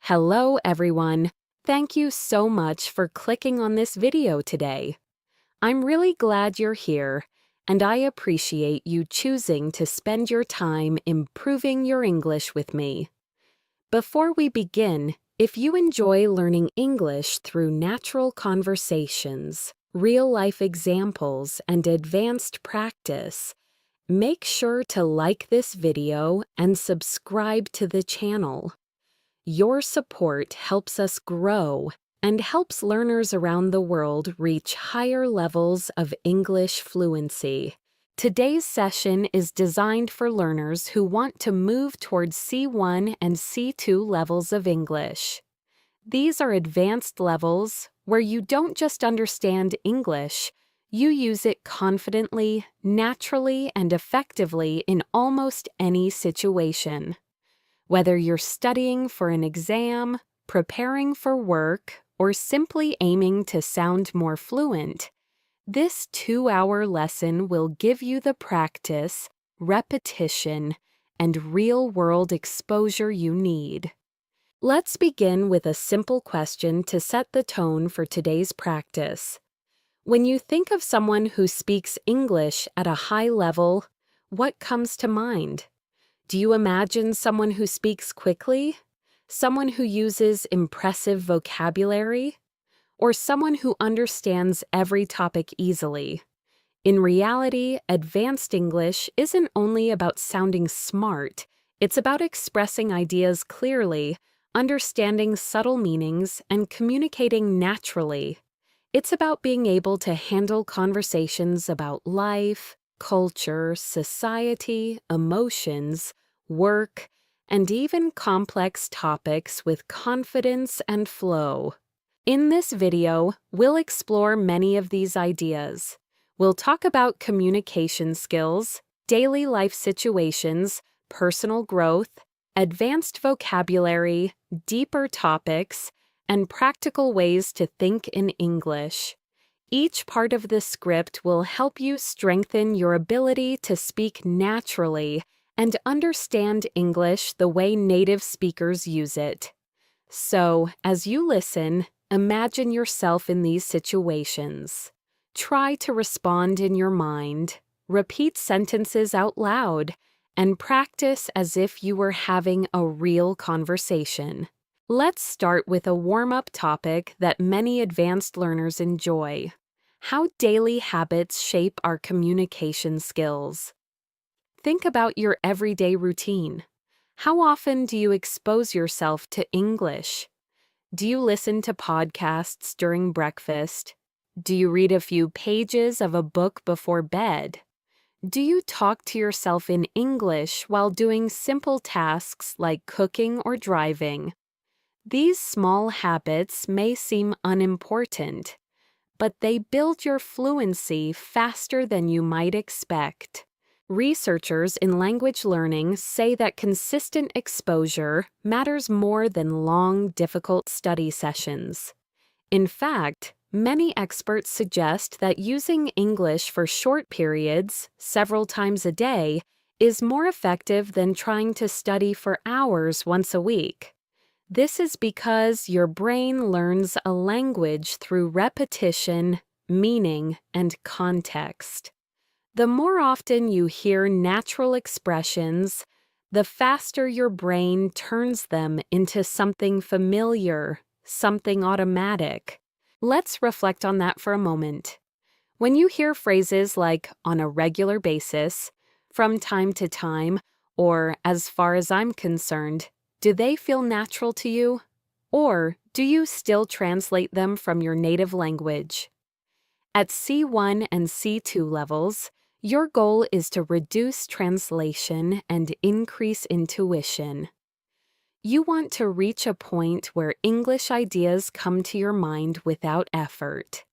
Hello, everyone. Thank you so much for clicking on this video today. I'm really glad you're here, and I appreciate you choosing to spend your time improving your English with me. Before we begin, if you enjoy learning English through natural conversations, real-life examples, and advanced practice, make sure to like this video and subscribe to the channel. Your support helps us grow and helps learners around the world reach higher levels of English fluency. Today's session is designed for learners who want to move towards C1 and C2 levels of English. These are advanced levels where you don't just understand English, you use it confidently, naturally, and effectively in almost any situation. Whether you're studying for an exam, preparing for work, or simply aiming to sound more fluent, this 2-hour lesson will give you the practice, repetition, and real-world exposure you need. Let's begin with a simple question to set the tone for today's practice. When you think of someone who speaks English at a high level, what comes to mind? Do you imagine someone who speaks quickly? Someone who uses impressive vocabulary? Or someone who understands every topic easily? In reality, advanced English isn't only about sounding smart, it's about expressing ideas clearly, understanding subtle meanings, and communicating naturally. It's about being able to handle conversations about life, culture, society, emotions, work, and even complex topics with confidence and flow. In this video, we'll explore many of these ideas. We'll talk about communication skills, daily life situations, personal growth, advanced vocabulary, deeper topics, and practical ways to think in English. Each part of the script will help you strengthen your ability to speak naturally and understand English the way native speakers use it. So, as you listen, imagine yourself in these situations. Try to respond in your mind, repeat sentences out loud, and practice as if you were having a real conversation. Let's start with a warm-up topic that many advanced learners enjoy: how daily habits shape our communication skills. Think about your everyday routine. How often do you expose yourself to English? Do you listen to podcasts during breakfast? Do you read a few pages of a book before bed? Do you talk to yourself in English while doing simple tasks like cooking or driving? These small habits may seem unimportant, but they build your fluency faster than you might expect. Researchers in language learning say that consistent exposure matters more than long, difficult study sessions. In fact, many experts suggest that using English for short periods, several times a day, is more effective than trying to study for hours once a week. This is because your brain learns a language through repetition, meaning, and context. The more often you hear natural expressions, the faster your brain turns them into something familiar, something automatic. Let's reflect on that for a moment. When you hear phrases like "on a regular basis," "from time to time," or "as far as I'm concerned," do they feel natural to you? Or do you still translate them from your native language? At C1 and C2 levels, your goal is to reduce translation and increase intuition. You want to reach a point where English ideas come to your mind without effort.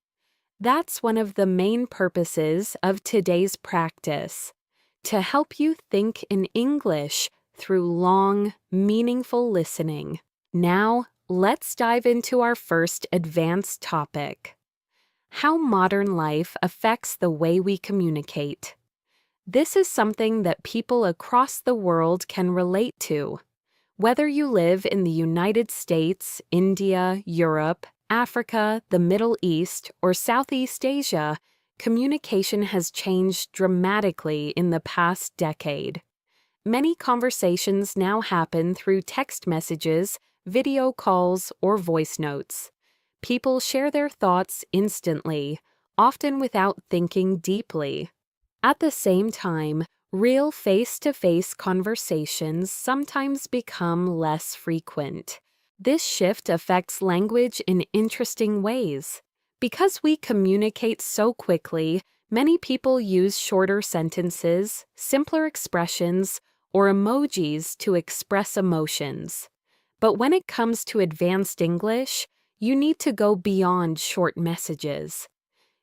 That's one of the main purposes of today's practice, to help you think in English through long, meaningful listening. Now, let's dive into our first advanced topic: how modern life affects the way we communicate. This is something that people across the world can relate to. Whether you live in the United States, India, Europe, Africa, the Middle East, or Southeast Asia, communication has changed dramatically in the past decade. Many conversations now happen through text messages, video calls, or voice notes. People share their thoughts instantly, often without thinking deeply. At the same time, real face-to-face conversations sometimes become less frequent. This shift affects language in interesting ways. Because we communicate so quickly, many people use shorter sentences, simpler expressions, or emojis to express emotions. But when it comes to advanced English, you need to go beyond short messages.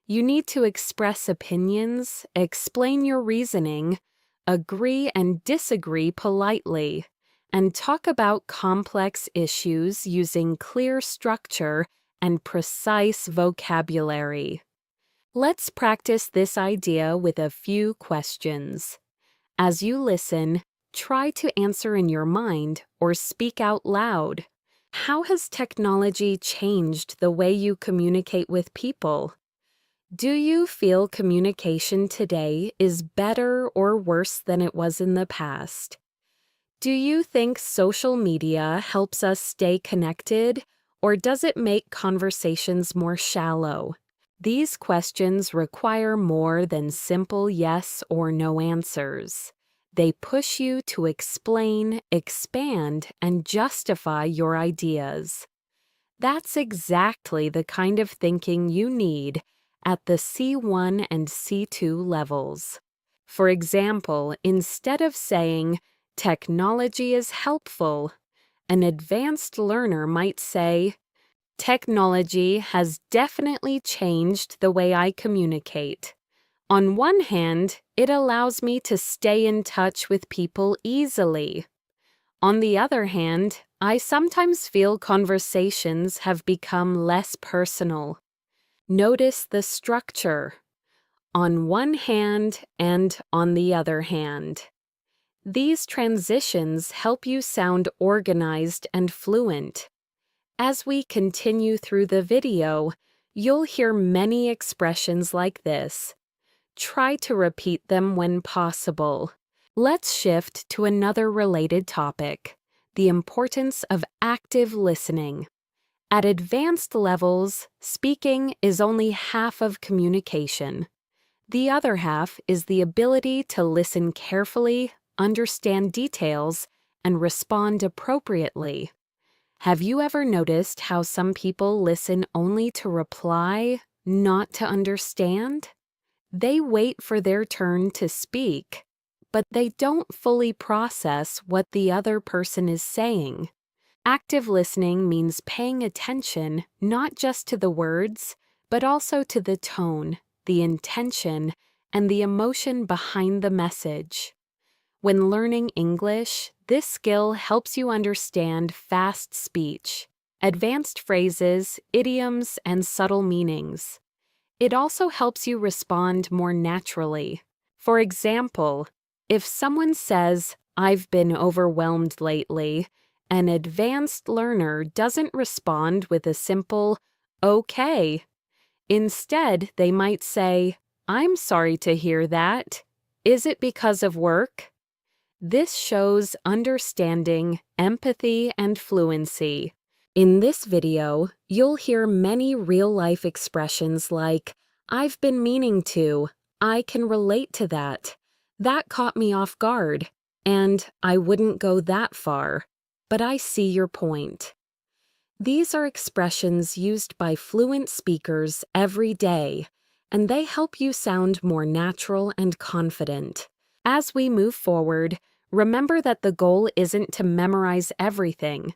You need to express opinions, explain your reasoning, agree and disagree politely, and talk about complex issues using clear structure and precise vocabulary. Let's practice this idea with a few questions. As you listen, try to answer in your mind or speak out loud. How has technology changed the way you communicate with people? Do you feel communication today is better or worse than it was in the past? Do you think social media helps us stay connected, or does it make conversations more shallow? These questions require more than simple yes or no answers. They push you to explain, expand, and justify your ideas. That's exactly the kind of thinking you need at the C1 and C2 levels. For example, instead of saying, "Technology is helpful," an advanced learner might say, "Technology has definitely changed the way I communicate. On one hand, it allows me to stay in touch with people easily. On the other hand, I sometimes feel conversations have become less personal." Notice the structure. On one hand and on the other hand. These transitions help you sound organized and fluent. As we continue through the video, you'll hear many expressions like this. Try to repeat them when possible. Let's shift to another related topic, the importance of active listening. At advanced levels, speaking is only half of communication. The other half is the ability to listen carefully, understand details, and respond appropriately. Have you ever noticed how some people listen only to reply, not to understand? They wait for their turn to speak, but they don't fully process what the other person is saying. Active listening means paying attention not just to the words, but also to the tone, the intention, and the emotion behind the message. When learning English, this skill helps you understand fast speech, advanced phrases, idioms, and subtle meanings. It also helps you respond more naturally. For example, if someone says, "I've been overwhelmed lately," an advanced learner doesn't respond with a simple, "Okay." Instead, they might say, "I'm sorry to hear that. Is it because of work?" This shows understanding, empathy, and fluency. In this video, you'll hear many real-life expressions like, "I've been meaning to," "I can relate to that," "That caught me off guard," and "I wouldn't go that far, but I see your point." These are expressions used by fluent speakers every day, and they help you sound more natural and confident. As we move forward, remember that the goal isn't to memorize everything.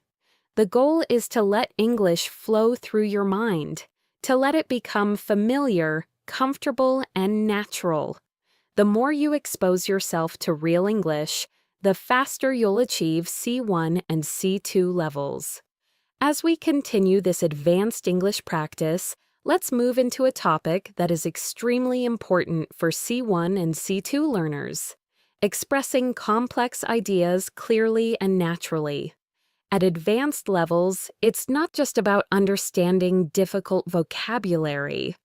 The goal is to let English flow through your mind, to let it become familiar, comfortable, and natural. The more you expose yourself to real English, the faster you'll achieve C1 and C2 levels. As we continue this advanced English practice, let's move into a topic that is extremely important for C1 and C2 learners: expressing complex ideas clearly and naturally. At advanced levels, it's not just about understanding difficult vocabulary.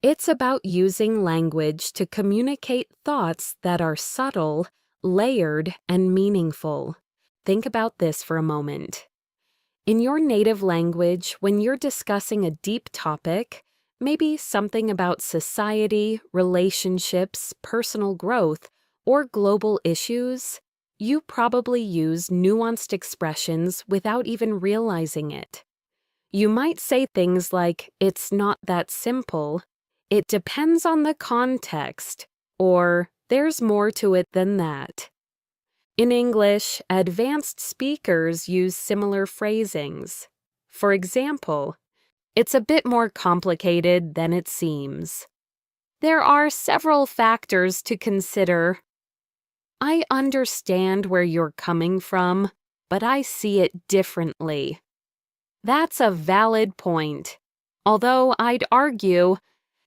It's about using language to communicate thoughts that are subtle, layered, and meaningful. Think about this for a moment. In your native language, when you're discussing a deep topic, maybe something about society, relationships, personal growth, or global issues, you probably use nuanced expressions without even realizing it. You might say things like, "It's not that simple," "It depends on the context," or "There's more to it than that." In English, advanced speakers use similar phrasings. For example, "It's a bit more complicated than it seems." "There are several factors to consider." "I understand where you're coming from, but I see it differently." That's a valid point. Although I'd argue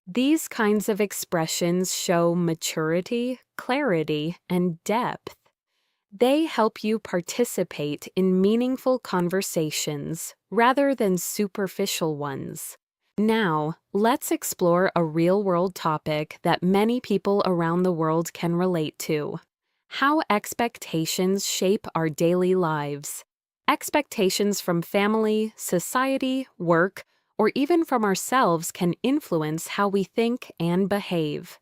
these kinds of expressions show maturity, clarity, and depth. They help you participate in meaningful conversations rather than superficial ones. Now, let's explore a real-world topic that many people around the world can relate to: how expectations shape our daily lives. Expectations from family, society, work, or even from ourselves can influence how we think and behave.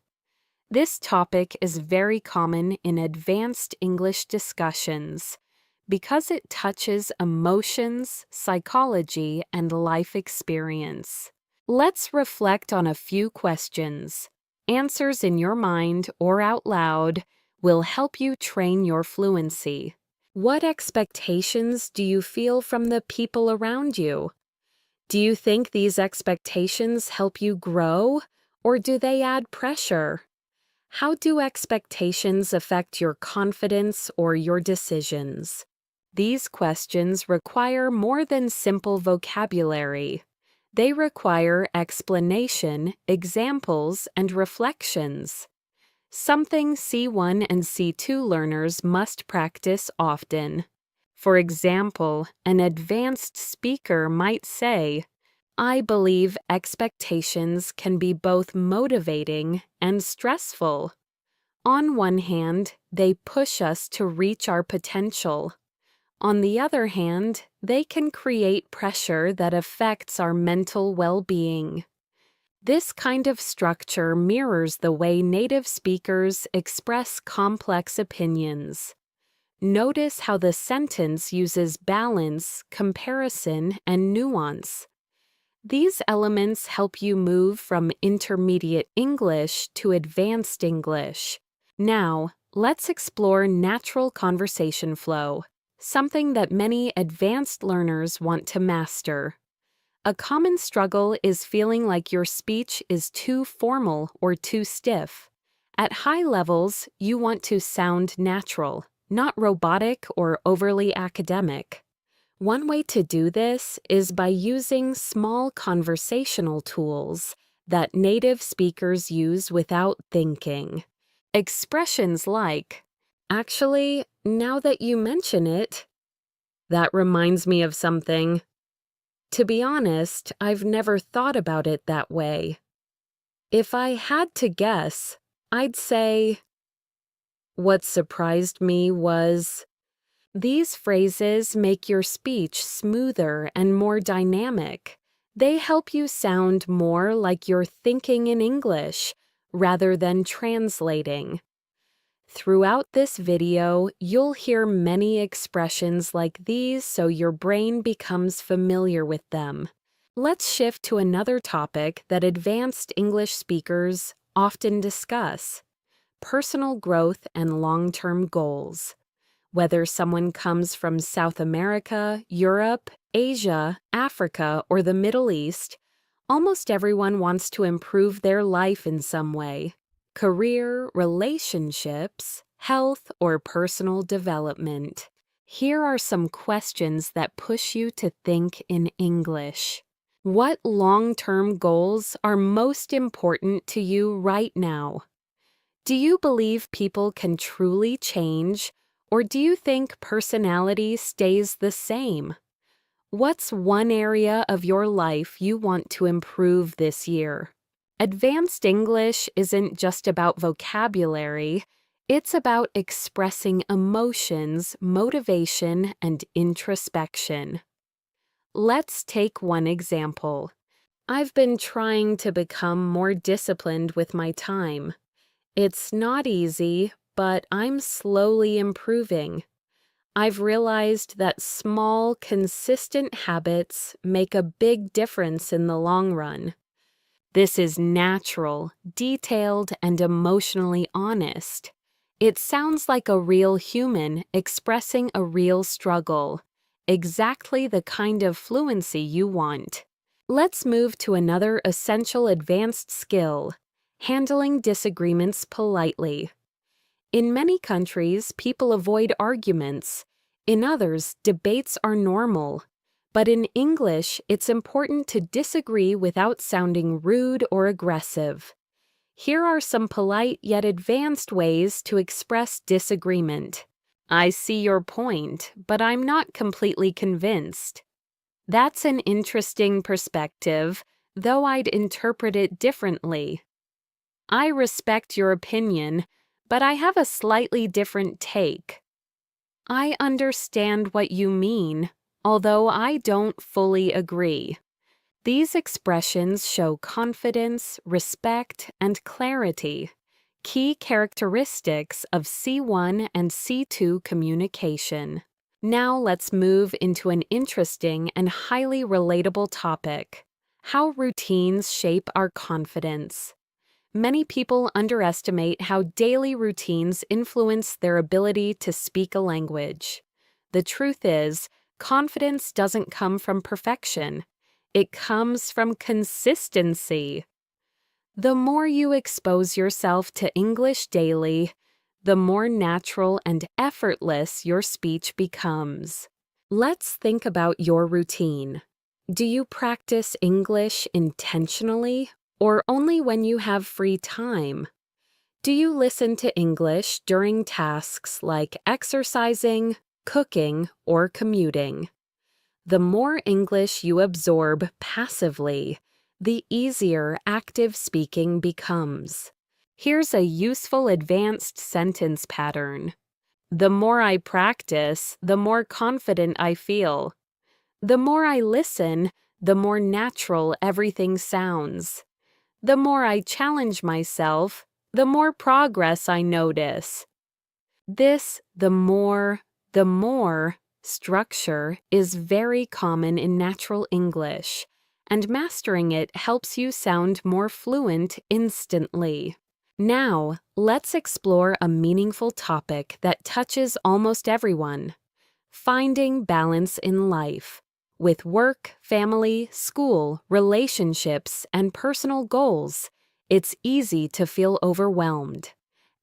This topic is very common in advanced English discussions because it touches emotions, psychology, and life experience. Let's reflect on a few questions. Answers in your mind or out loud will help you train your fluency. What expectations do you feel from the people around you? Do you think these expectations help you grow, or do they add pressure? How do expectations affect your confidence or your decisions? These questions require more than simple vocabulary. They require explanation, examples, and reflections. Something C1 and C2 learners must practice often. For example, an advanced speaker might say, "I believe expectations can be both motivating and stressful. On one hand, they push us to reach our potential. On the other hand, they can create pressure that affects our mental well-being." This kind of structure mirrors the way native speakers express complex opinions. Notice how the sentence uses balance, comparison, and nuance. These elements help you move from intermediate English to advanced English. Now, let's explore natural conversation flow, something that many advanced learners want to master. A common struggle is feeling like your speech is too formal or too stiff. At high levels, you want to sound natural, not robotic or overly academic. One way to do this is by using small conversational tools that native speakers use without thinking. Expressions like, "Actually, now that you mention it, that reminds me of something. To be honest, I've never thought about it that way. If I had to guess, I'd say, what surprised me was..." These phrases make your speech smoother and more dynamic. They help you sound more like you're thinking in English rather than translating. Throughout this video, you'll hear many expressions like these so your brain becomes familiar with them. Let's shift to another topic that advanced English speakers often discuss: personal growth and long-term goals. Whether someone comes from South America, Europe, Asia, Africa, or the Middle East, almost everyone wants to improve their life in some way: career, relationships, health, or personal development. Here are some questions that push you to think in English. What long-term goals are most important to you right now? Do you believe people can truly change, Or do you think personality stays the same? What's one area of your life you want to improve this year? Advanced English isn't just about vocabulary, it's about expressing emotions, motivation, and introspection. Let's take one example. I've been trying to become more disciplined with my time. It's not easy, but I'm slowly improving. I've realized that small, consistent habits make a big difference in the long run. This is natural, detailed, and emotionally honest. It sounds like a real human expressing a real struggle, exactly the kind of fluency you want. Let's move to another essential advanced skill: handling disagreements politely. In many countries, people avoid arguments. In others, debates are normal. But in English, it's important to disagree without sounding rude or aggressive. Here are some polite yet advanced ways to express disagreement. I see your point, but I'm not completely convinced. That's an interesting perspective, though I'd interpret it differently. I respect your opinion, but I have a slightly different take. I understand what you mean, although I don't fully agree. These expressions show confidence, respect, and clarity, key characteristics of C1 and C2 communication. Now let's move into an interesting and highly relatable topic: how routines shape our confidence. Many people underestimate how daily routines influence their ability to speak a language. The truth is, confidence doesn't come from perfection. It comes from consistency. The more you expose yourself to English daily, the more natural and effortless your speech becomes. Let's think about your routine. Do you practice English intentionally, or only when you have free time? Do you listen to English during tasks like exercising, cooking, or commuting? The more English you absorb passively, the easier active speaking becomes. Here's a useful advanced sentence pattern. The more I practice, the more confident I feel. The more I listen, the more natural everything sounds. The more I challenge myself, the more progress I notice. This the more structure is very common in natural English, and mastering it helps you sound more fluent instantly. Now, let's explore a meaningful topic that touches almost everyone: finding balance in life. With work, family, school, relationships, and personal goals, it's easy to feel overwhelmed.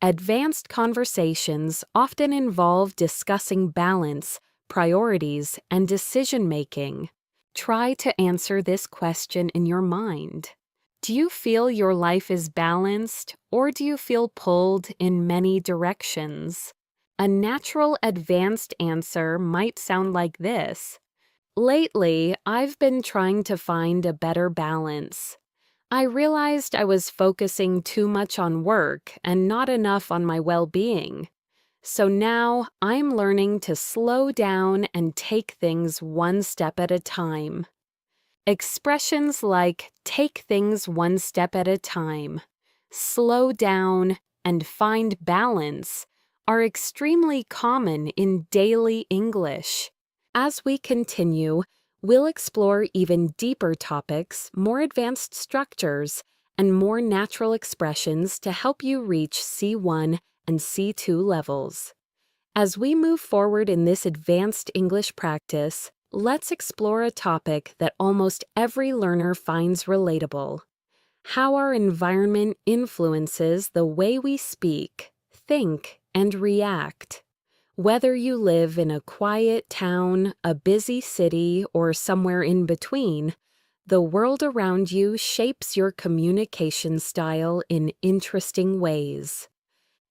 Advanced conversations often involve discussing balance, priorities, and decision-making. Try to answer this question in your mind. Do you feel your life is balanced, or do you feel pulled in many directions? A natural advanced answer might sound like this: lately, I've been trying to find a better balance. I realized I was focusing too much on work and not enough on my well-being. So now I'm learning to slow down and take things one step at a time. Expressions like "take things one step at a time," "slow down," and "find balance" are extremely common in daily English. As we continue, we'll explore even deeper topics, more advanced structures, and more natural expressions to help you reach C1 and C2 levels. As we move forward in this advanced English practice, let's explore a topic that almost every learner finds relatable: how our environment influences the way we speak, think, and react. Whether you live in a quiet town, a busy city, or somewhere in between, the world around you shapes your communication style in interesting ways.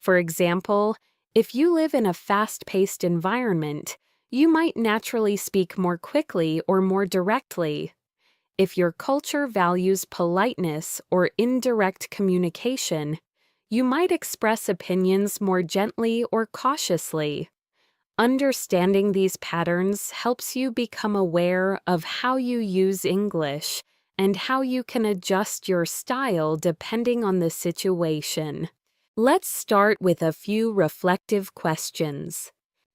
For example, If you live in a fast-paced environment, you might naturally speak more quickly or more directly. If your culture values politeness or indirect communication, you might express opinions more gently or cautiously. Understanding these patterns helps you become aware of how you use English and how you can adjust your style depending on the situation. Let's start with a few reflective questions.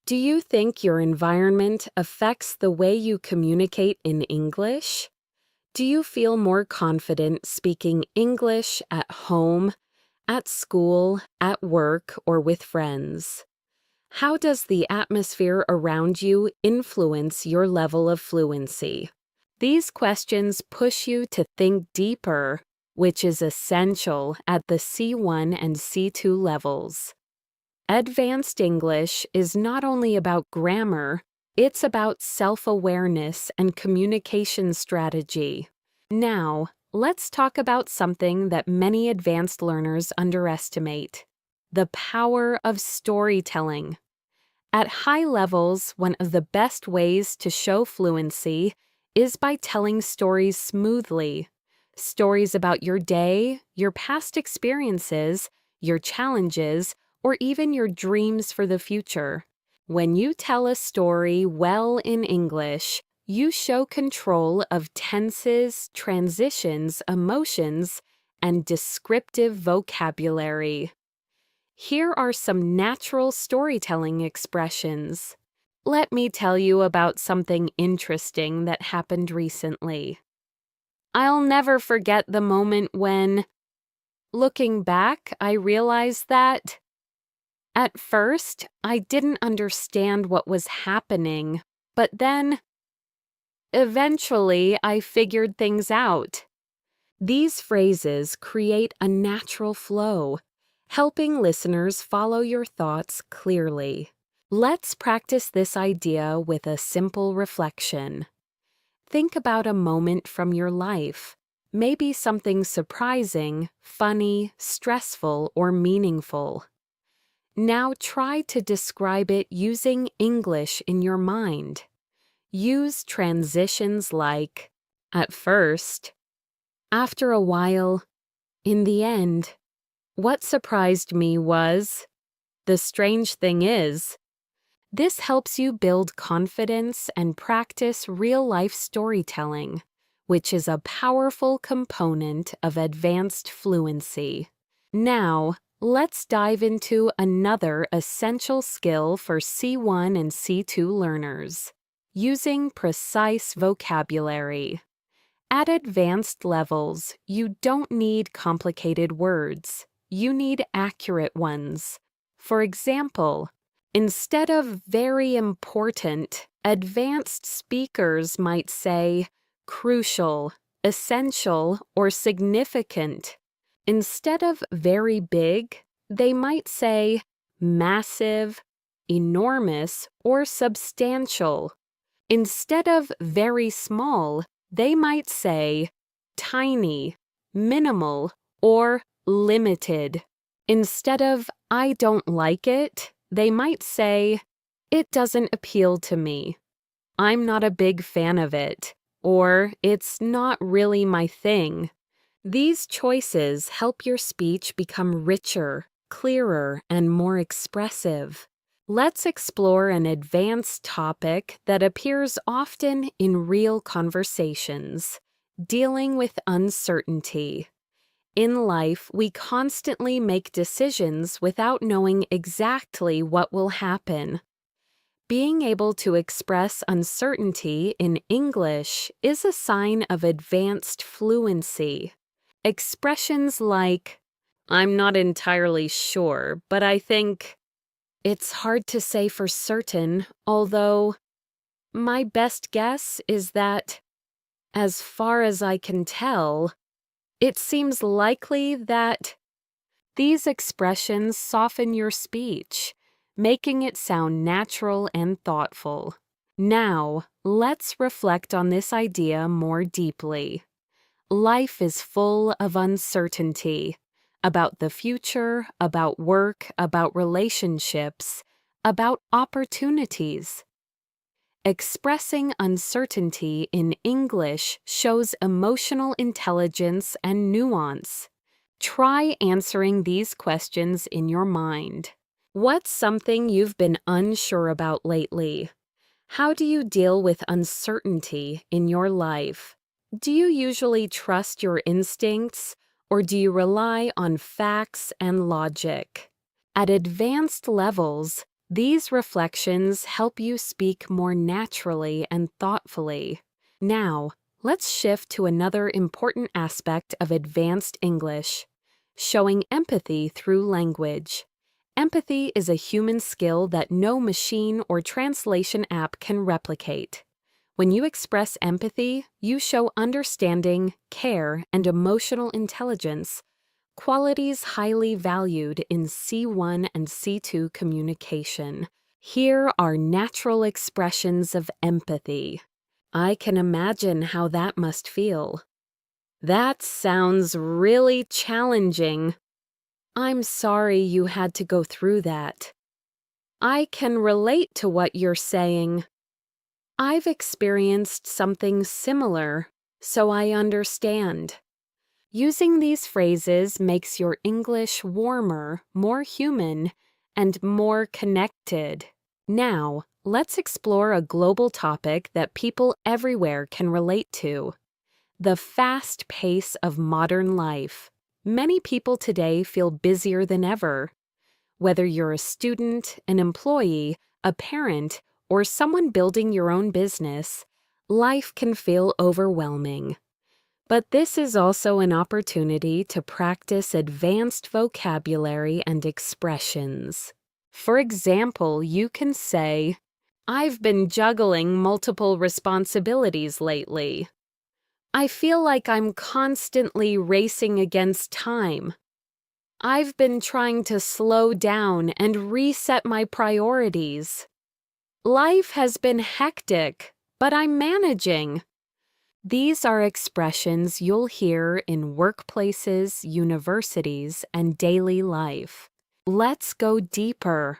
Do you think your environment affects the way you communicate in English? Do you feel more confident speaking English at home, at school, at work, or with friends? How does the atmosphere around you influence your level of fluency? These questions push you to think deeper, which is essential at the C1 and C2 levels. Advanced English is not only about grammar, it's about self-awareness and communication strategy. Now, let's talk about something that many advanced learners underestimate: the power of storytelling. At high levels, one of the best ways to show fluency is by telling stories smoothly. Stories about your day, your past experiences, your challenges, or even your dreams for the future. When you tell a story well in English, you show control of tenses, transitions, emotions, and descriptive vocabulary. Here are some natural storytelling expressions. Let me tell you about something interesting that happened recently. I'll never forget the moment when, looking back, I realized that at first, I didn't understand what was happening, but then, eventually, I figured things out. These phrases create a natural flow, helping listeners follow your thoughts clearly. Let's practice this idea with a simple reflection. Think about a moment from your life, maybe something surprising, funny, stressful, or meaningful. Now try to describe it using English in your mind. Use transitions like, at first, after a while, in the end. What surprised me was, the strange thing is. This helps you build confidence and practice real-life storytelling, which is a powerful component of advanced fluency. Now, let's dive into another essential skill for C1 and C2 learners: using precise vocabulary. At advanced levels, you don't need complicated words. You need accurate ones. For example, instead of very important, advanced speakers might say crucial, essential, or significant. Instead of very big, they might say massive, enormous, or substantial. Instead of very small, they might say tiny, minimal, or limited. Instead of I don't like it, they might say it doesn't appeal to me. I'm not a big fan of it, or it's not really my thing. These choices help your speech become richer, clearer, and more expressive. Let's explore an advanced topic that appears often in real conversations: dealing with uncertainty. In life, we constantly make decisions without knowing exactly what will happen. Being able to express uncertainty in English is a sign of advanced fluency. Expressions like, I'm not entirely sure, but I think, it's hard to say for certain, although my best guess is that, as far as I can tell, it seems likely that. These expressions soften your speech, making it sound natural and thoughtful. Now, let's reflect on this idea more deeply. Life is full of uncertainty. about the future, about work, about relationships, about opportunities. Expressing uncertainty in English shows emotional intelligence and nuance. Try answering these questions in your mind. What's something you've been unsure about lately? How do you deal with uncertainty in your life? Do you usually trust your instincts, or do you rely on facts and logic? At advanced levels, these reflections help you speak more naturally and thoughtfully. Now, let's shift to another important aspect of advanced English: showing empathy through language. Empathy is a human skill that no machine or translation app can replicate. When you express empathy, you show understanding, care, and emotional intelligence, qualities highly valued in C1 and C2 communication. Here are natural expressions of empathy. I can imagine how that must feel. That sounds really challenging. I'm sorry you had to go through that. I can relate to what you're saying. I've experienced something similar, so I understand. Using these phrases makes your English warmer, more human, and more connected. Now, let's explore a global topic that people everywhere can relate to: the fast pace of modern life. Many people today feel busier than ever. Whether you're a student, an employee, a parent, or someone building your own business, life can feel overwhelming. But this is also an opportunity to practice advanced vocabulary and expressions. For example, you can say, "I've been juggling multiple responsibilities lately. I feel like I'm constantly racing against time. I've been trying to slow down and reset my priorities. Life has been hectic, but I'm managing." These are expressions you'll hear in workplaces, universities, and daily life. Let's go deeper.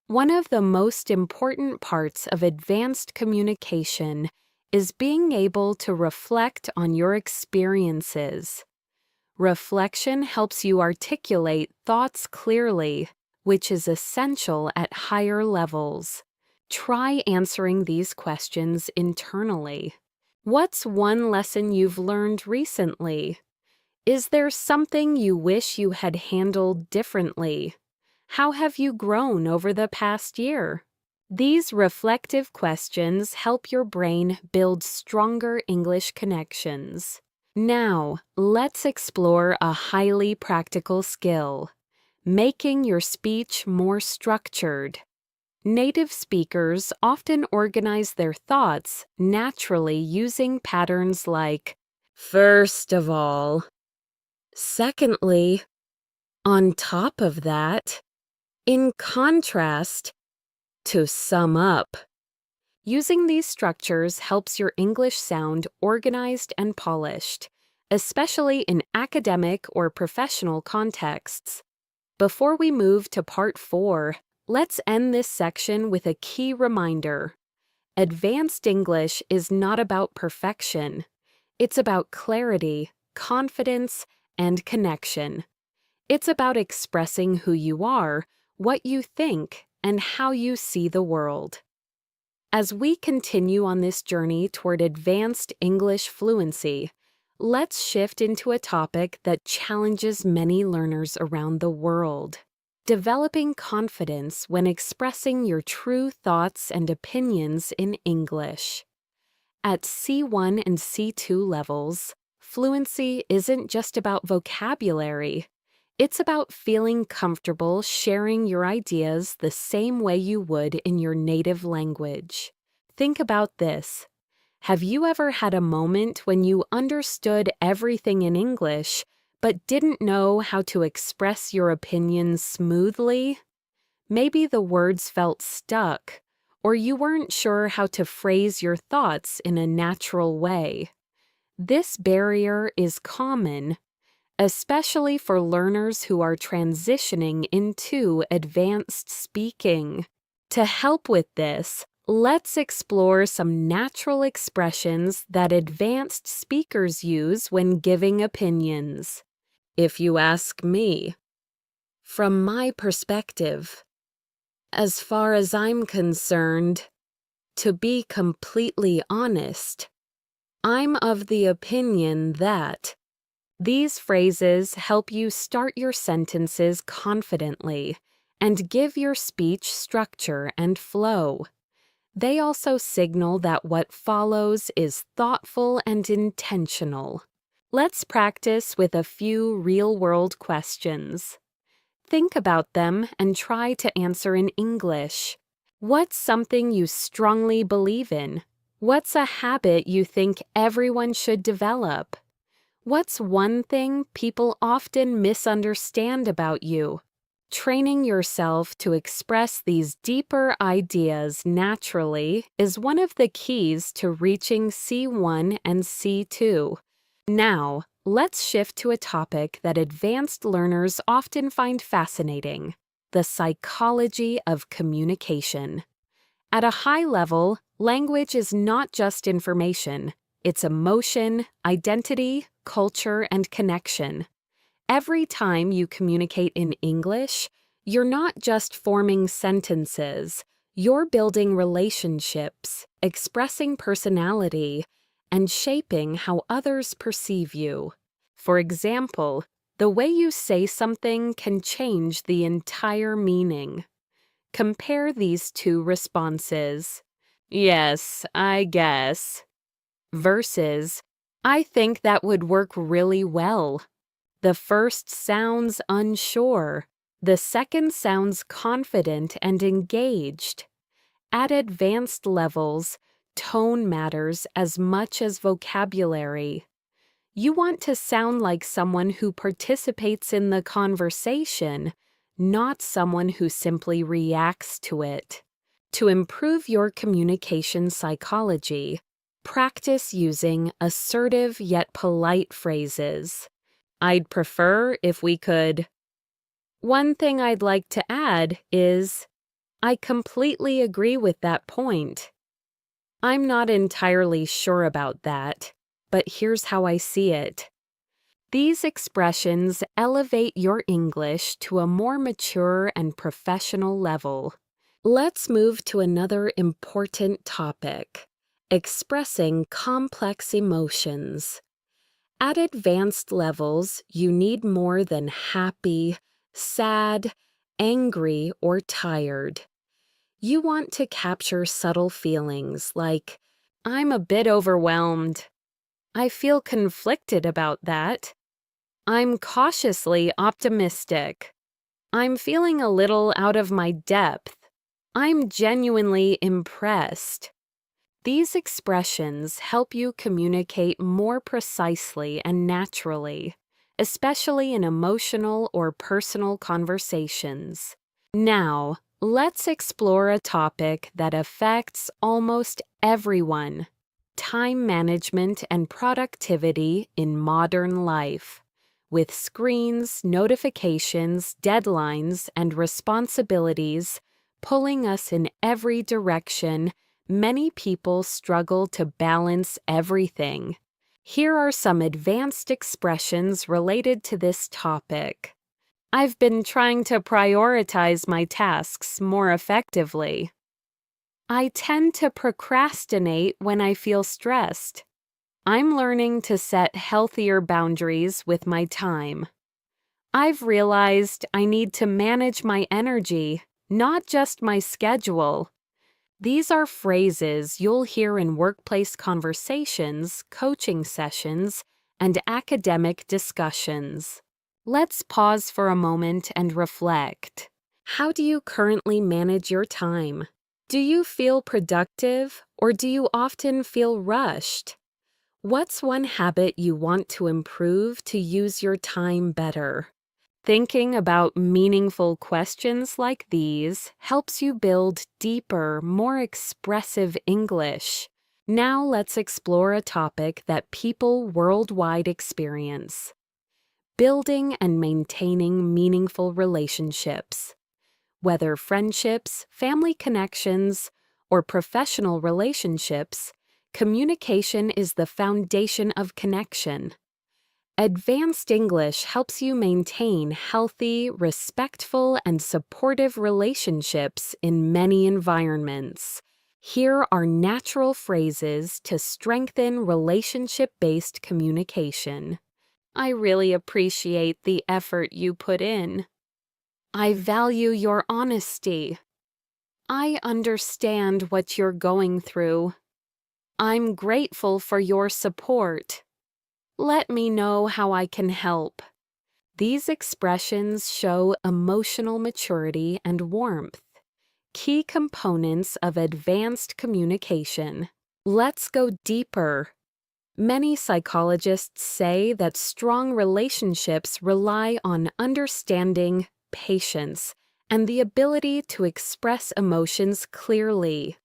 One of the most important parts of advanced communication is being able to reflect on your experiences. Reflection helps you articulate thoughts clearly, which is essential at higher levels. Try answering these questions internally. What's one lesson you've learned recently? Is there something you wish you had handled differently? How have you grown over the past year? These reflective questions help your brain build stronger English connections. Now, let's explore a highly practical skill: making your speech more structured. Native speakers often organize their thoughts naturally using patterns like "first of all," "secondly," "on top of that," "in contrast," "to sum up." Using these structures helps your English sound organized and polished, especially in academic or professional contexts. Before we move to part 4, let's end this section with a key reminder. Advanced English is not about perfection. It's about clarity, confidence, and connection. It's about expressing who you are, what you think, and how you see the world. As we continue on this journey toward advanced English fluency, let's shift into a topic that challenges many learners around the world: developing confidence when expressing your true thoughts and opinions in English. At C1 and C2 levels, fluency isn't just about vocabulary. It's about feeling comfortable sharing your ideas the same way you would in your native language. Think about this. Have you ever had a moment when you understood everything in English but didn't know how to express your opinions smoothly? Maybe the words felt stuck, or you weren't sure how to phrase your thoughts in a natural way. This barrier is common. especially for learners who are transitioning into advanced speaking. To help with this, let's explore some natural expressions that advanced speakers use when giving opinions. If you ask me, from my perspective, as far as I'm concerned, to be completely honest, I'm of the opinion that these phrases help you start your sentences confidently and give your speech structure and flow. They also signal that what follows is thoughtful and intentional. Let's practice with a few real-world questions. Think about them and try to answer in English. What's something you strongly believe in? What's a habit you think everyone should develop? What's one thing people often misunderstand about you? Training yourself to express these deeper ideas naturally is one of the keys to reaching C1 and C2. Now, let's shift to a topic that advanced learners often find fascinating: the psychology of communication. At a high level, language is not just information. It's emotion, identity, culture, and connection. Every time you communicate in English, you're not just forming sentences, you're building relationships, expressing personality, and shaping how others perceive you. For example, the way you say something can change the entire meaning. Compare these two responses. Yes, I guess. Versus, I think that would work really well. The first sounds unsure. The second sounds confident and engaged. At advanced levels, tone matters as much as vocabulary. You want to sound like someone who participates in the conversation, not someone who simply reacts to it. To improve your communication psychology, practice using assertive yet polite phrases. I'd prefer if we could. One thing I'd like to add is, I completely agree with that point. I'm not entirely sure about that, but here's how I see it. These expressions elevate your English to a more mature and professional level. Let's move to another important topic: expressing complex emotions. At advanced levels, you need more than happy, sad, angry, or tired. You want to capture subtle feelings like, I'm a bit overwhelmed. I feel conflicted about that. I'm cautiously optimistic. I'm feeling a little out of my depth. I'm genuinely impressed. These expressions help you communicate more precisely and naturally, especially in emotional or personal conversations. Now, let's explore a topic that affects almost everyone: time management and productivity in modern life. With screens, notifications, deadlines, and responsibilities pulling us in every direction, many people struggle to balance everything. Here are some advanced expressions related to this topic. I've been trying to prioritize my tasks more effectively. I tend to procrastinate when I feel stressed. I'm learning to set healthier boundaries with my time. I've realized I need to manage my energy, not just my schedule. These are phrases you'll hear in workplace conversations, coaching sessions, and academic discussions. Let's pause for a moment and reflect. How do you currently manage your time? Do you feel productive, or do you often feel rushed? What's one habit you want to improve to use your time better? Thinking about meaningful questions like these helps you build deeper, more expressive English. Now let's explore a topic that people worldwide experience: building and maintaining meaningful relationships. Whether friendships, family connections, or professional relationships, communication is the foundation of connection. Advanced English helps you maintain healthy, respectful, and supportive relationships in many environments. Here are natural phrases to strengthen relationship-based communication. I really appreciate the effort you put in. I value your honesty. I understand what you're going through. I'm grateful for your support. Let me know how I can help. These expressions show emotional maturity and warmth, key components of advanced communication. Let's go deeper. Many psychologists say that strong relationships rely on understanding, patience, and the ability to express emotions clearly.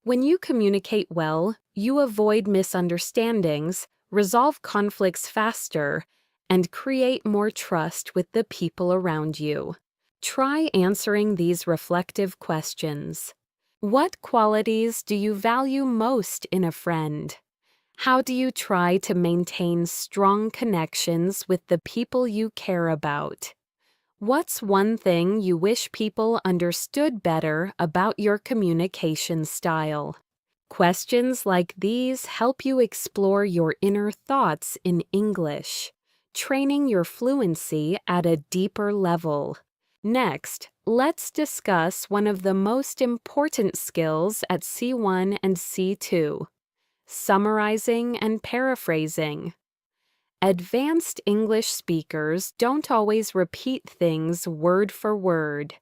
When you communicate well, you avoid misunderstandings, resolve conflicts faster, and create more trust with the people around you. Try answering these reflective questions. What qualities do you value most in a friend? How do you try to maintain strong connections with the people you care about? What's one thing you wish people understood better about your communication style? Questions like these help you explore your inner thoughts in English, training your fluency at a deeper level. Next, let's discuss one of the most important skills at C1 and C2: summarizing and paraphrasing. Advanced English speakers don't always repeat things word for word.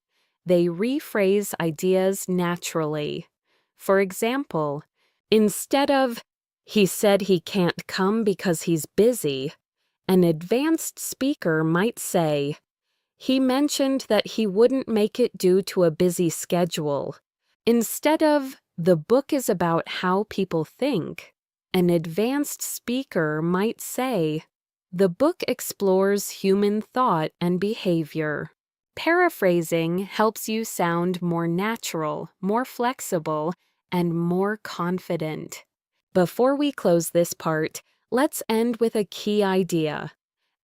They rephrase ideas naturally. For example, instead of, "He said he can't come because he's busy," an advanced speaker might say, "He mentioned that he wouldn't make it due to a busy schedule." Instead of, "The book is about how people think," an advanced speaker might say, "The book explores human thought and behavior." Paraphrasing helps you sound more natural, more flexible, and more confident. Before we close this part, let's end with a key idea.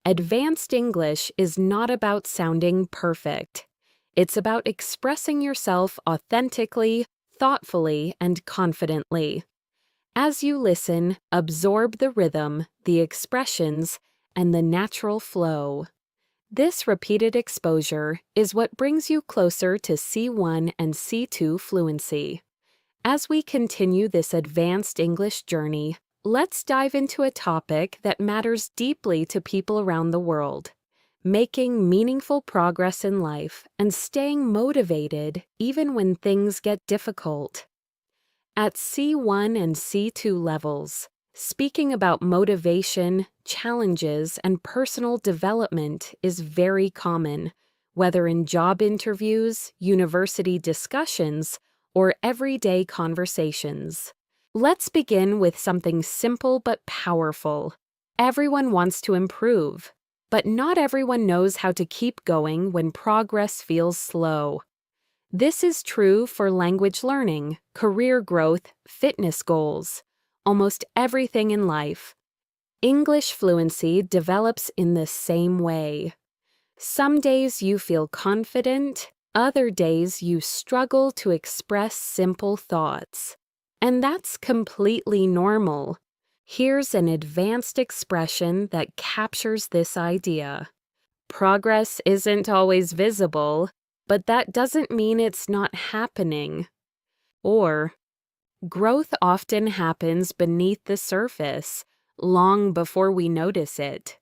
Advanced English is not about sounding perfect. It's about expressing yourself authentically, thoughtfully, and confidently. As you listen, absorb the rhythm, the expressions, and the natural flow. This repeated exposure is what brings you closer to C1 and C2 fluency. As we continue this advanced English journey, let's dive into a topic that matters deeply to people around the world: making meaningful progress in life and staying motivated even when things get difficult. At C1 and C2 levels, speaking about motivation, challenges, and personal development is very common, whether in job interviews, university discussions, or everyday conversations. Let's begin with something simple but powerful. Everyone wants to improve, but not everyone knows how to keep going when progress feels slow. This is true for language learning, career growth, fitness goals, almost everything in life. English fluency develops in the same way. Some days you feel confident, other days you struggle to express simple thoughts. And that's completely normal. Here's an advanced expression that captures this idea. Progress isn't always visible, but that doesn't mean it's not happening. Or, growth often happens beneath the surface, long before we notice it.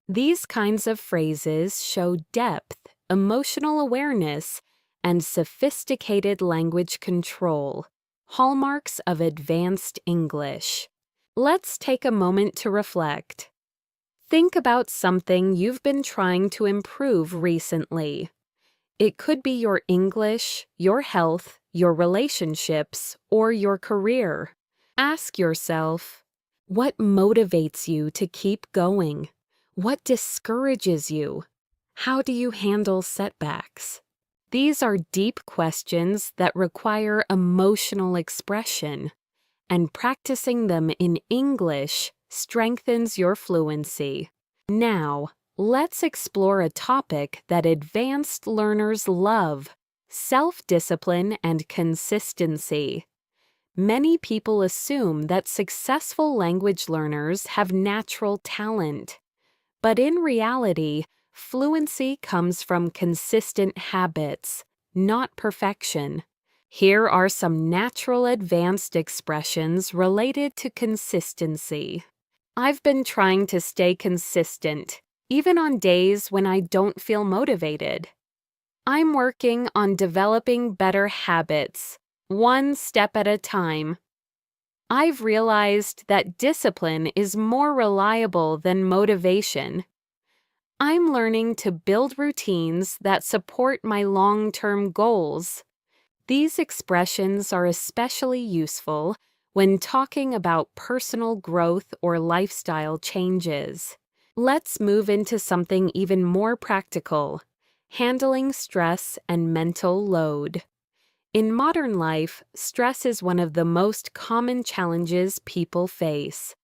These kinds of phrases show depth, emotional awareness, and sophisticated language control, hallmarks of advanced English. Let's take a moment to reflect. Think about something you've been trying to improve recently. It could be your English, your health, your relationships, or your career. Ask yourself, what motivates you to keep going? What discourages you? How do you handle setbacks? These are deep questions that require emotional expression, and practicing them in English strengthens your fluency. Now, let's explore a topic that advanced learners love: self-discipline and consistency. Many people assume that successful language learners have natural talent, but in reality, fluency comes from consistent habits, not perfection. Here are some natural advanced expressions related to consistency. I've been trying to stay consistent, even on days when I don't feel motivated. I'm working on developing better habits, one step at a time. I've realized that discipline is more reliable than motivation. I'm learning to build routines that support my long-term goals. These expressions are especially useful when talking about personal growth or lifestyle changes. Let's move into something even more practical: handling stress and mental load. In modern life, stress is one of the most common challenges people face.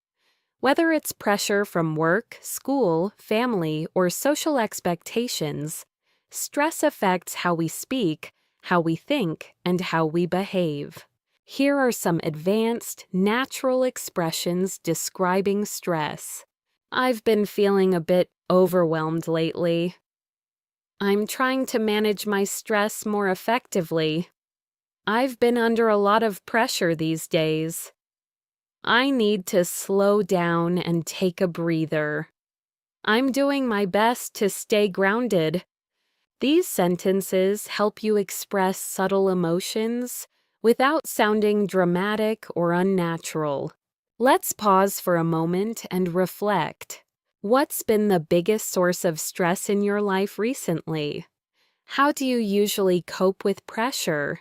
Whether it's pressure from work, school, family, or social expectations, stress affects how we speak, how we think, and how we behave. Here are some advanced, natural expressions describing stress. I've been feeling a bit overwhelmed lately. I'm trying to manage my stress more effectively. I've been under a lot of pressure these days. I need to slow down and take a breather. I'm doing my best to stay grounded. These sentences help you express subtle emotions without sounding dramatic or unnatural. Let's pause for a moment and reflect. What's been the biggest source of stress in your life recently? How do you usually cope with pressure?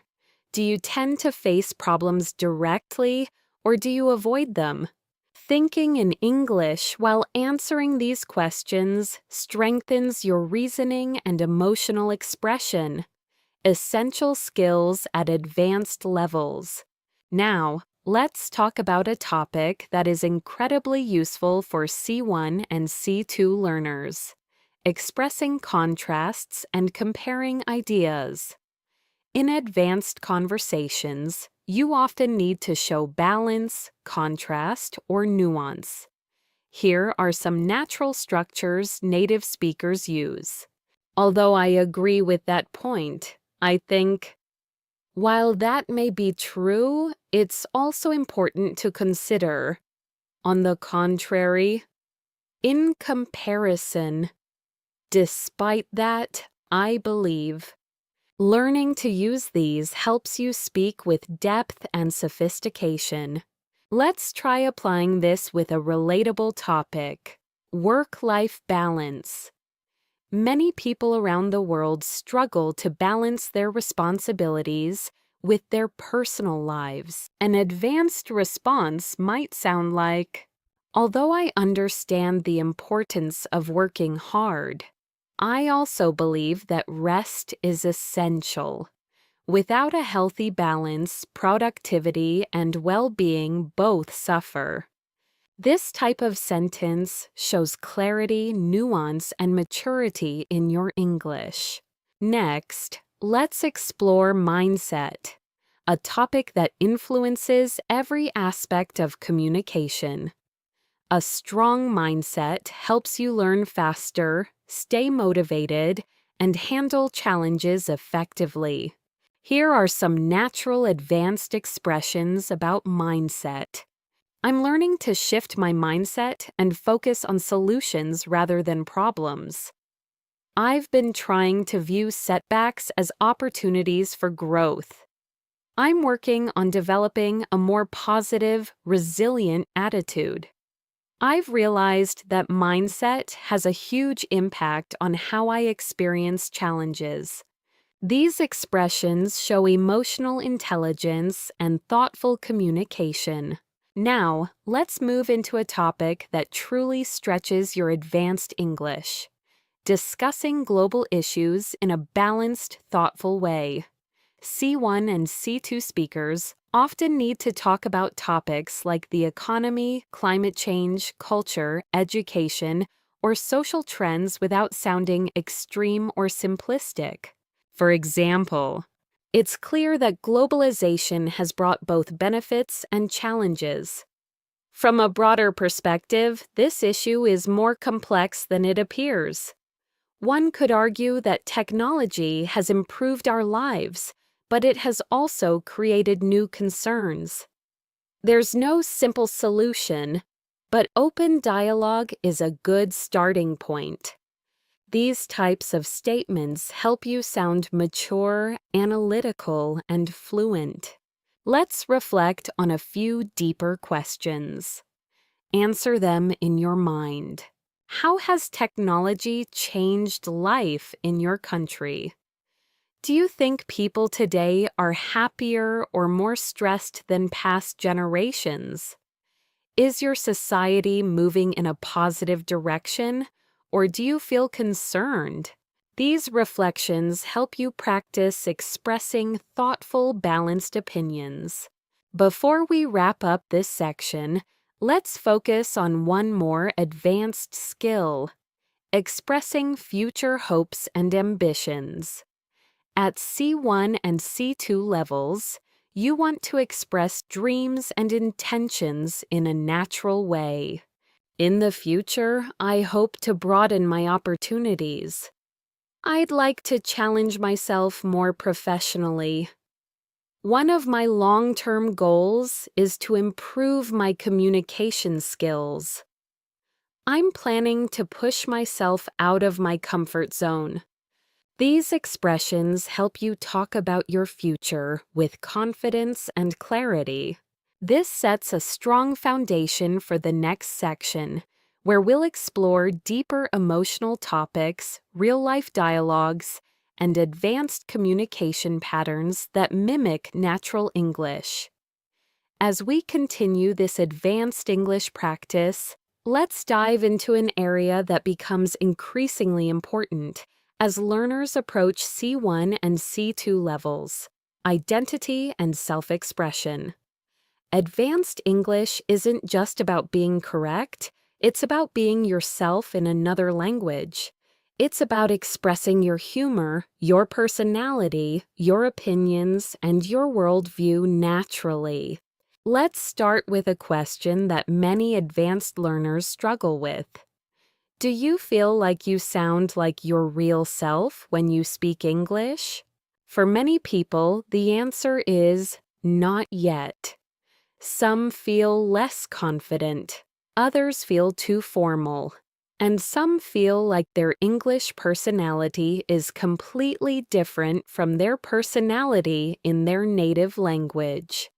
Do you tend to face problems directly, or do you avoid them? Thinking in English while answering these questions strengthens your reasoning and emotional expression, essential skills at advanced levels. Now, let's talk about a topic that is incredibly useful for C1 and C2 learners: expressing contrasts and comparing ideas. In advanced conversations, you often need to show balance, contrast, or nuance. Here are some natural structures native speakers use. Although I agree with that point, I think, while that may be true, it's also important to consider, on the contrary, in comparison. Despite that, I believe. Learning to use these helps you speak with depth and sophistication. Let's try applying this with a relatable topic: work-life balance. Many people around the world struggle to balance their responsibilities with their personal lives. An advanced response might sound like, although I understand the importance of working hard, I also believe that rest is essential. Without a healthy balance, productivity and well-being both suffer. This type of sentence shows clarity, nuance, and maturity in your English. Next, let's explore mindset, a topic that influences every aspect of communication. A strong mindset helps you learn faster, stay motivated, and handle challenges effectively. Here are some natural advanced expressions about mindset. I'm learning to shift my mindset and focus on solutions rather than problems. I've been trying to view setbacks as opportunities for growth. I'm working on developing a more positive, resilient attitude. I've realized that mindset has a huge impact on how I experience challenges. These expressions show emotional intelligence and thoughtful communication. Now, let's move into a topic that truly stretches your advanced English: discussing global issues in a balanced, thoughtful way. C1 and C2 speakers often need to talk about topics like the economy, climate change, culture, education, or social trends without sounding extreme or simplistic. For example, it's clear that globalization has brought both benefits and challenges. From a broader perspective, this issue is more complex than it appears. One could argue that technology has improved our lives, but it has also created new concerns. There's no simple solution, but open dialogue is a good starting point. These types of statements help you sound mature, analytical, and fluent. Let's reflect on a few deeper questions. Answer them in your mind. How has technology changed life in your country? Do you think people today are happier or more stressed than past generations? Is your society moving in a positive direction, or do you feel concerned? These reflections help you practice expressing thoughtful, balanced opinions. Before we wrap up this section, let's focus on one more advanced skill: expressing future hopes and ambitions. At C1 and C2 levels, you want to express dreams and intentions in a natural way. In the future, I hope to broaden my opportunities. I'd like to challenge myself more professionally. One of my long-term goals is to improve my communication skills. I'm planning to push myself out of my comfort zone. These expressions help you talk about your future with confidence and clarity. This sets a strong foundation for the next section, where we'll explore deeper emotional topics, real-life dialogues, and advanced communication patterns that mimic natural English. As we continue this advanced English practice, let's dive into an area that becomes increasingly important as learners approach C1 and C2 levels: identity and self-expression. Advanced English isn't just about being correct, it's about being yourself in another language. It's about expressing your humor, your personality, your opinions, and your worldview naturally. Let's start with a question that many advanced learners struggle with. Do you feel like you sound like your real self when you speak English? For many people, the answer is not yet. Some feel less confident, others feel too formal, and some feel like their English personality is completely different from their personality in their native language.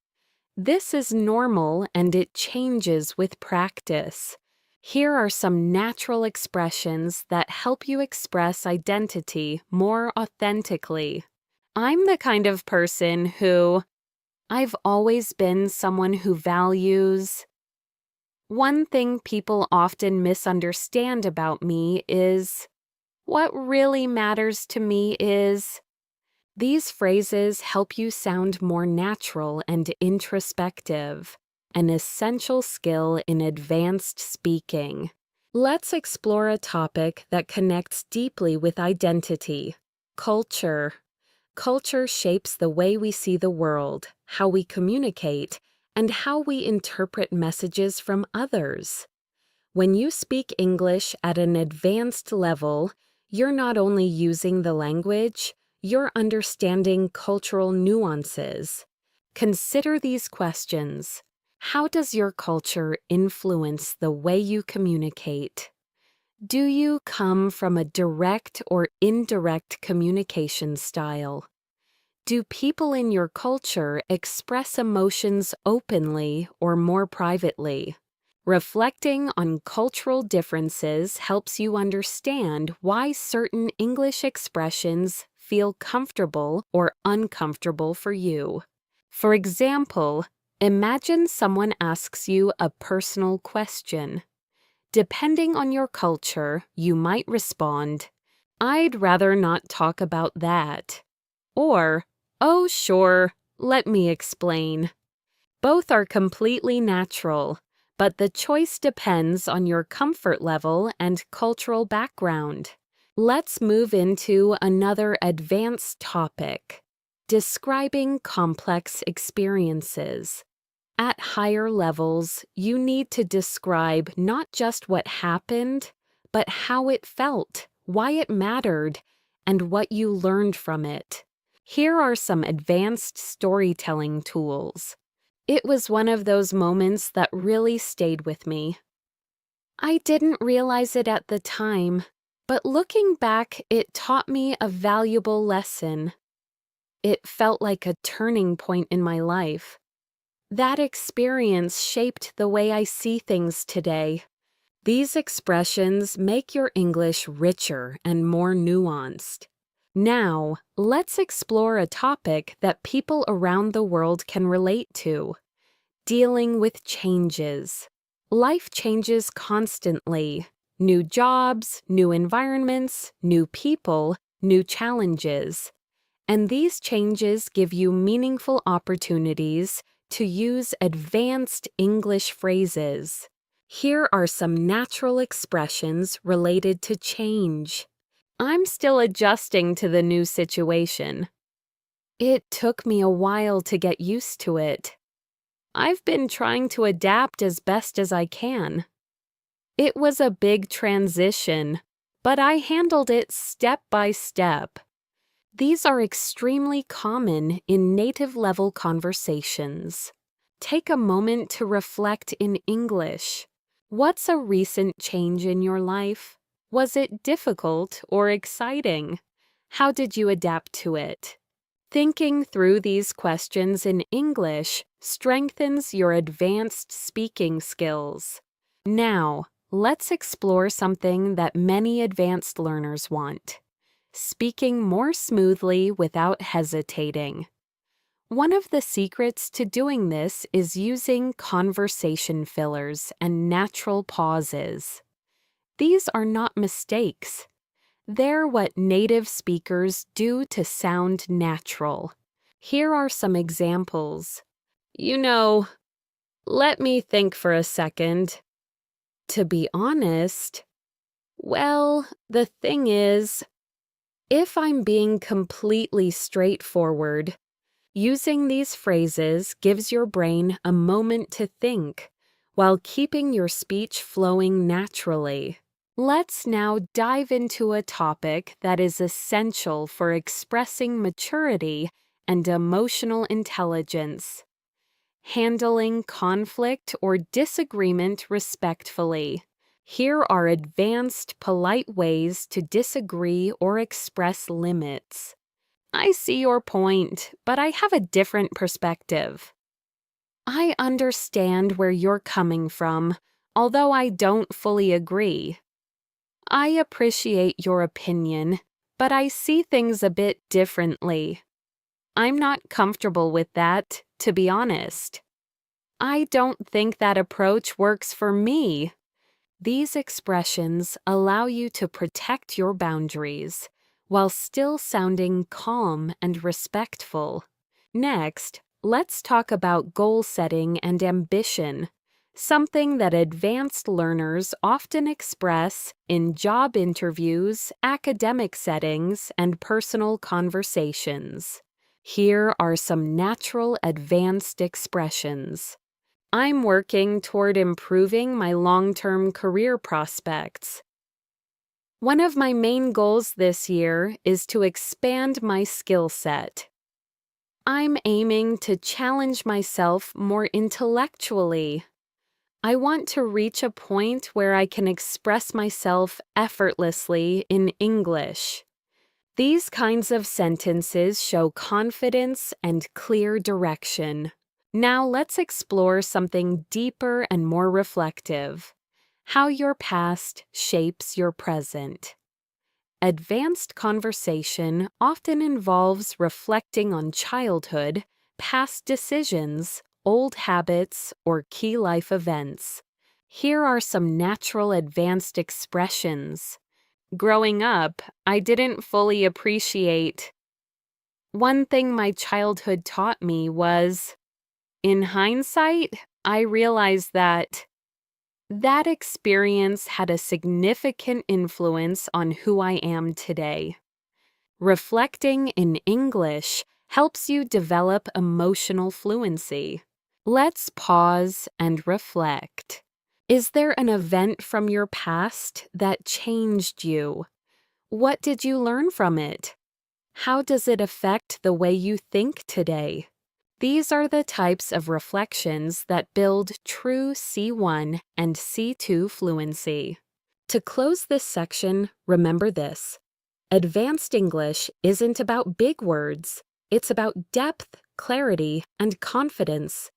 This is normal and it changes with practice. Here are some natural expressions that help you express identity more authentically. I'm the kind of person who... I've always been someone who values... One thing people often misunderstand about me is... What really matters to me is... These phrases help you sound more natural and introspective, an essential skill in advanced speaking. Let's explore a topic that connects deeply with identity: culture. Culture shapes the way we see the world, how we communicate, and how we interpret messages from others. When you speak English at an advanced level, you're not only using the language, you're understanding cultural nuances. Consider these questions. How does your culture influence the way you communicate? Do you come from a direct or indirect communication style? Do people in your culture express emotions openly or more privately? Reflecting on cultural differences helps you understand why certain English expressions feel comfortable or uncomfortable for you. For example, Imagine someone asks you a personal question. Depending on your culture, you might respond, "I'd rather not talk about that." Or, "Oh, sure, let me explain." Both are completely natural, but the choice depends on your comfort level and cultural background. Let's move into another advanced topic: describing complex experiences. At higher levels, you need to describe not just what happened, but how it felt, why it mattered, and what you learned from it. Here are some advanced storytelling tools. It was one of those moments that really stayed with me. I didn't realize it at the time, but looking back, it taught me a valuable lesson. It felt like a turning point in my life. That experience shaped the way I see things today. These expressions make your English richer and more nuanced. Now, let's explore a topic that people around the world can relate to: dealing with changes. Life changes constantly. New jobs, new environments, new people, new challenges. And these changes give you meaningful opportunities to use advanced English phrases. Here are some natural expressions related to change. I'm still adjusting to the new situation. It took me a while to get used to it. I've been trying to adapt as best as I can. It was a big transition, but I handled it step by step. These are extremely common in native-level conversations. Take a moment to reflect in English. What's a recent change in your life? Was it difficult or exciting? How did you adapt to it? Thinking through these questions in English strengthens your advanced speaking skills. Now, let's explore something that many advanced learners want: speaking more smoothly without hesitating. One of the secrets to doing this is using conversation fillers and natural pauses. These are not mistakes. They're what native speakers do to sound natural. Here are some examples. Let me think for a second. To be honest, well, the thing is, if I'm being completely straightforward, using these phrases gives your brain a moment to think, while keeping your speech flowing naturally. Let's now dive into a topic that is essential for expressing maturity and emotional intelligence: handling conflict or disagreement respectfully. Here are advanced, polite ways to disagree or express limits. I see your point, but I have a different perspective. I understand where you're coming from, although I don't fully agree. I appreciate your opinion, but I see things a bit differently. I'm not comfortable with that, to be honest. I don't think that approach works for me. These expressions allow you to protect your boundaries while still sounding calm and respectful. Next, let's talk about goal setting and ambition, something that advanced learners often express in job interviews, academic settings, and personal conversations. Here are some natural advanced expressions. I'm working toward improving my long-term career prospects. One of my main goals this year is to expand my skill set. I'm aiming to challenge myself more intellectually. I want to reach a point where I can express myself effortlessly in English. These kinds of sentences show confidence and clear direction. Now let's explore something deeper and more reflective: how your past shapes your present. Advanced conversation often involves reflecting on childhood, past decisions, old habits or key life events. Here are some natural advanced expressions. Growing up, I didn't fully appreciate. One thing my childhood taught me was, in hindsight, I realized that experience had a significant influence on who I am today. Reflecting in English helps you develop emotional fluency. Let's pause and reflect. Is there an event from your past that changed you? What did you learn from it? How does it affect the way you think today? These are the types of reflections that build true C1 and C2 fluency. To close this section, remember this. Advanced English isn't about big words. It's about depth, clarity, and confidence.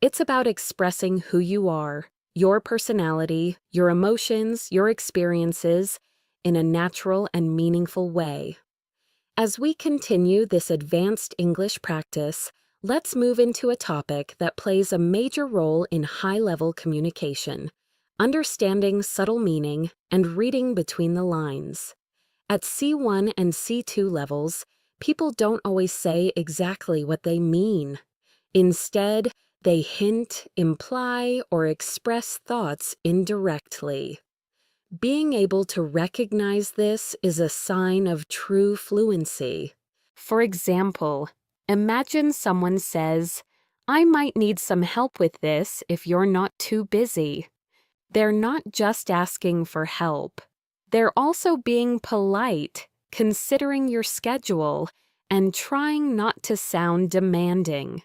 It's about expressing who you are, your personality, your emotions, your experiences, in a natural and meaningful way. As we continue this advanced English practice, let's move into a topic that plays a major role in high-level communication, understanding subtle meaning and reading between the lines. At C1 and C2 levels, people don't always say exactly what they mean. Instead, they hint, imply, or express thoughts indirectly. Being able to recognize this is a sign of true fluency. For example, imagine someone says, "I might need some help with this if you're not too busy." They're not just asking for help. They're also being polite, considering your schedule, and trying not to sound demanding.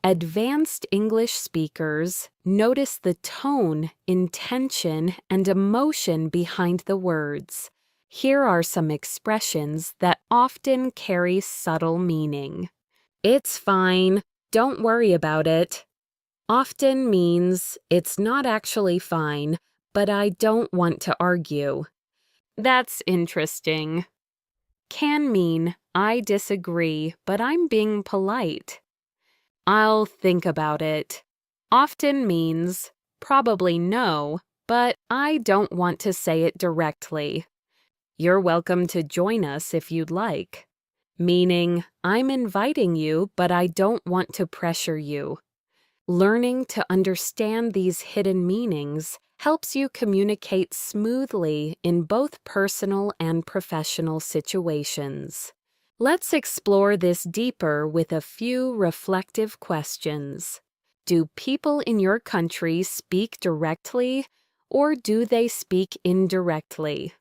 Advanced English speakers notice the tone, intention, and emotion behind the words. Here are some expressions that often carry subtle meaning. "It's fine. Don't worry about it." Often means, "It's not actually fine, but I don't want to argue." That's interesting. Can mean, "I disagree, but I'm being polite." "I'll think about it." Often means, "Probably no, but I don't want to say it directly." "You're welcome to join us if you'd like." Meaning, "I'm inviting you, but I don't want to pressure you." Learning to understand these hidden meanings helps you communicate smoothly in both personal and professional situations. Let's explore this deeper with a few reflective questions. Do people in your country speak directly, or do they speak indirectly?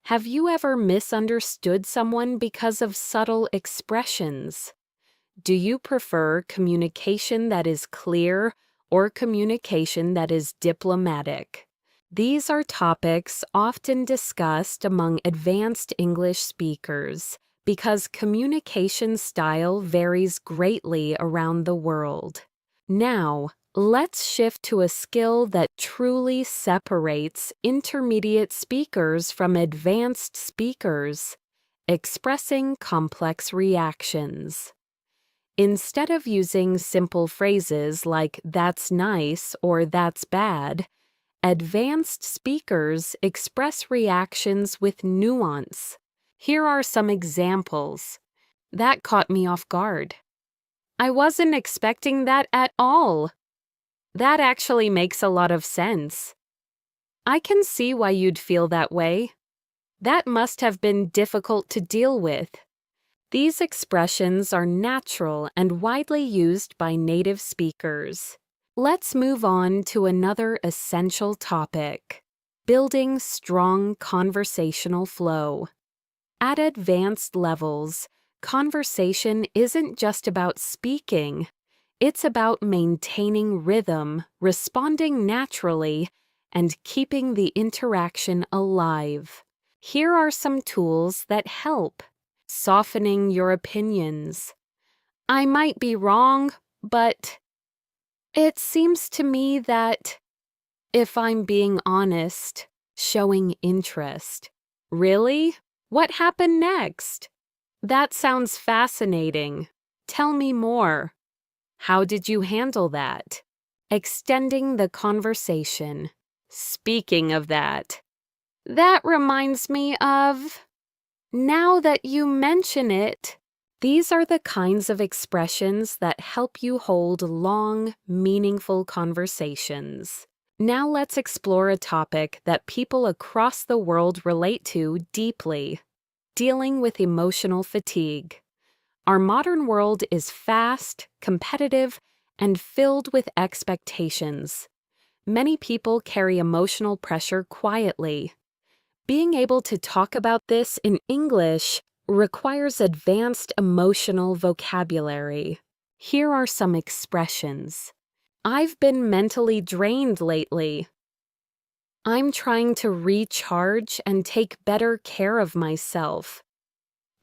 Have you ever misunderstood someone because of subtle expressions? Do you prefer communication that is clear or communication that is diplomatic? These are topics often discussed among advanced English speakers because communication style varies greatly around the world. Now, let's shift to a skill that truly separates intermediate speakers from advanced speakers: expressing complex reactions. Instead of using simple phrases like "that's nice" or "that's bad," advanced speakers express reactions with nuance. Here are some examples. "That caught me off guard." "I wasn't expecting that at all." "That actually makes a lot of sense." "I can see why you'd feel that way." "That must have been difficult to deal with." These expressions are natural and widely used by native speakers. Let's move on to another essential topic: building strong conversational flow. At advanced levels, conversation isn't just about speaking. It's about maintaining rhythm, responding naturally, and keeping the interaction alive. Here are some tools that help. Softening your opinions. "I might be wrong, but it seems to me that..." If I'm being honest, showing interest. "Really? What happened next?" "That sounds fascinating. Tell me more." How did you handle that? Extending the conversation. Speaking of that reminds me of, now that you mention it. These are the kinds of expressions that help you hold long, meaningful conversations. Now let's explore a topic that people across the world relate to deeply: dealing with emotional fatigue. Our modern world is fast, competitive, and filled with expectations. Many people carry emotional pressure quietly. Being able to talk about this in English requires advanced emotional vocabulary. Here are some expressions. I've been mentally drained lately. I'm trying to recharge and take better care of myself.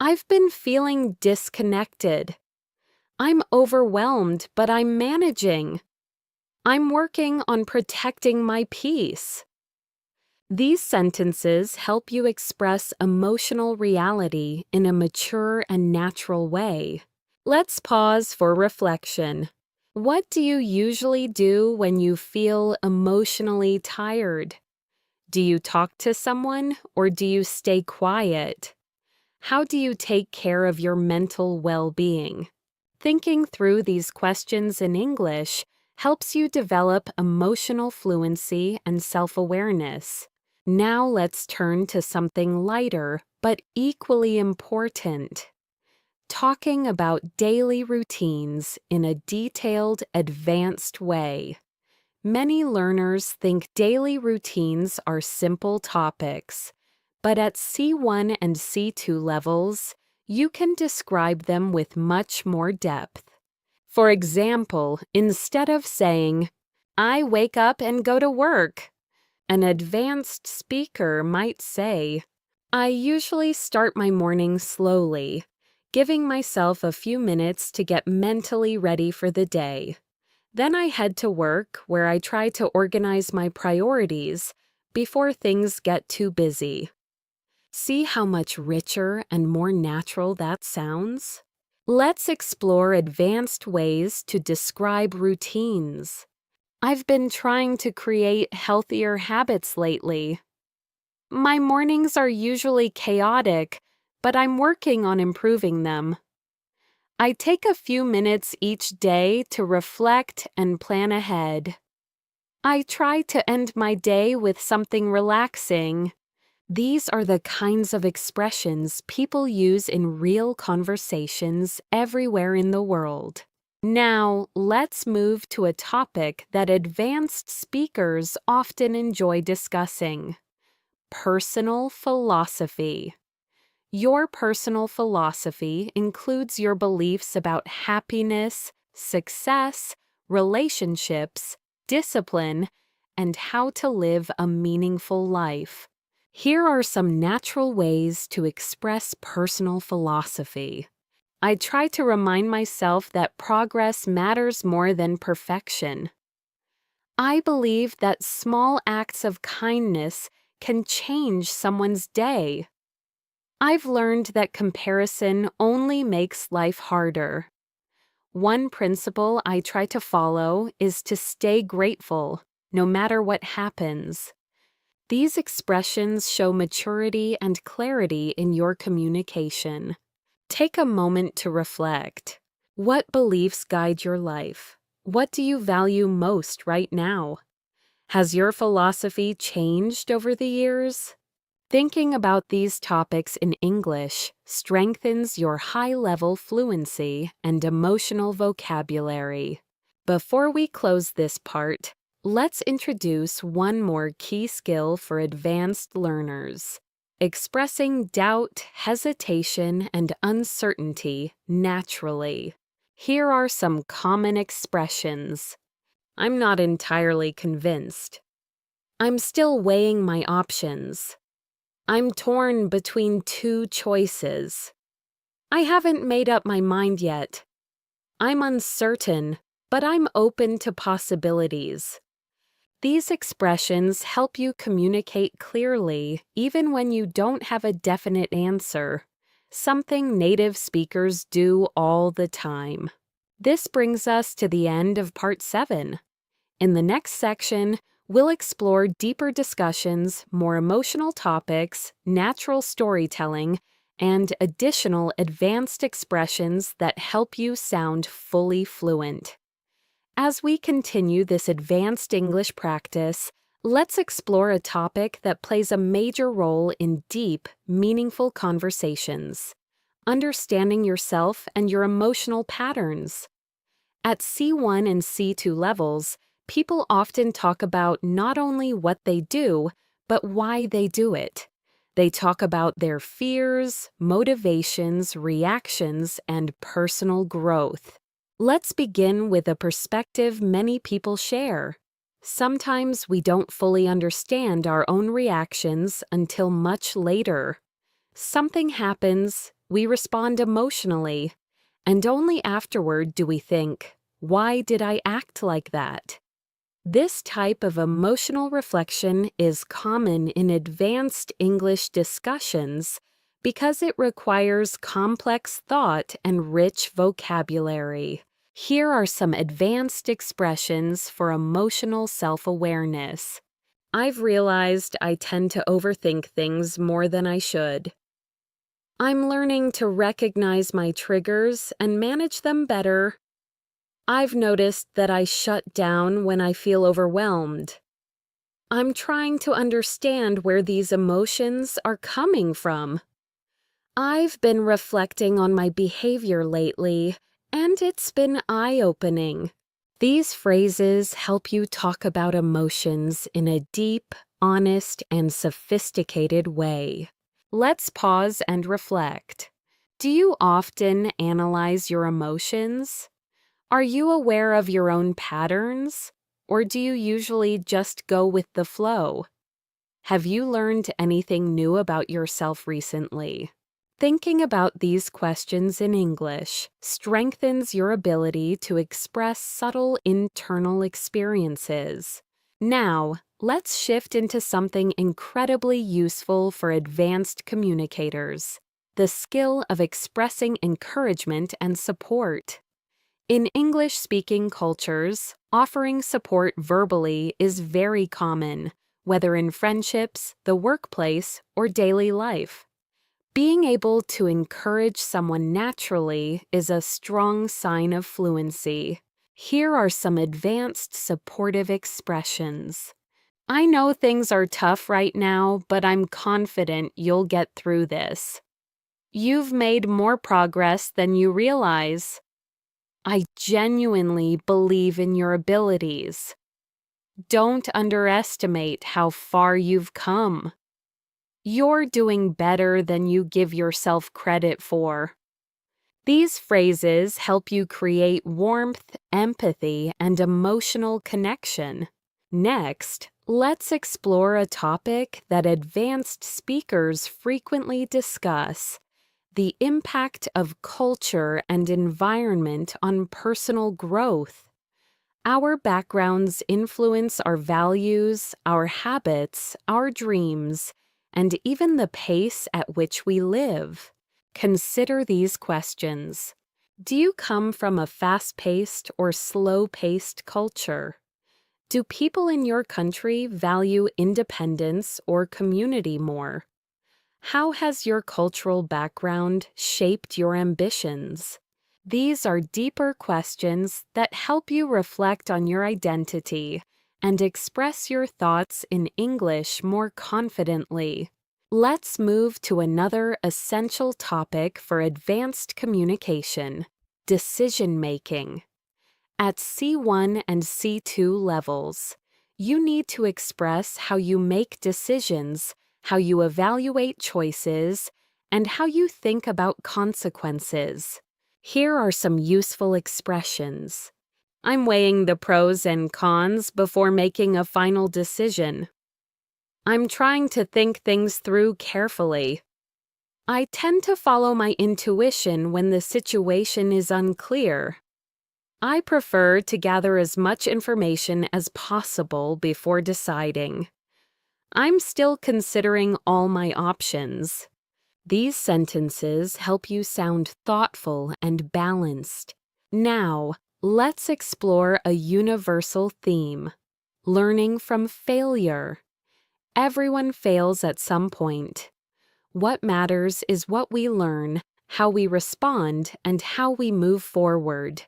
I've been feeling disconnected. I'm overwhelmed, but I'm managing. I'm working on protecting my peace. These sentences help you express emotional reality in a mature and natural way. Let's pause for reflection. What do you usually do when you feel emotionally tired? Do you talk to someone or do you stay quiet? How do you take care of your mental well-being? Thinking through these questions in English helps you develop emotional fluency and self-awareness. Now let's turn to something lighter but equally important: talking about daily routines in a detailed, advanced way. Many learners think daily routines are simple topics, but at C1 and C2 levels, you can describe them with much more depth. For example, instead of saying, "I wake up and go to work," an advanced speaker might say, "I usually start my morning slowly, giving myself a few minutes to get mentally ready for the day. Then I head to work where I try to organize my priorities before things get too busy." See how much richer and more natural that sounds? Let's explore advanced ways to describe routines. I've been trying to create healthier habits lately. My mornings are usually chaotic, but I'm working on improving them. I take a few minutes each day to reflect and plan ahead. I try to end my day with something relaxing. These are the kinds of expressions people use in real conversations everywhere in the world. Now, let's move to a topic that advanced speakers often enjoy discussing: personal philosophy. Your personal philosophy includes your beliefs about happiness, success, relationships, discipline, and how to live a meaningful life. Here are some natural ways to express personal philosophy. I try to remind myself that progress matters more than perfection. I believe that small acts of kindness can change someone's day. I've learned that comparison only makes life harder. One principle I try to follow is to stay grateful, no matter what happens. These expressions show maturity and clarity in your communication. Take a moment to reflect. What beliefs guide your life? What do you value most right now? Has your philosophy changed over the years? Thinking about these topics in English strengthens your high-level fluency and emotional vocabulary. Before we close this part, let's introduce one more key skill for advanced learners: expressing doubt, hesitation, and uncertainty naturally. Here are some common expressions. I'm not entirely convinced. I'm still weighing my options. I'm torn between two choices. I haven't made up my mind yet. I'm uncertain, but I'm open to possibilities. These expressions help you communicate clearly even when you don't have a definite answer, something native speakers do all the time. This brings us to the end of Part 7. In the next section, we'll explore deeper discussions, more emotional topics, natural storytelling, and additional advanced expressions that help you sound fully fluent. As we continue this advanced English practice, let's explore a topic that plays a major role in deep, meaningful conversations: understanding yourself and your emotional patterns. At C1 and C2 levels, people often talk about not only what they do, but why they do it. They talk about their fears, motivations, reactions, and personal growth. Let's begin with a perspective many people share. Sometimes we don't fully understand our own reactions until much later. Something happens, we respond emotionally, and only afterward do we think, "Why did I act like that?" This type of emotional reflection is common in advanced English discussions because it requires complex thought and rich vocabulary. Here are some advanced expressions for emotional self-awareness. I've realized I tend to overthink things more than I should. I'm learning to recognize my triggers and manage them better. I've noticed that I shut down when I feel overwhelmed. I'm trying to understand where these emotions are coming from. I've been reflecting on my behavior lately, and it's been eye-opening. These phrases help you talk about emotions in a deep, honest, and sophisticated way. Let's pause and reflect. Do you often analyze your emotions? Are you aware of your own patterns, or do you usually just go with the flow? Have you learned anything new about yourself recently? Thinking about these questions in English strengthens your ability to express subtle internal experiences. Now, let's shift into something incredibly useful for advanced communicators: the skill of expressing encouragement and support. In English-speaking cultures, offering support verbally is very common, whether in friendships, the workplace, or daily life. Being able to encourage someone naturally is a strong sign of fluency. Here are some advanced supportive expressions. I know things are tough right now, but I'm confident you'll get through this. You've made more progress than you realize. I genuinely believe in your abilities. Don't underestimate how far you've come. You're doing better than you give yourself credit for. These phrases help you create warmth, empathy, and emotional connection. Next, let's explore a topic that advanced speakers frequently discuss: the impact of culture and environment on personal growth. Our backgrounds influence our values, our habits, our dreams, and even the pace at which we live. Consider these questions. Do you come from a fast-paced or slow-paced culture? Do people in your country value independence or community more? How has your cultural background shaped your ambitions? These are deeper questions that help you reflect on your identity and express your thoughts in English more confidently. Let's move to another essential topic for advanced communication: decision-making. At C1 and C2 levels, you need to express how you make decisions, how you evaluate choices, and how you think about consequences. Here are some useful expressions. I'm weighing the pros and cons before making a final decision. I'm trying to think things through carefully. I tend to follow my intuition when the situation is unclear. I prefer to gather as much information as possible before deciding. I'm still considering all my options. These sentences help you sound thoughtful and balanced. Now, let's explore a universal theme: learning from failure. Everyone fails at some point. What matters is what we learn, how we respond, and how we move forward.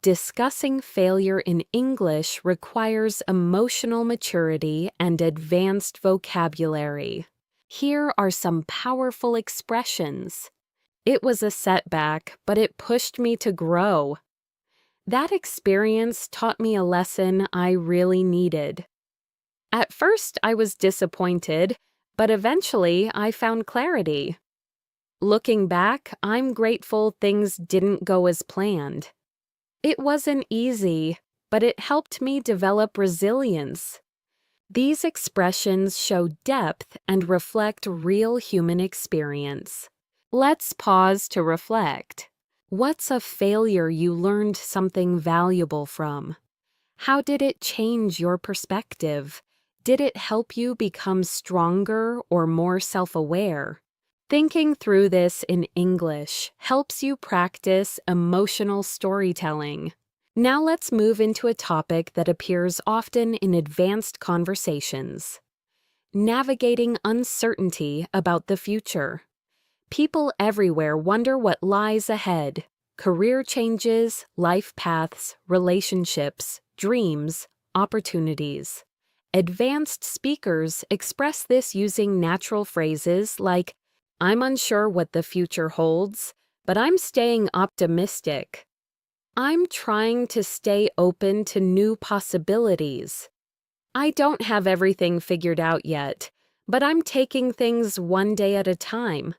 Discussing failure in English requires emotional maturity and advanced vocabulary. Here are some powerful expressions. It was a setback, but it pushed me to grow. That experience taught me a lesson I really needed. At first, I was disappointed, but eventually I found clarity. Looking back, I'm grateful things didn't go as planned. It wasn't easy, but it helped me develop resilience. These expressions show depth and reflect real human experience. Let's pause to reflect. What's a failure you learned something valuable from? How did it change your perspective? Did it help you become stronger or more self-aware? Thinking through this in English helps you practice emotional storytelling. Now let's move into a topic that appears often in advanced conversations: navigating uncertainty about the future. People everywhere wonder what lies ahead: career changes, life paths, relationships, dreams, opportunities. Advanced speakers express this using natural phrases like, "I'm unsure what the future holds, but I'm staying optimistic." "I'm trying to stay open to new possibilities." "I don't have everything figured out yet, but I'm taking things one day at a time."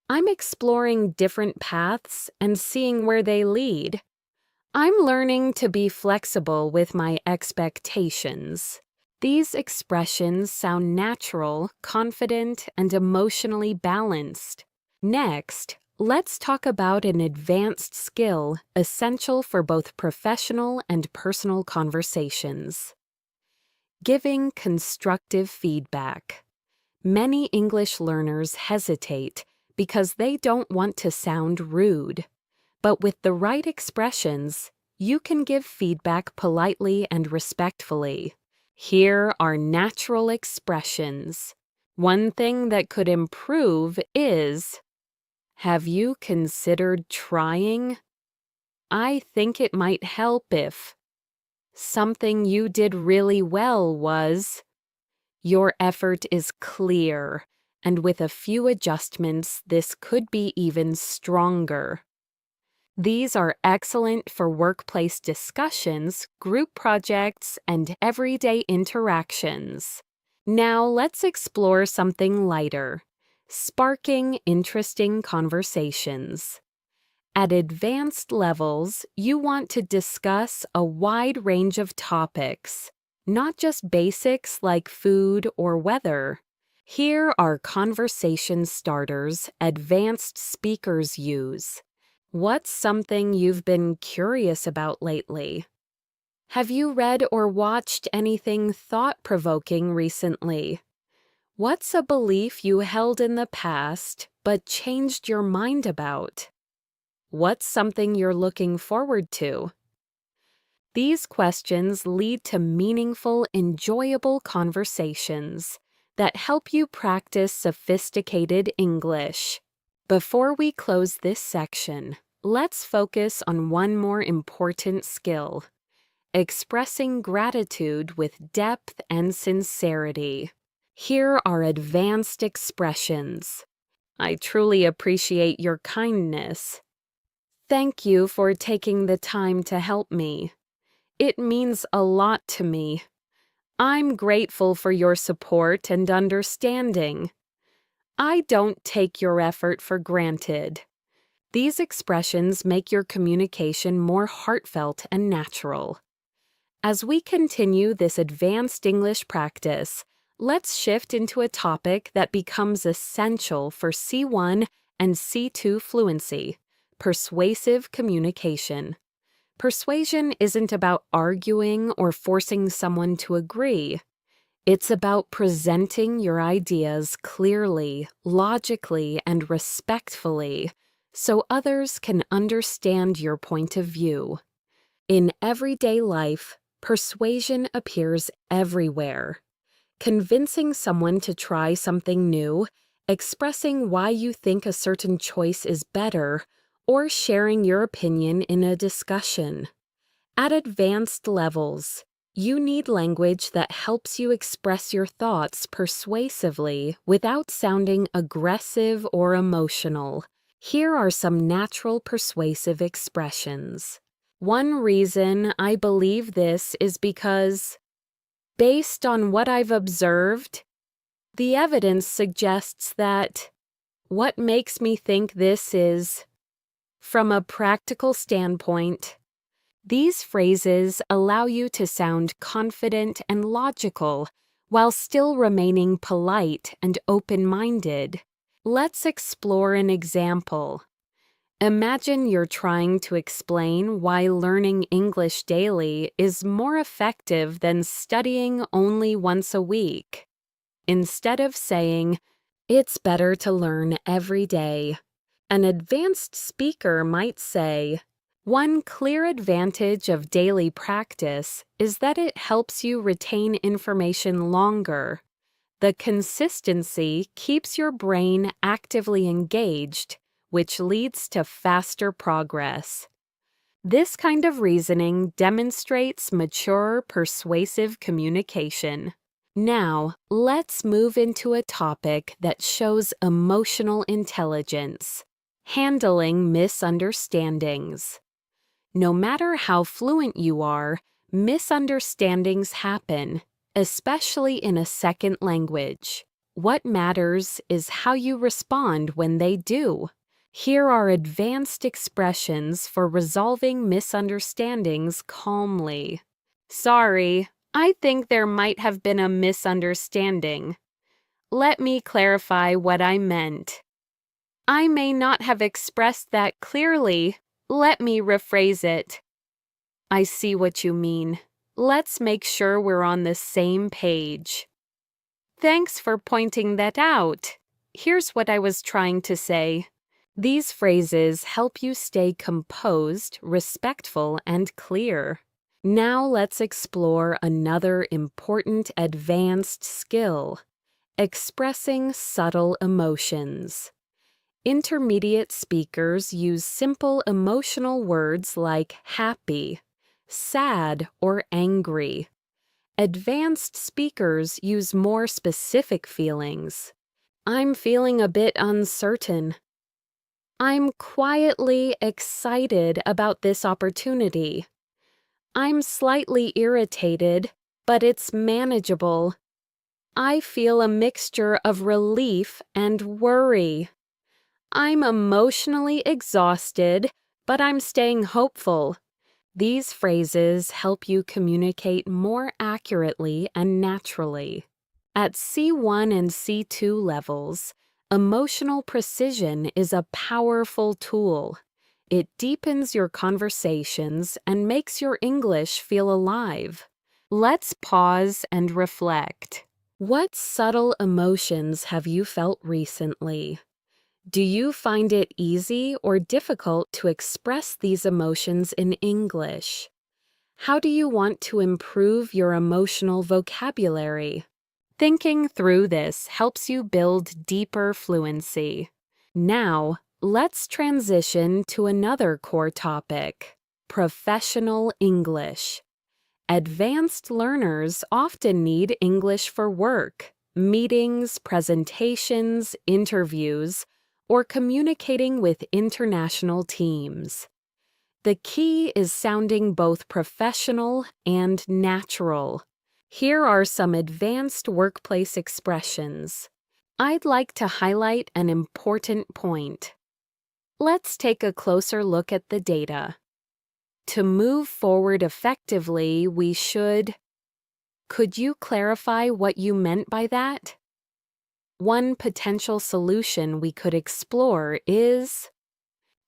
"I'm exploring different paths and seeing where they lead." "I'm learning to be flexible with my expectations." These expressions sound natural, confident, and emotionally balanced. Next, let's talk about an advanced skill essential for both professional and personal conversations: giving constructive feedback. Many English learners hesitate because they don't want to sound rude. But with the right expressions, you can give feedback politely and respectfully. Here are natural expressions. One thing that could improve is, "Have you considered trying?" "I think it might help if." "Something you did really well was." Your effort is clear, and with a few adjustments, this could be even stronger. These are excellent for workplace discussions, group projects, and everyday interactions. Now let's explore something lighter: sparking interesting conversations. At advanced levels, you want to discuss a wide range of topics, not just basics like food or weather. Here are conversation starters advanced speakers use. What's something you've been curious about lately? Have you read or watched anything thought-provoking recently? What's a belief you held in the past but changed your mind about? What's something you're looking forward to? These questions lead to meaningful, enjoyable conversations that help you practice sophisticated English. Before we close this section, let's focus on one more important skill: expressing gratitude with depth and sincerity. Here are advanced expressions. "I truly appreciate your kindness." "Thank you for taking the time to help me. It means a lot to me." "I'm grateful for your support and understanding." "I don't take your effort for granted." These expressions make your communication more heartfelt and natural. As we continue this advanced English practice, let's shift into a topic that becomes essential for C1 and C2 fluency: persuasive communication. Persuasion isn't about arguing or forcing someone to agree. It's about presenting your ideas clearly, logically, and respectfully, so others can understand your point of view. In everyday life, persuasion appears everywhere. Convincing someone to try something new, expressing why you think a certain choice is better, or sharing your opinion in a discussion. At advanced levels, you need language that helps you express your thoughts persuasively without sounding aggressive or emotional. Here are some natural persuasive expressions. One reason I believe this is because, based on what I've observed, the evidence suggests that. What makes me think this is, from a practical standpoint. These phrases allow you to sound confident and logical while still remaining polite and open-minded. Let's explore an example. Imagine you're trying to explain why learning English daily is more effective than studying only once a week. Instead of saying, "It's better to learn every day," an advanced speaker might say, "One clear advantage of daily practice is that it helps you retain information longer. The consistency keeps your brain actively engaged, which leads to faster progress." This kind of reasoning demonstrates mature, persuasive communication. Now, let's move into a topic that shows emotional intelligence: handling misunderstandings. No matter how fluent you are, misunderstandings happen, especially in a second language. What matters is how you respond when they do. Here are advanced expressions for resolving misunderstandings calmly. "Sorry, I think there might have been a misunderstanding. Let me clarify what I meant. I may not have expressed that clearly. Let me rephrase it. I see what you mean. Let's make sure we're on the same page. Thanks for pointing that out. Here's what I was trying to say." These phrases help you stay composed, respectful, and clear. Now let's explore another important advanced skill: expressing subtle emotions. Intermediate speakers use simple emotional words like happy, sad, or angry. Advanced speakers use more specific feelings. "I'm feeling a bit uncertain." "I'm quietly excited about this opportunity." "I'm slightly irritated, but it's manageable." "I feel a mixture of relief and worry." "I'm emotionally exhausted, but I'm staying hopeful." These phrases help you communicate more accurately and naturally. At C1 and C2 levels, emotional precision is a powerful tool. It deepens your conversations and makes your English feel alive. Let's pause and reflect. What subtle emotions have you felt recently? Do you find it easy or difficult to express these emotions in English? How do you want to improve your emotional vocabulary? Thinking through this helps you build deeper fluency. Now, let's transition to another core topic: professional English. Advanced learners often need English for work, meetings, presentations, interviews, or communicating with international teams. The key is sounding both professional and natural. Here are some advanced workplace expressions. I'd like to highlight an important point. Let's take a closer look at the data. To move forward effectively, we should... Could you clarify what you meant by that? One potential solution we could explore is...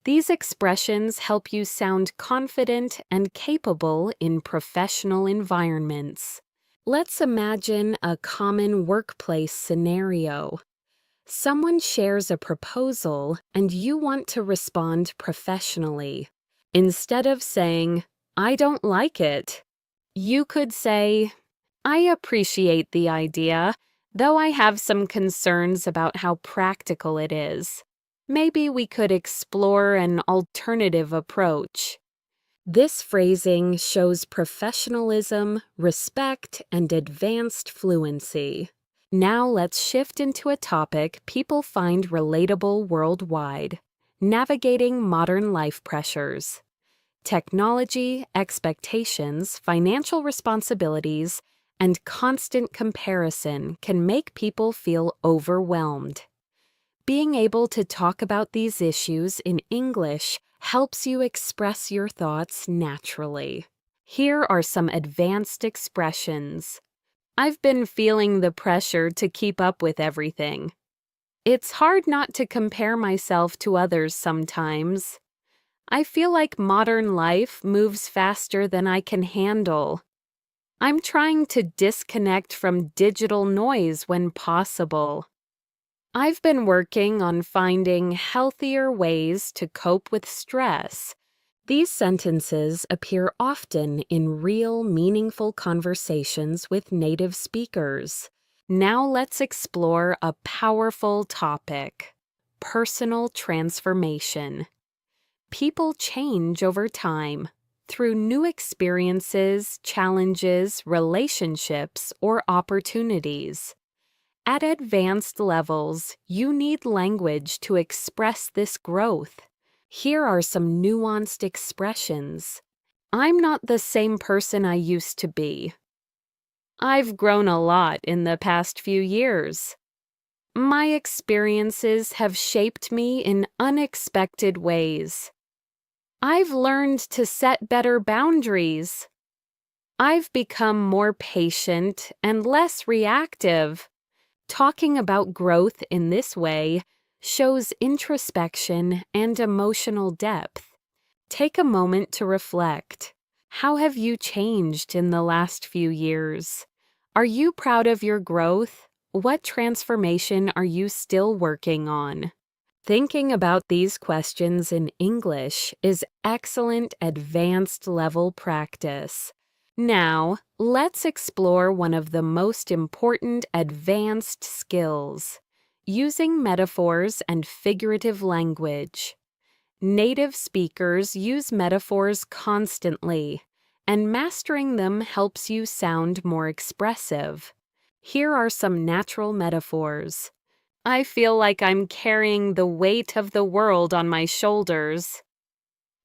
These expressions help you sound confident and capable in professional environments. Let's imagine a common workplace scenario. Someone shares a proposal and you want to respond professionally. Instead of saying, "I don't like it," you could say, "I appreciate the idea, though I have some concerns about how practical it is. Maybe we could explore an alternative approach." This phrasing shows professionalism, respect, and advanced fluency. Now let's shift into a topic people find relatable worldwide: navigating modern life pressures. Technology, expectations, financial responsibilities, and constant comparison can make people feel overwhelmed. Being able to talk about these issues in English helps you express your thoughts naturally. Here are some advanced expressions. I've been feeling the pressure to keep up with everything. It's hard not to compare myself to others sometimes. I feel like modern life moves faster than I can handle. I'm trying to disconnect from digital noise when possible. I've been working on finding healthier ways to cope with stress. These sentences appear often in real, meaningful conversations with native speakers. Now let's explore a powerful topic: personal transformation. People change over time through new experiences, challenges, relationships, or opportunities. At advanced levels, you need language to express this growth. Here are some nuanced expressions. I'm not the same person I used to be. I've grown a lot in the past few years. My experiences have shaped me in unexpected ways. I've learned to set better boundaries. I've become more patient and less reactive. Talking about growth in this way shows introspection and emotional depth. Take a moment to reflect. How have you changed in the last few years? Are you proud of your growth? What transformation are you still working on? Thinking about these questions in English is excellent advanced level practice. Now, let's explore one of the most important advanced skills: using metaphors and figurative language. Native speakers use metaphors constantly, and mastering them helps you sound more expressive. Here are some natural metaphors. I feel like I'm carrying the weight of the world on my shoulders.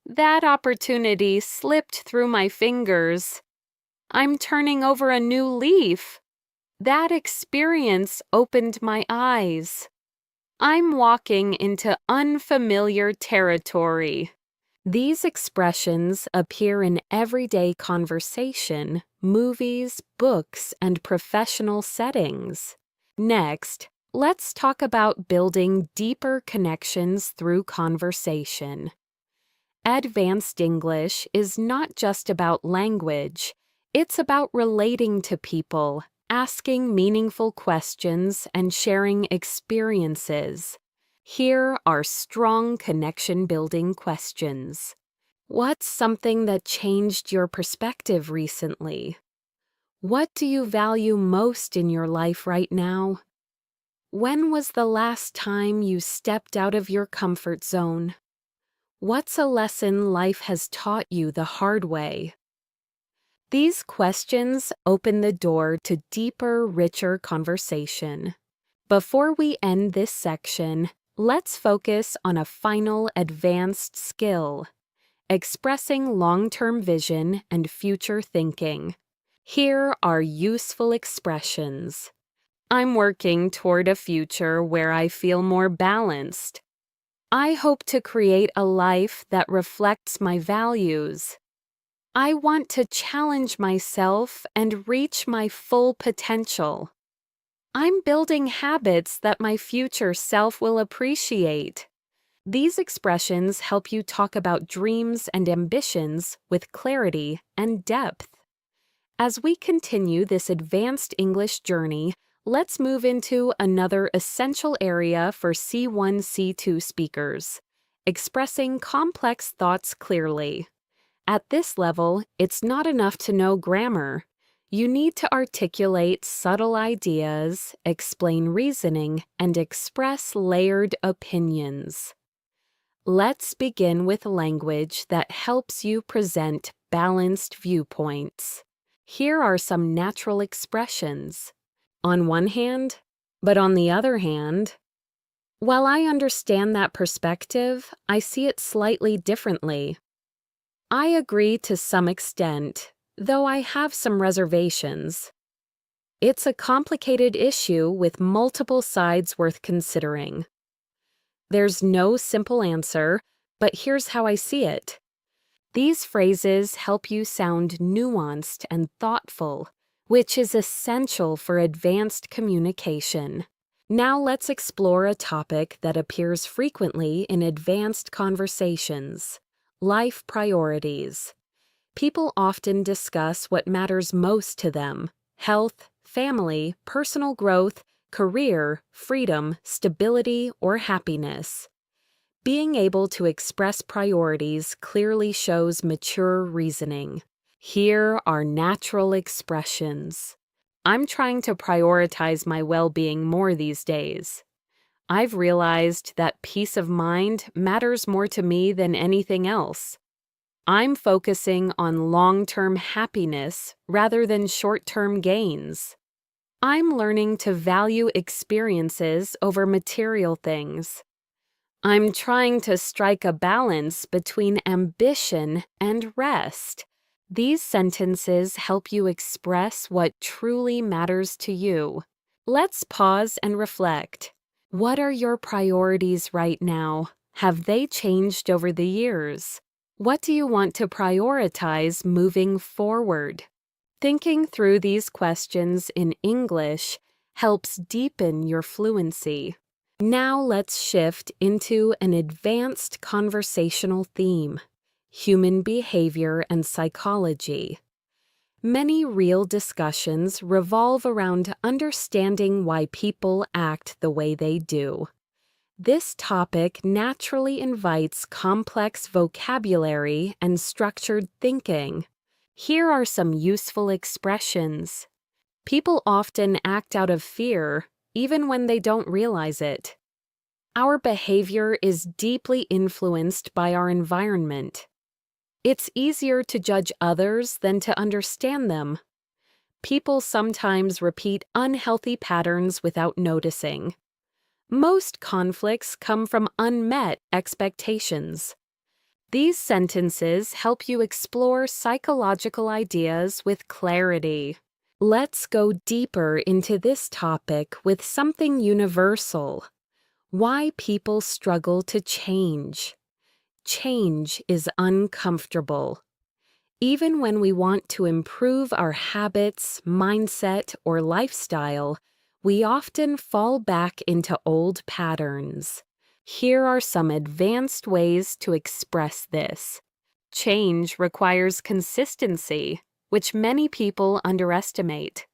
That opportunity slipped through my fingers. I'm turning over a new leaf. That experience opened my eyes. I'm walking into unfamiliar territory. These expressions appear in everyday conversation, movies, books, and professional settings. Next, let's talk about building deeper connections through conversation. Advanced English is not just about language. It's about relating to people, asking meaningful questions, and sharing experiences. Here are strong connection-building questions. What's something that changed your perspective recently? What do you value most in your life right now? When was the last time you stepped out of your comfort zone? What's a lesson life has taught you the hard way? These questions open the door to deeper, richer conversation. Before we end this section, let's focus on a final advanced skill: expressing long-term vision and future thinking. Here are useful expressions. I'm working toward a future where I feel more balanced. I hope to create a life that reflects my values. I want to challenge myself and reach my full potential. I'm building habits that my future self will appreciate. These expressions help you talk about dreams and ambitions with clarity and depth. As we continue this advanced English journey, let's move into another essential area for C1, C2 speakers: expressing complex thoughts clearly. At this level, it's not enough to know grammar. You need to articulate subtle ideas, explain reasoning, and express layered opinions. Let's begin with language that helps you present balanced viewpoints. Here are some natural expressions. On one hand, but on the other hand. While I understand that perspective, I see it slightly differently. I agree to some extent, though I have some reservations. It's a complicated issue with multiple sides worth considering. There's no simple answer, but here's how I see it. These phrases help you sound nuanced and thoughtful, which is essential for advanced communication. Now let's explore a topic that appears frequently in advanced conversations: life priorities. People often discuss what matters most to them: health, family, personal growth, career, freedom, stability, or happiness. Being able to express priorities clearly shows mature reasoning. Here are natural expressions. I'm trying to prioritize my well-being more these days. I've realized that peace of mind matters more to me than anything else. I'm focusing on long-term happiness rather than short-term gains. I'm learning to value experiences over material things. I'm trying to strike a balance between ambition and rest. These sentences help you express what truly matters to you. Let's pause and reflect. What are your priorities right now? Have they changed over the years? What do you want to prioritize moving forward? Thinking through these questions in English helps deepen your fluency. Now let's shift into an advanced conversational theme: human behavior and psychology. Many real discussions revolve around understanding why people act the way they do. This topic naturally invites complex vocabulary and structured thinking. Here are some useful expressions. People often act out of fear, even when they don't realize it. Our behavior is deeply influenced by our environment. It's easier to judge others than to understand them. People sometimes repeat unhealthy patterns without noticing. Most conflicts come from unmet expectations. These sentences help you explore psychological ideas with clarity. Let's go deeper into this topic with something universal: why people struggle to change. Change is uncomfortable. Even when we want to improve our habits, mindset, or lifestyle, we often fall back into old patterns. Here are some advanced ways to express this. Change requires consistency, which many people underestimate.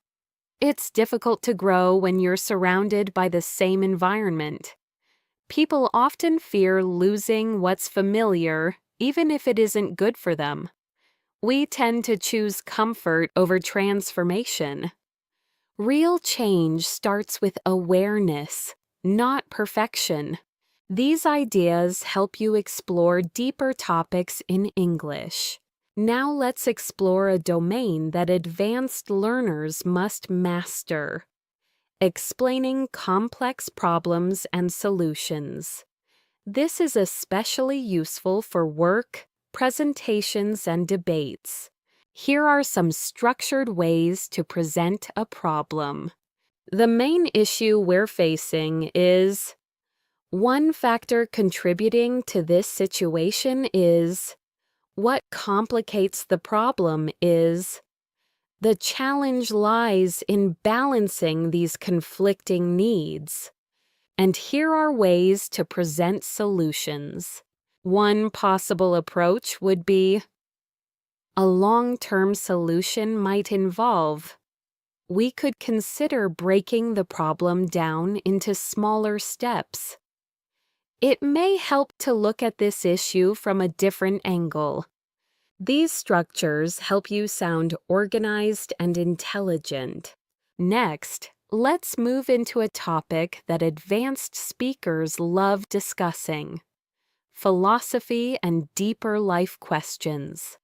It's difficult to grow when you're surrounded by the same environment. People often fear losing what's familiar, even if it isn't good for them. We tend to choose comfort over transformation. Real change starts with awareness, not perfection. These ideas help you explore deeper topics in English. Now let's explore a domain that advanced learners must master: explaining complex problems and solutions. This is especially useful for work, presentations, and debates. Here are some structured ways to present a problem. The main issue we're facing is: one factor contributing to this situation is. What complicates the problem is. The challenge lies in balancing these conflicting needs. And here are ways to present solutions. One possible approach would be: a long-term solution might involve. we could consider breaking the problem down into smaller steps. It may help to look at this issue from a different angle. These structures help you sound organized and intelligent. Next, let's move into a topic that advanced speakers love discussing: philosophy and deeper life questions.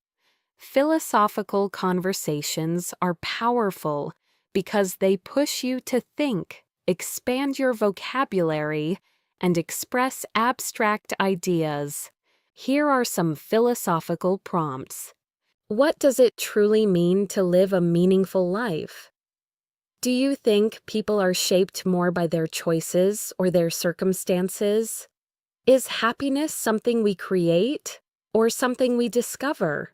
Philosophical conversations are powerful because they push you to think, expand your vocabulary, and express abstract ideas. Here are some philosophical prompts. What does it truly mean to live a meaningful life? Do you think people are shaped more by their choices or their circumstances? Is happiness something we create or something we discover?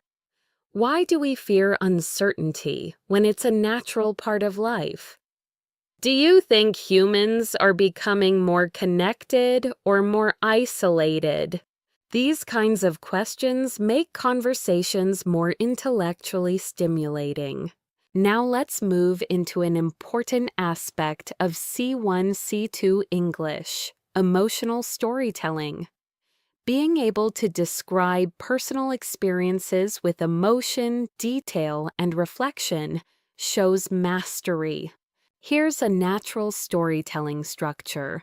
Why do we fear uncertainty when it's a natural part of life? Do you think humans are becoming more connected or more isolated? These kinds of questions make conversations more intellectually stimulating. Now let's move into an important aspect of C1, C2 English: emotional storytelling. Being able to describe personal experiences with emotion, detail, and reflection shows mastery. Here's a natural storytelling structure.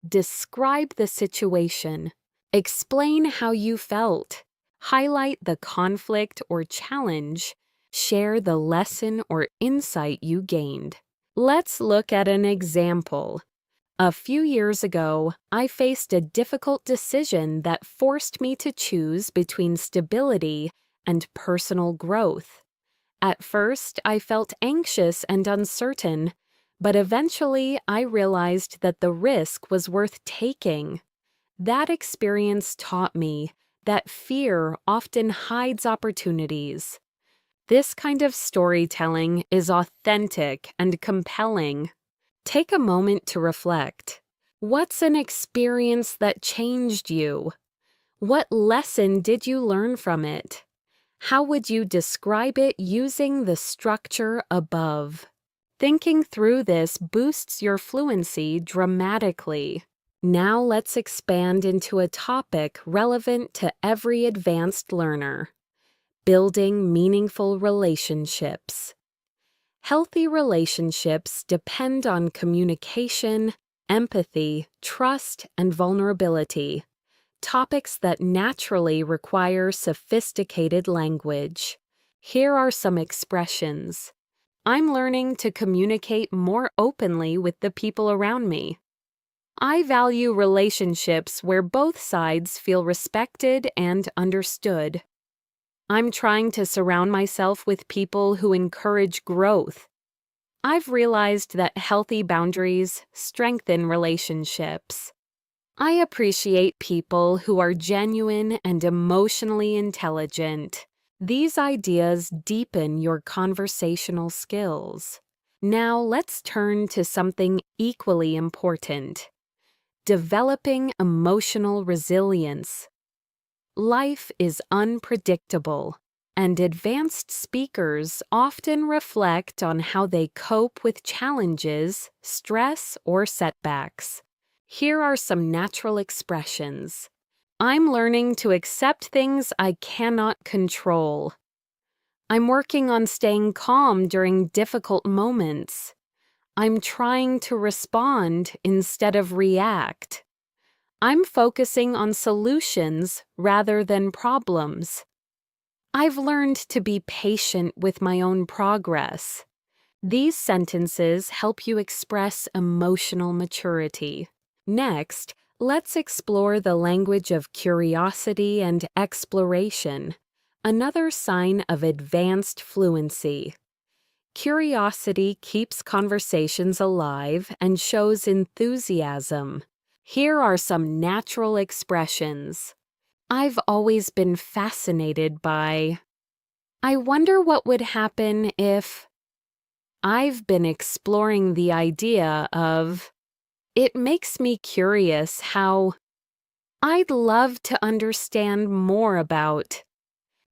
Describe the situation. Explain how you felt. Highlight the conflict or challenge. Share the lesson or insight you gained. Let's look at an example. A few years ago, I faced a difficult decision that forced me to choose between stability and personal growth. At first, I felt anxious and uncertain, but eventually I realized that the risk was worth taking. That experience taught me that fear often hides opportunities. This kind of storytelling is authentic and compelling. Take a moment to reflect. What's an experience that changed you? What lesson did you learn from it? How would you describe it using the structure above? Thinking through this boosts your fluency dramatically. Now let's expand into a topic relevant to every advanced learner: building meaningful relationships. Healthy relationships depend on communication, empathy, trust, and vulnerability, topics that naturally require sophisticated language. Here are some expressions. I'm learning to communicate more openly with the people around me. I value relationships where both sides feel respected and understood. I'm trying to surround myself with people who encourage growth. I've realized that healthy boundaries strengthen relationships. I appreciate people who are genuine and emotionally intelligent. These ideas deepen your conversational skills. Now let's turn to something equally important: developing emotional resilience. Life is unpredictable, and advanced speakers often reflect on how they cope with challenges, stress, or setbacks. Here are some natural expressions. I'm learning to accept things I cannot control. I'm working on staying calm during difficult moments. I'm trying to respond instead of react. I'm focusing on solutions rather than problems. I've learned to be patient with my own progress. These sentences help you express emotional maturity. Next, let's explore the language of curiosity and exploration, another sign of advanced fluency. Curiosity keeps conversations alive and shows enthusiasm. Here are some natural expressions. I've always been fascinated by. I wonder what would happen if. I've been exploring the idea of. It makes me curious how. I'd love to understand more about.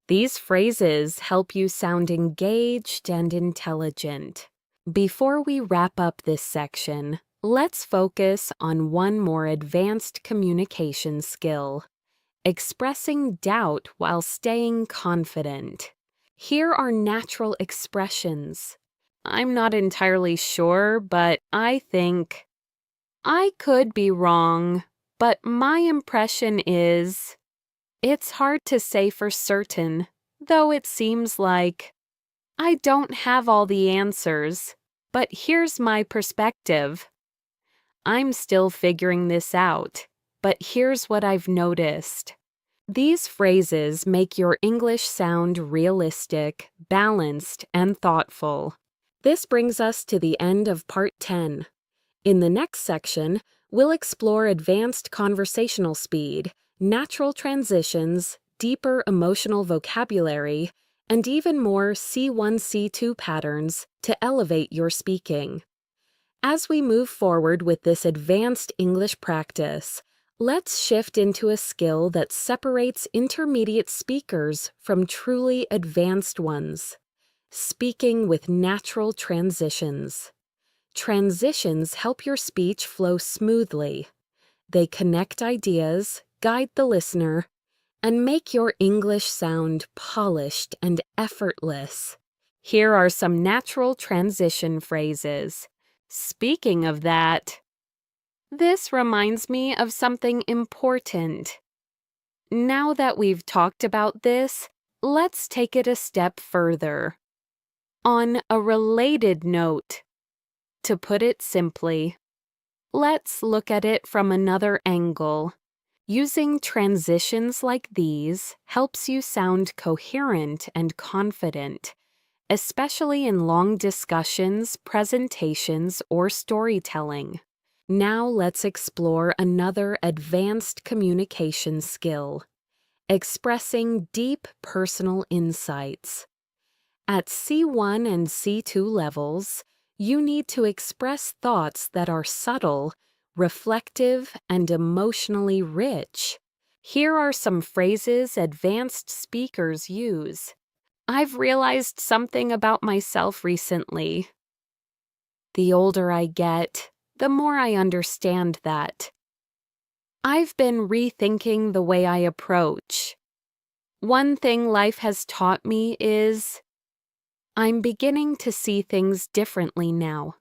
These phrases help you sound engaged and intelligent. Before we wrap up this section, let's focus on one more advanced communication skill: expressing doubt while staying confident. Here are natural expressions. I'm not entirely sure, but I think. I could be wrong, but my impression is. It's hard to say for certain, though it seems like. I don't have all the answers, but here's my perspective. I'm still figuring this out, but here's what I've noticed. These phrases make your English sound realistic, balanced, and thoughtful. This brings us to the end of Part 10. In the next section, we'll explore advanced conversational speed, natural transitions, deeper emotional vocabulary, and even more C1, C2 patterns to elevate your speaking. As we move forward with this advanced English practice, let's shift into a skill that separates intermediate speakers from truly advanced ones: speaking with natural transitions. Transitions help your speech flow smoothly. They connect ideas, guide the listener, and make your English sound polished and effortless. Here are some natural transition phrases. Speaking of that, this reminds me of something important. Now that we've talked about this, let's take it a step further. On a related note, to put it simply, let's look at it from another angle. Using transitions like these helps you sound coherent and confident, especially in long discussions, presentations, or storytelling. Now let's explore another advanced communication skill: expressing deep personal insights. At C1 and C2 levels, you need to express thoughts that are subtle, reflective, and emotionally rich. Here are some phrases advanced speakers use. I've realized something about myself recently. The older I get, the more I understand that. I've been rethinking the way I approach. One thing life has taught me is I'm beginning to see things differently now.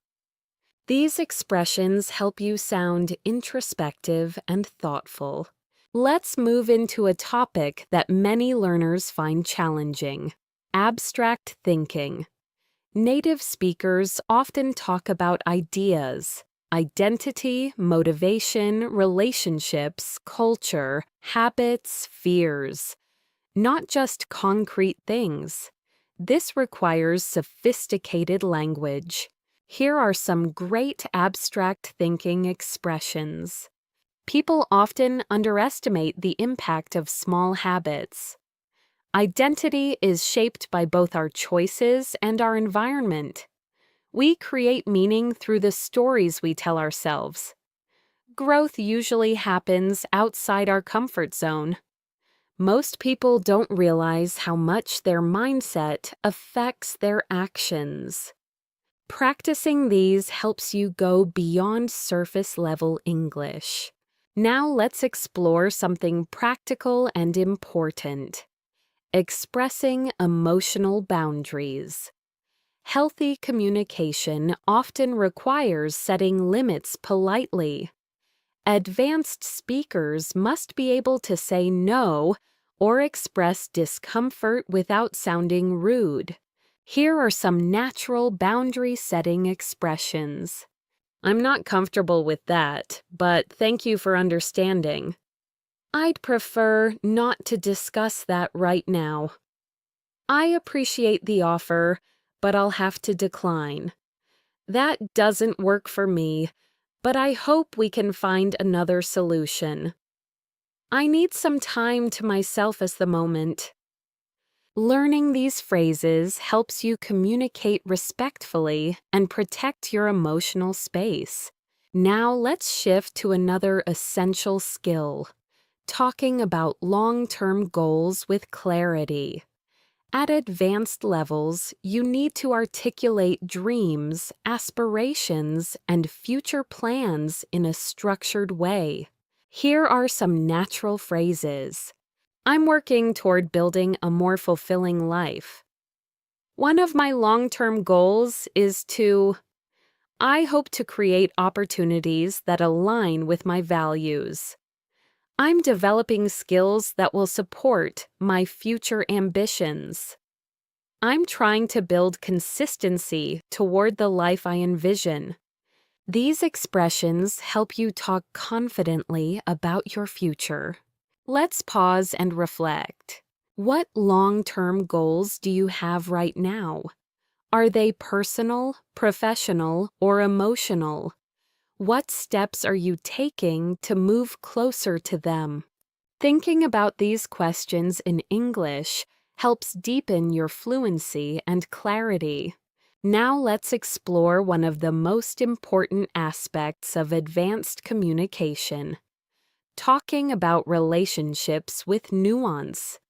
These expressions help you sound introspective and thoughtful. Let's move into a topic that many learners find challenging: abstract thinking. Native speakers often talk about ideas, identity, motivation, relationships, culture, habits, fears, not just concrete things. This requires sophisticated language. Here are some great abstract thinking expressions. People often underestimate the impact of small habits. Identity is shaped by both our choices and our environment. We create meaning through the stories we tell ourselves. Growth usually happens outside our comfort zone. Most people don't realize how much their mindset affects their actions. Practicing these helps you go beyond surface-level English. Now let's explore something practical and important: expressing emotional boundaries. Healthy communication often requires setting limits politely. Advanced speakers must be able to say no or express discomfort without sounding rude. Here are some natural boundary-setting expressions. I'm not comfortable with that, but thank you for understanding. I'd prefer not to discuss that right now. I appreciate the offer, but I'll have to decline. That doesn't work for me, but I hope we can find another solution. I need some time to myself at the moment. Learning these phrases helps you communicate respectfully and protect your emotional space. Now let's shift to another essential skill: talking about long-term goals with clarity. At advanced levels, you need to articulate dreams, aspirations, and future plans in a structured way. Here are some natural phrases. I'm working toward building a more fulfilling life. One of my long-term goals is to... I hope to create opportunities that align with my values. I'm developing skills that will support my future ambitions. I'm trying to build consistency toward the life I envision. These expressions help you talk confidently about your future. Let's pause and reflect. What long-term goals do you have right now? Are they personal, professional, or emotional? What steps are you taking to move closer to them? Thinking about these questions in English helps deepen your fluency and clarity. Now let's explore one of the most important aspects of advanced communication: talking about relationships with nuance.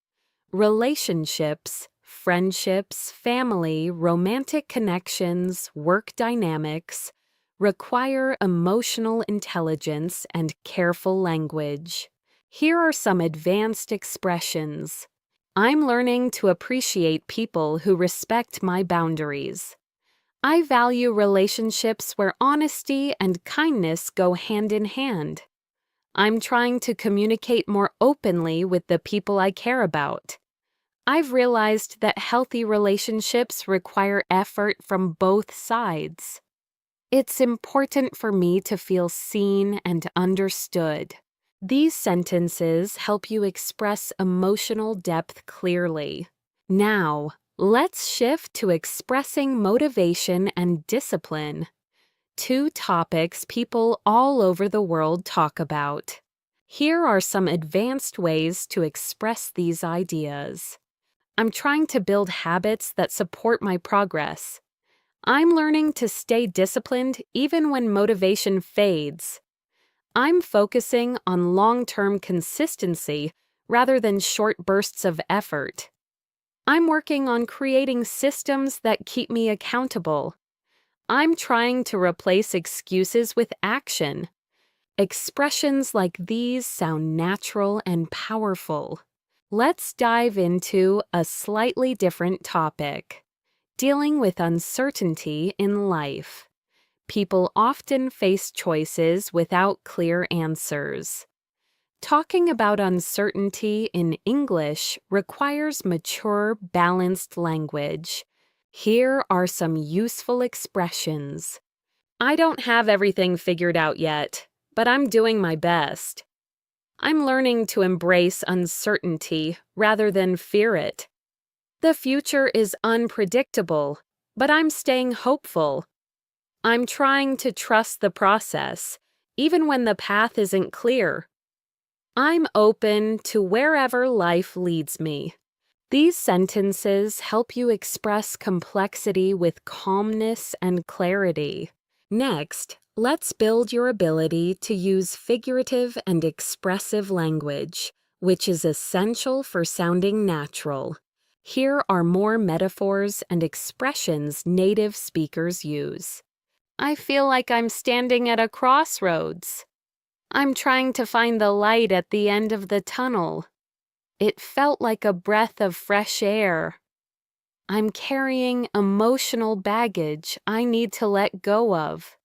Relationships, friendships, family, romantic connections, work dynamics require emotional intelligence and careful language. Here are some advanced expressions. I'm learning to appreciate people who respect my boundaries. I value relationships where honesty and kindness go hand in hand. I'm trying to communicate more openly with the people I care about. I've realized that healthy relationships require effort from both sides. It's important for me to feel seen and understood. These sentences help you express emotional depth clearly. Now, let's shift to expressing motivation and discipline, two topics people all over the world talk about. Here are some advanced ways to express these ideas. I'm trying to build habits that support my progress. I'm learning to stay disciplined even when motivation fades. I'm focusing on long-term consistency rather than short bursts of effort. I'm working on creating systems that keep me accountable. I'm trying to replace excuses with action. Expressions like these sound natural and powerful. Let's dive into a slightly different topic: dealing with uncertainty in life. People often face choices without clear answers. Talking about uncertainty in English requires mature, balanced language. Here are some useful expressions. I don't have everything figured out yet, but I'm doing my best. I'm learning to embrace uncertainty rather than fear it. The future is unpredictable, but I'm staying hopeful. I'm trying to trust the process, even when the path isn't clear. I'm open to wherever life leads me. These sentences help you express complexity with calmness and clarity. Next, let's build your ability to use figurative and expressive language, which is essential for sounding natural. Here are more metaphors and expressions native speakers use. I feel like I'm standing at a crossroads. I'm trying to find the light at the end of the tunnel. It felt like a breath of fresh air. I'm carrying emotional baggage I need to let go of.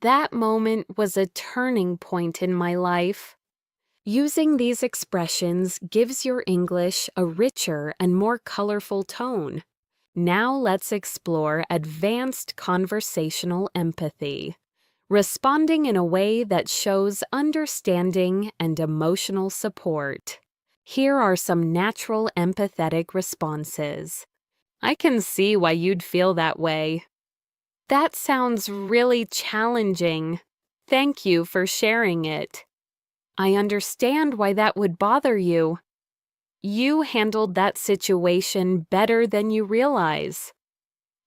That moment was a turning point in my life. Using these expressions gives your English a richer and more colorful tone. Now let's explore advanced conversational empathy, responding in a way that shows understanding and emotional support. Here are some natural empathetic responses. I can see why you'd feel that way. That sounds really challenging. Thank you for sharing it. I understand why that would bother you. You handled that situation better than you realize.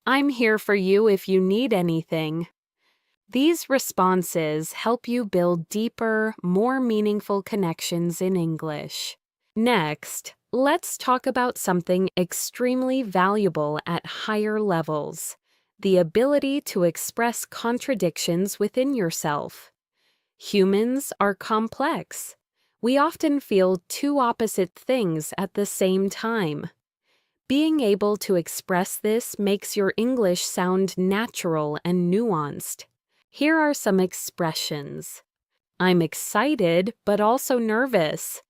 I'm here for you if you need anything. These responses help you build deeper, more meaningful connections in English. Next, let's talk about something extremely valuable at higher levels: the ability to express contradictions within yourself. Humans are complex. We often feel two opposite things at the same time. Being able to express this makes your English sound natural and nuanced. Here are some expressions. I'm excited, but also nervous.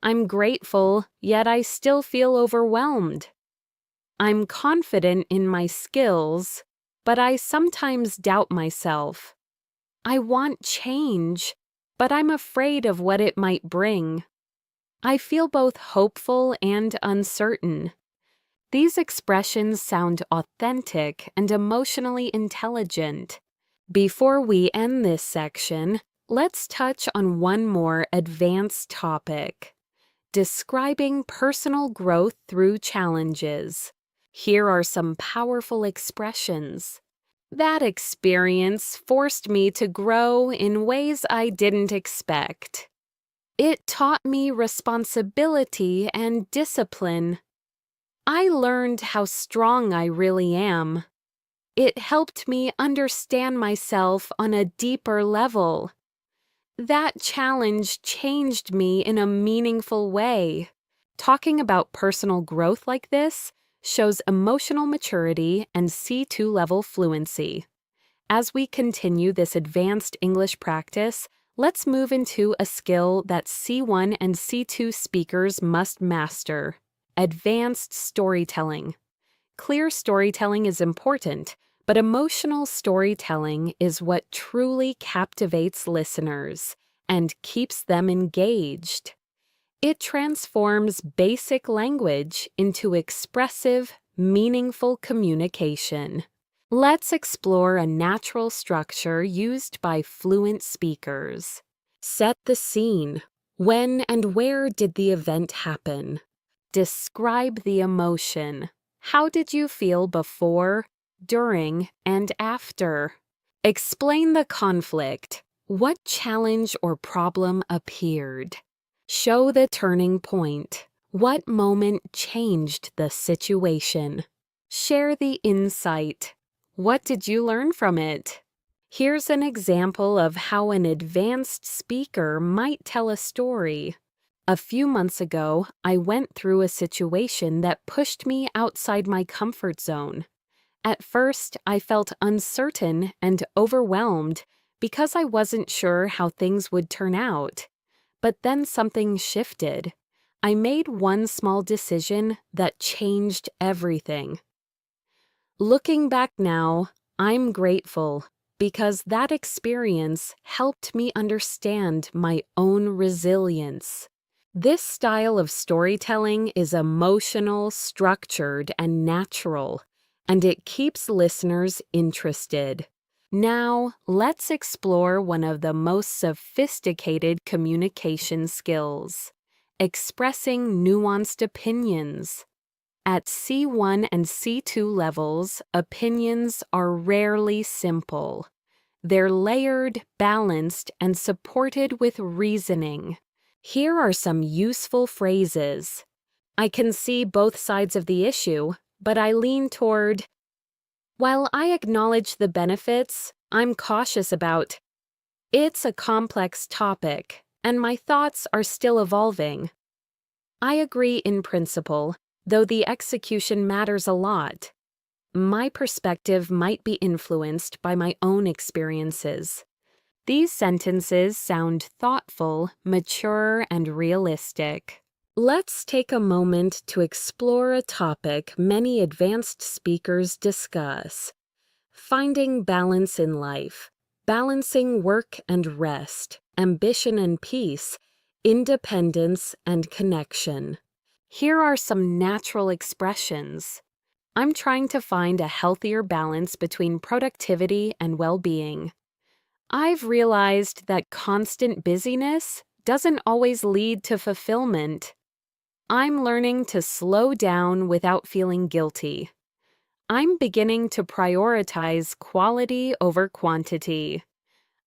I'm grateful, yet I still feel overwhelmed. I'm confident in my skills, but I sometimes doubt myself. I want change, but I'm afraid of what it might bring. I feel both hopeful and uncertain. These expressions sound authentic and emotionally intelligent. Before we end this section, let's touch on one more advanced topic: describing personal growth through challenges. Here are some powerful expressions. That experience forced me to grow in ways I didn't expect. It taught me responsibility and discipline. I learned how strong I really am. It helped me understand myself on a deeper level. That challenge changed me in a meaningful way. Talking about personal growth like this shows emotional maturity and C2 level fluency. As we continue this advanced English practice, let's move into a skill that C1 and C2 speakers must master: advanced storytelling. Clear storytelling is important, but emotional storytelling is what truly captivates listeners and keeps them engaged. It transforms basic language into expressive, meaningful communication. Let's explore a natural structure used by fluent speakers. Set the scene. When and where did the event happen? Describe the emotion. How did you feel before, during, and after? Explain the conflict. What challenge or problem appeared? Show the turning point. What moment changed the situation? Share the insight. What did you learn from it? Here's an example of how an advanced speaker might tell a story. A few months ago, I went through a situation that pushed me outside my comfort zone. At first, I felt uncertain and overwhelmed because I wasn't sure how things would turn out. But then something shifted. I made one small decision that changed everything. Looking back now, I'm grateful because that experience helped me understand my own resilience. This style of storytelling is emotional, structured, and natural, and it keeps listeners interested. Now, let's explore one of the most sophisticated communication skills: expressing nuanced opinions. At C1 and C2 levels, opinions are rarely simple. They're layered, balanced, and supported with reasoning. Here are some useful phrases. I can see both sides of the issue, but I lean toward. While I acknowledge the benefits, I'm cautious about. It's a complex topic, and my thoughts are still evolving. I agree in principle, though the execution matters a lot. My perspective might be influenced by my own experiences. These sentences sound thoughtful, mature, and realistic. Let's take a moment to explore a topic many advanced speakers discuss: finding balance in life, balancing work and rest, ambition and peace, independence and connection. Here are some natural expressions. I'm trying to find a healthier balance between productivity and well-being. I've realized that constant busyness doesn't always lead to fulfillment. I'm learning to slow down without feeling guilty. I'm beginning to prioritize quality over quantity.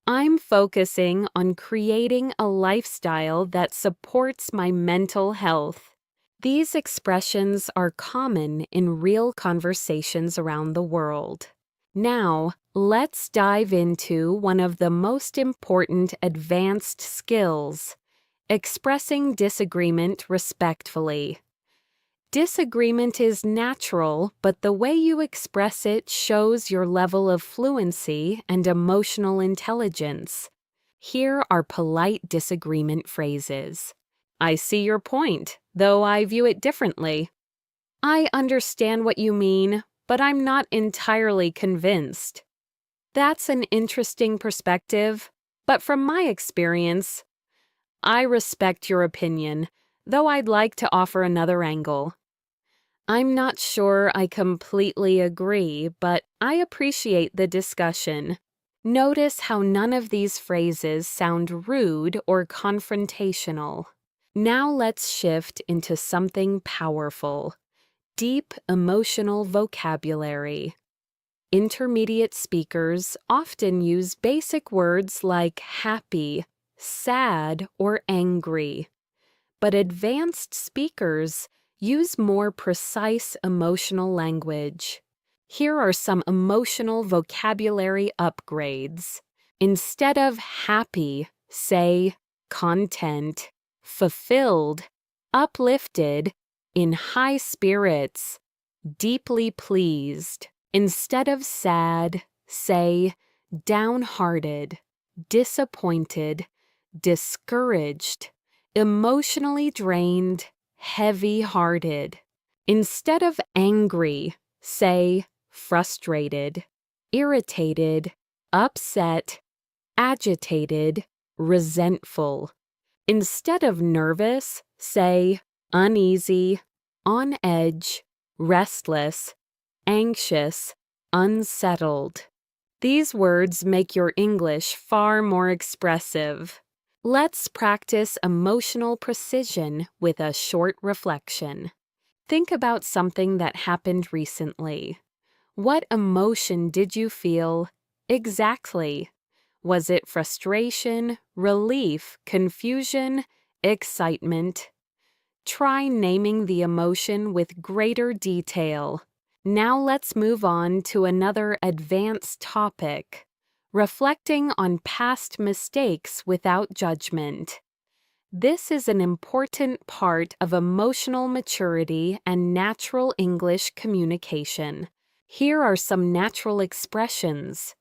I'm focusing on creating a lifestyle that supports my mental health. These expressions are common in real conversations around the world. Now, let's dive into one of the most important advanced skills: expressing disagreement respectfully. Disagreement is natural, but the way you express it shows your level of fluency and emotional intelligence. Here are polite disagreement phrases. I see your point, though I view it differently. I understand what you mean, but I'm not entirely convinced. That's an interesting perspective, but from my experience, I respect your opinion, though I'd like to offer another angle. I'm not sure I completely agree, but I appreciate the discussion. Notice how none of these phrases sound rude or confrontational. Now let's shift into something powerful: deep emotional vocabulary. Intermediate speakers often use basic words like happy, sad, or angry. But advanced speakers use more precise emotional language. Here are some emotional vocabulary upgrades. Instead of happy, say content, fulfilled, uplifted, in high spirits, deeply pleased. Instead of sad, say downhearted, disappointed, discouraged, emotionally drained, heavy-hearted. Instead of angry, say frustrated, irritated, upset, agitated, resentful. Instead of nervous, say uneasy, on edge, restless, anxious, unsettled. These words make your English far more expressive. Let's practice emotional precision with a short reflection. Think about something that happened recently. What emotion did you feel exactly? Was it frustration, relief, confusion, excitement? Try naming the emotion with greater detail. Now let's move on to another advanced topic: reflecting on past mistakes without judgment. This is an important part of emotional maturity and natural English communication. Here are some natural expressions.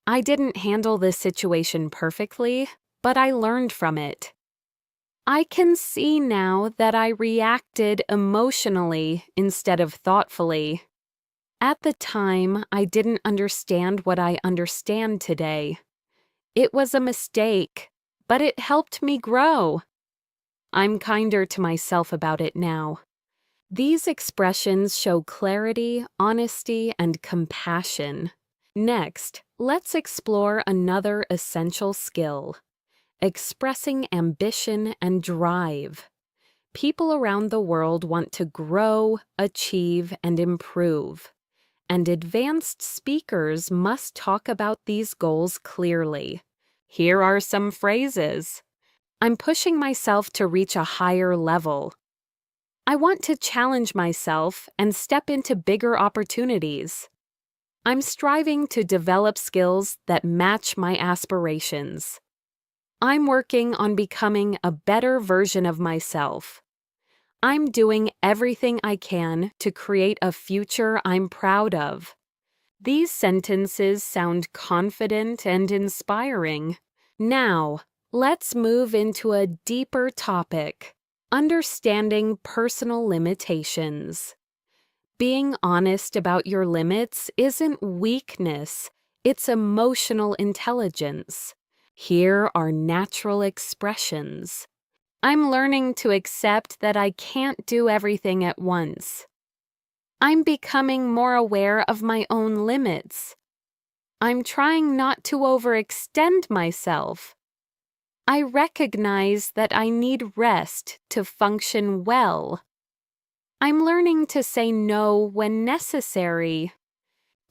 I didn't handle this situation perfectly, but I learned from it. I can see now that I reacted emotionally instead of thoughtfully. At the time, I didn't understand what I understand today. It was a mistake, but it helped me grow. I'm kinder to myself about it now. These expressions show clarity, honesty, and compassion. Next, let's explore another essential skill: expressing ambition and drive. People around the world want to grow, achieve, and improve. And advanced speakers must talk about these goals clearly. Here are some phrases. I'm pushing myself to reach a higher level. I want to challenge myself and step into bigger opportunities. I'm striving to develop skills that match my aspirations. I'm working on becoming a better version of myself. I'm doing everything I can to create a future I'm proud of. These sentences sound confident and inspiring. Now, let's move into a deeper topic: understanding personal limitations. Being honest about your limits isn't weakness, it's emotional intelligence. Here are natural expressions. I'm learning to accept that I can't do everything at once. I'm becoming more aware of my own limits. I'm trying not to overextend myself. I recognize that I need rest to function well. I'm learning to say no when necessary.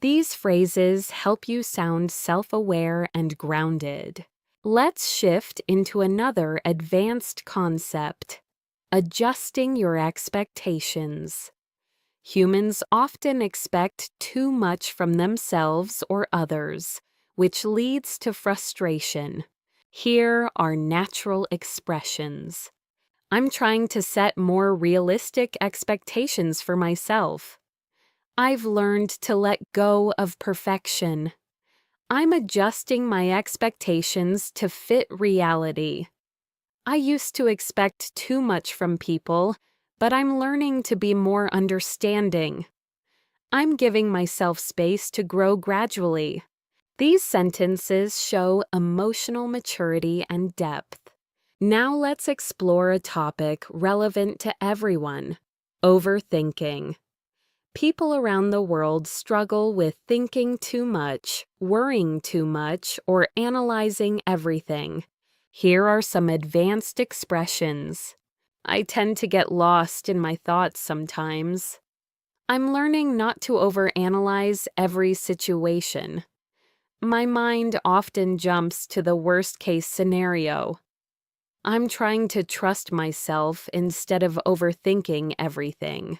These phrases help you sound self-aware and grounded. Let's shift into another advanced concept: adjusting your expectations. Humans often expect too much from themselves or others, which leads to frustration. Here are natural expressions. I'm trying to set more realistic expectations for myself. I've learned to let go of perfection. I'm adjusting my expectations to fit reality. I used to expect too much from people, but I'm learning to be more understanding. I'm giving myself space to grow gradually. These sentences show emotional maturity and depth. Now let's explore a topic relevant to everyone: overthinking. People around the world struggle with thinking too much, worrying too much, or analyzing everything. Here are some advanced expressions. I tend to get lost in my thoughts sometimes. I'm learning not to overanalyze every situation. My mind often jumps to the worst-case scenario. I'm trying to trust myself instead of overthinking everything.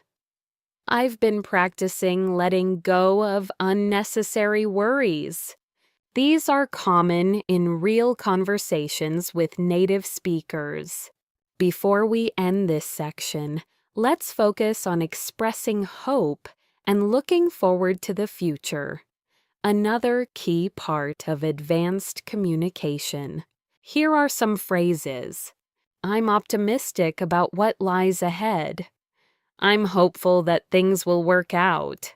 I've been practicing letting go of unnecessary worries. These are common in real conversations with native speakers. Before we end this section, let's focus on expressing hope and looking forward to the future. Another key part of advanced communication. Here are some phrases. I'm optimistic about what lies ahead. I'm hopeful that things will work out.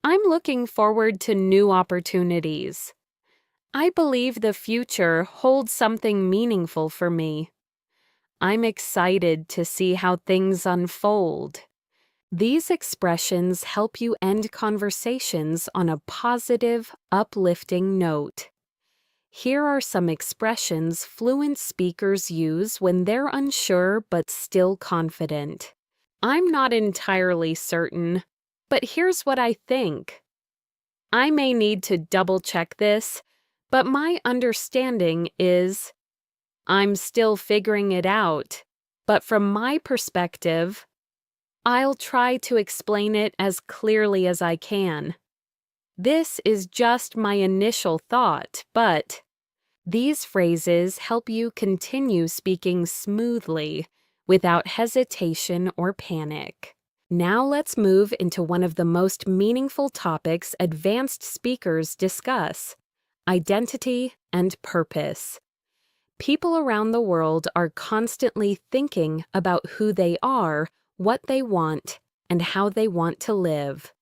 I'm looking forward to new opportunities. I believe the future holds something meaningful for me. I'm excited to see how things unfold. These expressions help you end conversations on a positive, uplifting note. Here are some expressions fluent speakers use when they're unsure but still confident. I'm not entirely certain, but here's what I think. I may need to double-check this, but my understanding is I'm still figuring it out, but from my perspective, I'll try to explain it as clearly as I can. This is just my initial thought, but these phrases help you continue speaking smoothly without hesitation or panic. Now let's move into one of the most meaningful topics advanced speakers discuss: identity and purpose. People around the world are constantly thinking about who they are, what they want, and how they want to live.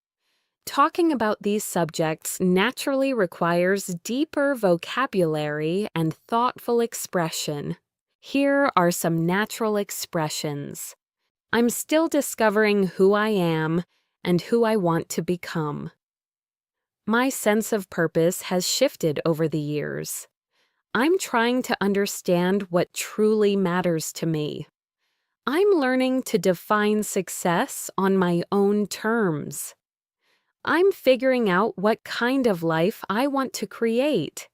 Talking about these subjects naturally requires deeper vocabulary and thoughtful expression. Here are some natural expressions. I'm still discovering who I am and who I want to become. My sense of purpose has shifted over the years. I'm trying to understand what truly matters to me. I'm learning to define success on my own terms. I'm figuring out what kind of life I want to create.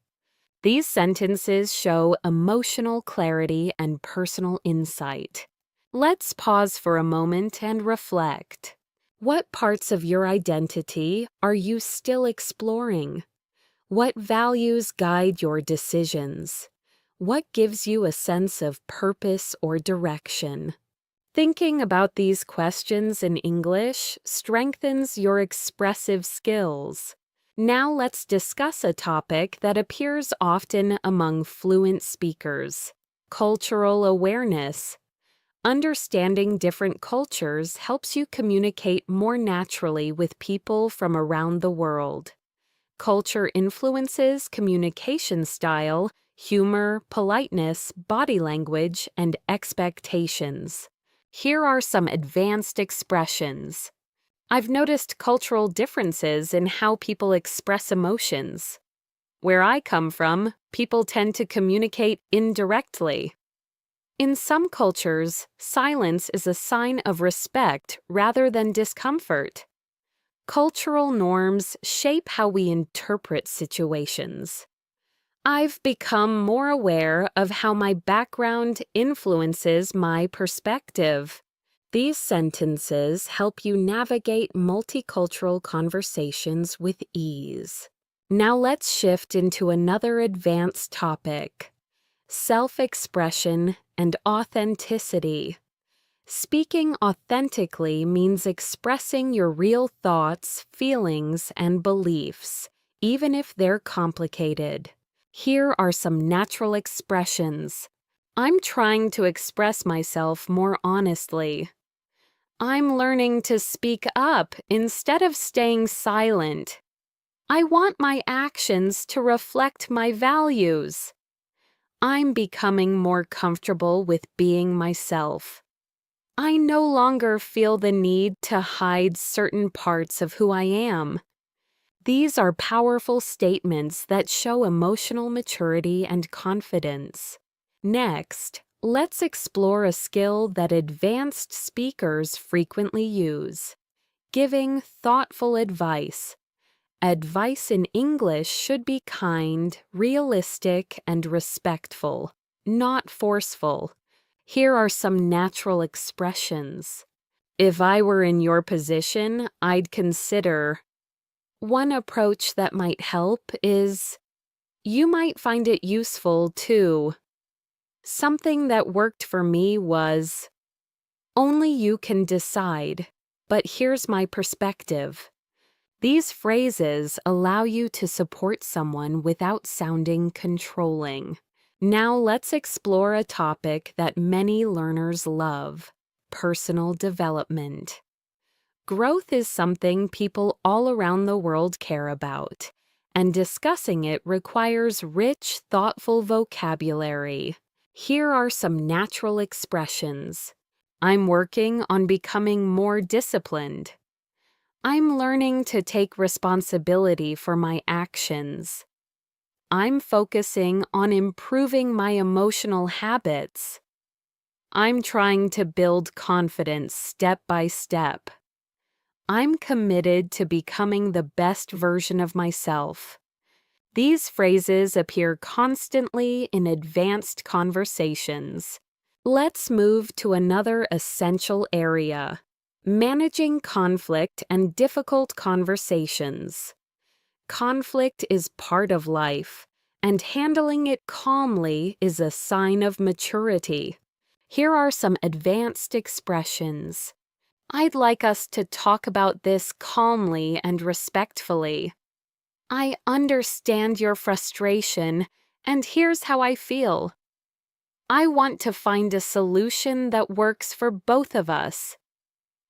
These sentences show emotional clarity and personal insight. Let's pause for a moment and reflect. What parts of your identity are you still exploring? What values guide your decisions? What gives you a sense of purpose or direction? Thinking about these questions in English strengthens your expressive skills. Now let's discuss a topic that appears often among fluent speakers: cultural awareness. Understanding different cultures helps you communicate more naturally with people from around the world. Culture influences communication style, humor, politeness, body language, and expectations. Here are some advanced expressions. I've noticed cultural differences in how people express emotions. Where I come from, people tend to communicate indirectly. In some cultures, silence is a sign of respect rather than discomfort. Cultural norms shape how we interpret situations. I've become more aware of how my background influences my perspective. These sentences help you navigate multicultural conversations with ease. Now let's shift into another advanced topic: self-expression and authenticity. Speaking authentically means expressing your real thoughts, feelings, and beliefs, even if they're complicated. Here are some natural expressions. I'm trying to express myself more honestly. I'm learning to speak up instead of staying silent. I want my actions to reflect my values. I'm becoming more comfortable with being myself. I no longer feel the need to hide certain parts of who I am. These are powerful statements that show emotional maturity and confidence. Next, let's explore a skill that advanced speakers frequently use: giving thoughtful advice. Advice in English should be kind, realistic, and respectful, not forceful. Here are some natural expressions. If I were in your position, I'd consider. One approach that might help is, you might find it useful too. Something that worked for me was, only you can decide, but here's my perspective. These phrases allow you to support someone without sounding controlling. Now let's explore a topic that many learners love: personal development. Growth is something people all around the world care about, and discussing it requires rich, thoughtful vocabulary. Here are some natural expressions. I'm working on becoming more disciplined. I'm learning to take responsibility for my actions. I'm focusing on improving my emotional habits. I'm trying to build confidence step by step. I'm committed to becoming the best version of myself. These phrases appear constantly in advanced conversations. Let's move to another essential area: managing conflict and difficult conversations. Conflict is part of life, and handling it calmly is a sign of maturity. Here are some advanced expressions. I'd like us to talk about this calmly and respectfully. I understand your frustration, and here's how I feel. I want to find a solution that works for both of us.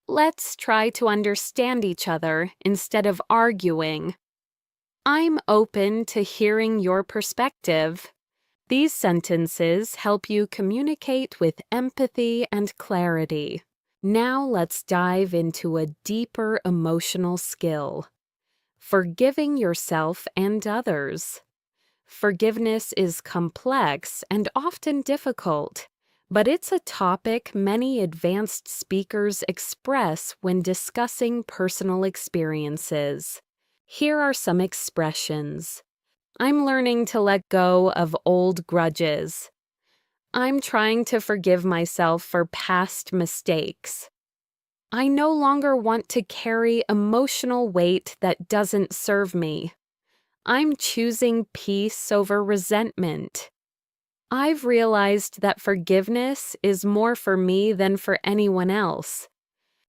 Let's try to understand each other instead of arguing. I'm open to hearing your perspective. These sentences help you communicate with empathy and clarity. Now let's dive into a deeper emotional skill: forgiving yourself and others. Forgiveness is complex and often difficult, but it's a topic many advanced speakers express when discussing personal experiences. Here are some expressions. I'm learning to let go of old grudges. I'm trying to forgive myself for past mistakes. I no longer want to carry emotional weight that doesn't serve me. I'm choosing peace over resentment. I've realized that forgiveness is more for me than for anyone else.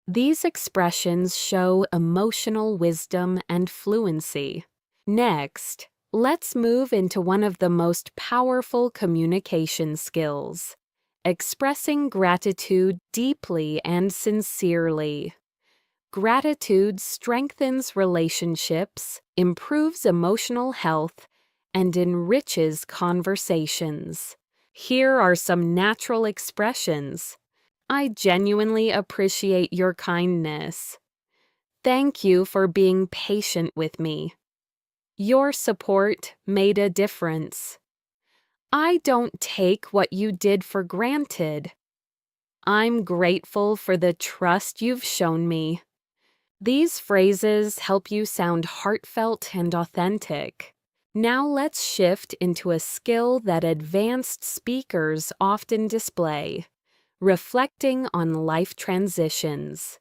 These expressions show emotional wisdom and fluency. Next, let's move into one of the most powerful communication skills: expressing gratitude deeply and sincerely. Gratitude strengthens relationships, improves emotional health, and enriches conversations. Here are some natural expressions. I genuinely appreciate your kindness. Thank you for being patient with me. Your support made a difference. I don't take what you did for granted. I'm grateful for the trust you've shown me. These phrases help you sound heartfelt and authentic. Now let's shift into a skill that advanced speakers often display: reflecting on life transitions.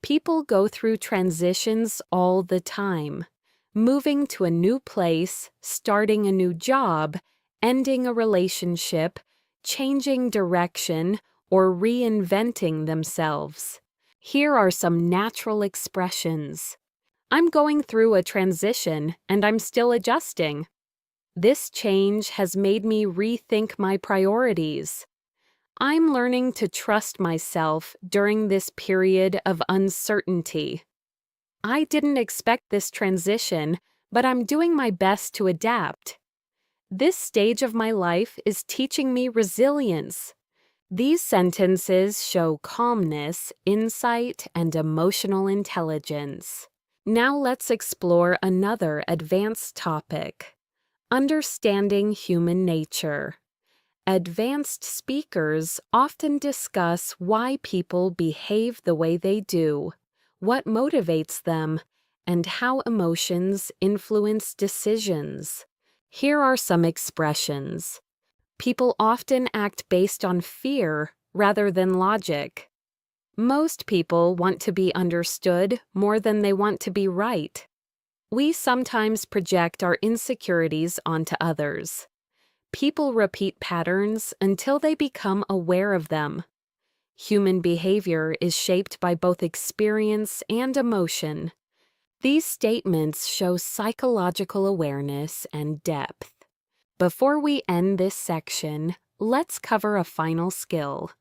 People go through transitions all the time: moving to a new place, starting a new job, ending a relationship, changing direction, or reinventing themselves. Here are some natural expressions. I'm going through a transition and I'm still adjusting. This change has made me rethink my priorities. I'm learning to trust myself during this period of uncertainty. I didn't expect this transition, but I'm doing my best to adapt. This stage of my life is teaching me resilience. These sentences show calmness, insight, and emotional intelligence. Now let's explore another advanced topic: understanding human nature. Advanced speakers often discuss why people behave the way they do, what motivates them, and how emotions influence decisions. Here are some expressions. People often act based on fear rather than logic. Most people want to be understood more than they want to be right. We sometimes project our insecurities onto others. People repeat patterns until they become aware of them. Human behavior is shaped by both experience and emotion. These statements show psychological awareness and depth. Before we end this section, let's cover a final skill: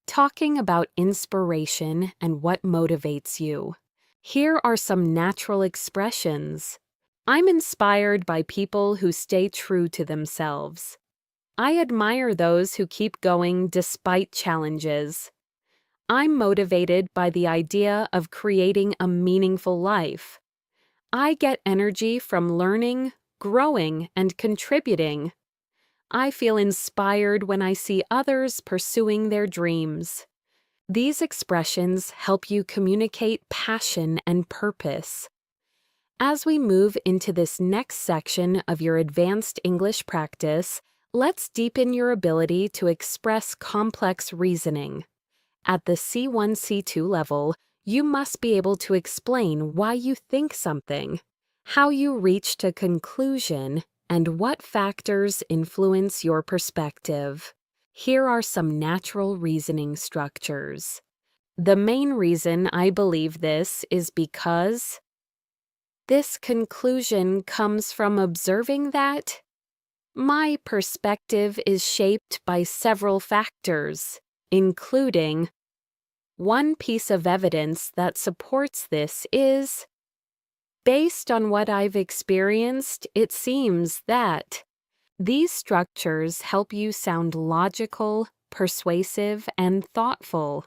talking about inspiration and what motivates you. Here are some natural expressions. I'm inspired by people who stay true to themselves. I admire those who keep going despite challenges. I'm motivated by the idea of creating a meaningful life. I get energy from learning, growing, and contributing. I feel inspired when I see others pursuing their dreams. These expressions help you communicate passion and purpose. As we move into this next section of your advanced English practice, let's deepen your ability to express complex reasoning. At the C1, C2 level, you must be able to explain why you think something, how you reached a conclusion, and what factors influence your perspective. Here are some natural reasoning structures. The main reason I believe this is because this conclusion comes from observing that my perspective is shaped by several factors, including one piece of evidence that supports this is, based on what I've experienced, it seems that. These structures help you sound logical, persuasive, and thoughtful,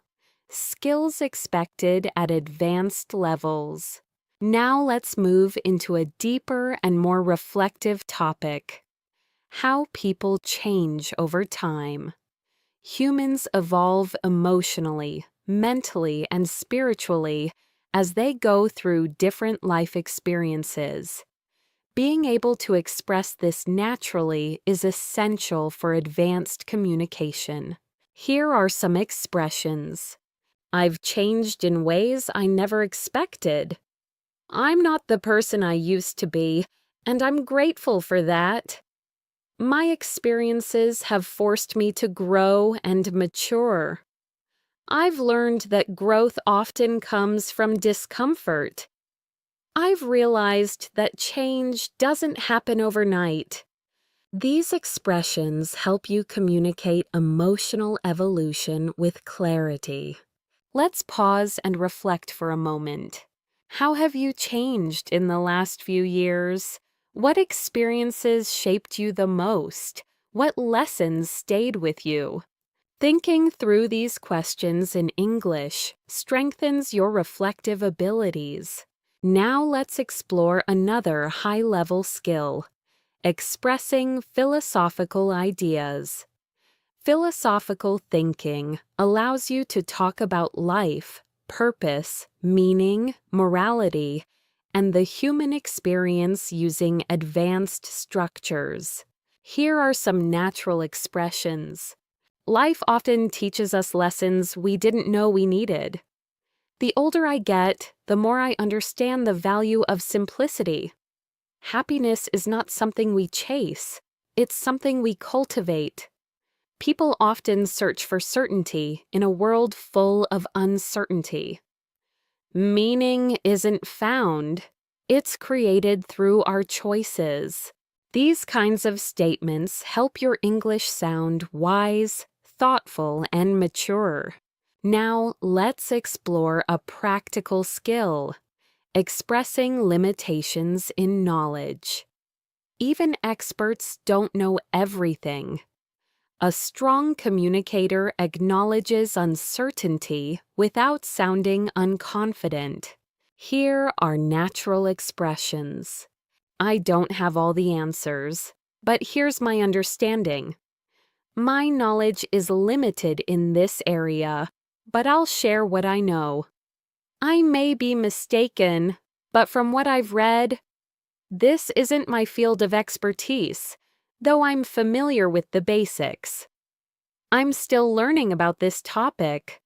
skills expected at advanced levels. Now let's move into a deeper and more reflective topic: how people change over time. Humans evolve emotionally, mentally, and spiritually as they go through different life experiences. Being able to express this naturally is essential for advanced communication. Here are some expressions. I've changed in ways I never expected. I'm not the person I used to be, and I'm grateful for that. My experiences have forced me to grow and mature. I've learned that growth often comes from discomfort. I've realized that change doesn't happen overnight. These expressions help you communicate emotional evolution with clarity. Let's pause and reflect for a moment. How have you changed in the last few years? What experiences shaped you the most? What lessons stayed with you? Thinking through these questions in English strengthens your reflective abilities. Now let's explore another high-level skill: expressing philosophical ideas. Philosophical thinking allows you to talk about life, purpose, meaning, morality, and the human experience using advanced structures. Here are some natural expressions. Life often teaches us lessons we didn't know we needed. The older I get, the more I understand the value of simplicity. Happiness is not something we chase, it's something we cultivate. People often search for certainty in a world full of uncertainty. Meaning isn't found, it's created through our choices. These kinds of statements help your English sound wise, thoughtful, and mature. Now, let's explore a practical skill: expressing limitations in knowledge. Even experts don't know everything. A strong communicator acknowledges uncertainty without sounding unconfident. Here are natural expressions. I don't have all the answers, but here's my understanding. My knowledge is limited in this area, but I'll share what I know. I may be mistaken, but from what I've read, this isn't my field of expertise, though I'm familiar with the basics. I'm still learning about this topic.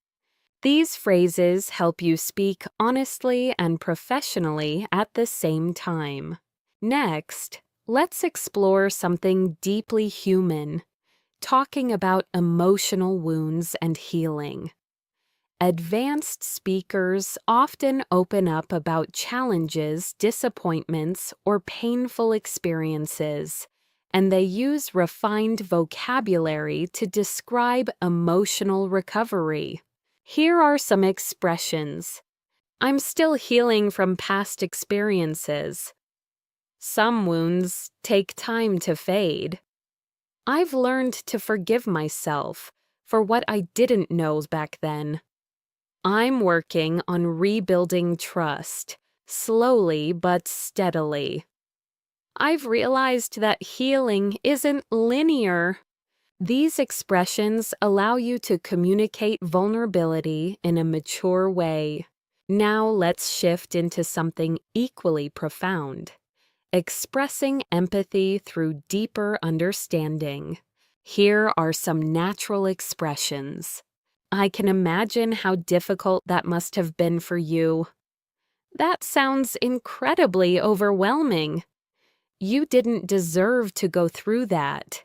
These phrases help you speak honestly and professionally at the same time. Next, let's explore something deeply human, talking about emotional wounds and healing. Advanced speakers often open up about challenges, disappointments, or painful experiences, and they use refined vocabulary to describe emotional recovery. Here are some expressions. I'm still healing from past experiences. Some wounds take time to fade. I've learned to forgive myself for what I didn't know back then. I'm working on rebuilding trust, slowly but steadily. I've realized that healing isn't linear. These expressions allow you to communicate vulnerability in a mature way. Now let's shift into something equally profound: expressing empathy through deeper understanding. Here are some natural expressions. I can imagine how difficult that must have been for you. That sounds incredibly overwhelming. You didn't deserve to go through that.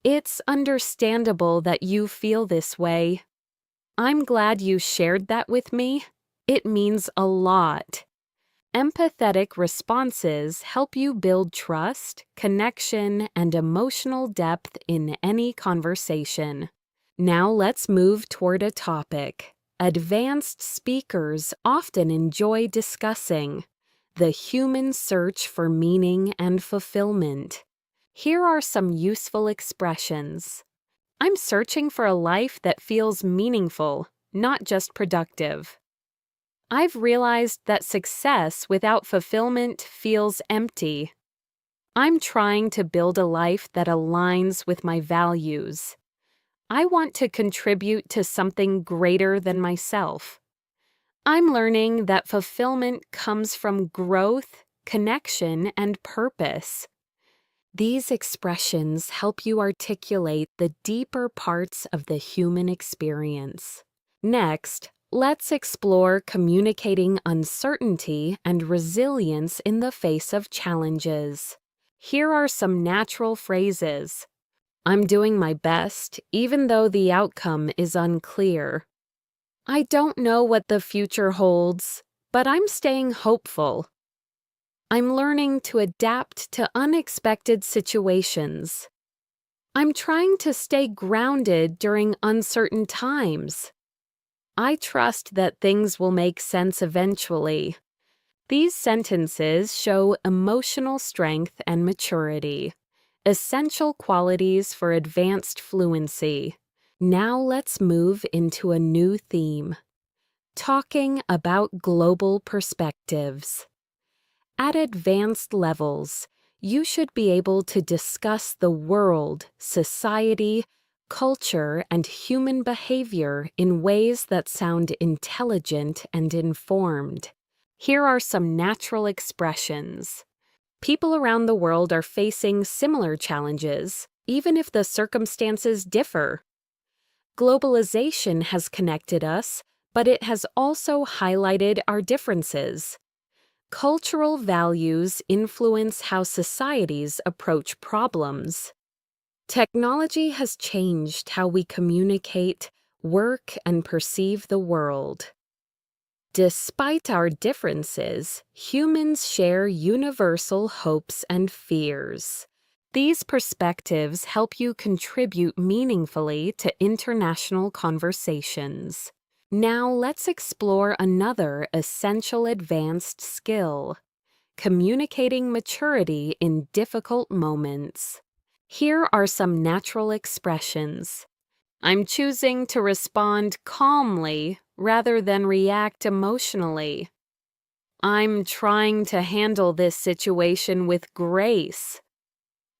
It's understandable that you feel this way. I'm glad you shared that with me. It means a lot. Empathetic responses help you build trust, connection, and emotional depth in any conversation. Now let's move toward a topic advanced speakers often enjoy discussing: the human search for meaning and fulfillment. Here are some useful expressions. I'm searching for a life that feels meaningful, not just productive. I've realized that success without fulfillment feels empty. I'm trying to build a life that aligns with my values. I want to contribute to something greater than myself. I'm learning that fulfillment comes from growth, connection, and purpose. These expressions help you articulate the deeper parts of the human experience. Next, let's explore communicating uncertainty and resilience in the face of challenges. Here are some natural phrases. I'm doing my best, even though the outcome is unclear. I don't know what the future holds, but I'm staying hopeful. I'm learning to adapt to unexpected situations. I'm trying to stay grounded during uncertain times. I trust that things will make sense eventually. These sentences show emotional strength and maturity, essential qualities for advanced fluency. Now let's move into a new theme: talking about global perspectives. At advanced levels, you should be able to discuss the world, society, culture, and human behavior in ways that sound intelligent and informed. Here are some natural expressions. People around the world are facing similar challenges, even if the circumstances differ. Globalization has connected us, but it has also highlighted our differences. Cultural values influence how societies approach problems. Technology has changed how we communicate, work, and perceive the world. Despite our differences, humans share universal hopes and fears. These perspectives help you contribute meaningfully to international conversations. Now let's explore another essential advanced skill: communicating maturity in difficult moments. Here are some natural expressions. I'm choosing to respond calmly rather than react emotionally. I'm trying to handle this situation with grace.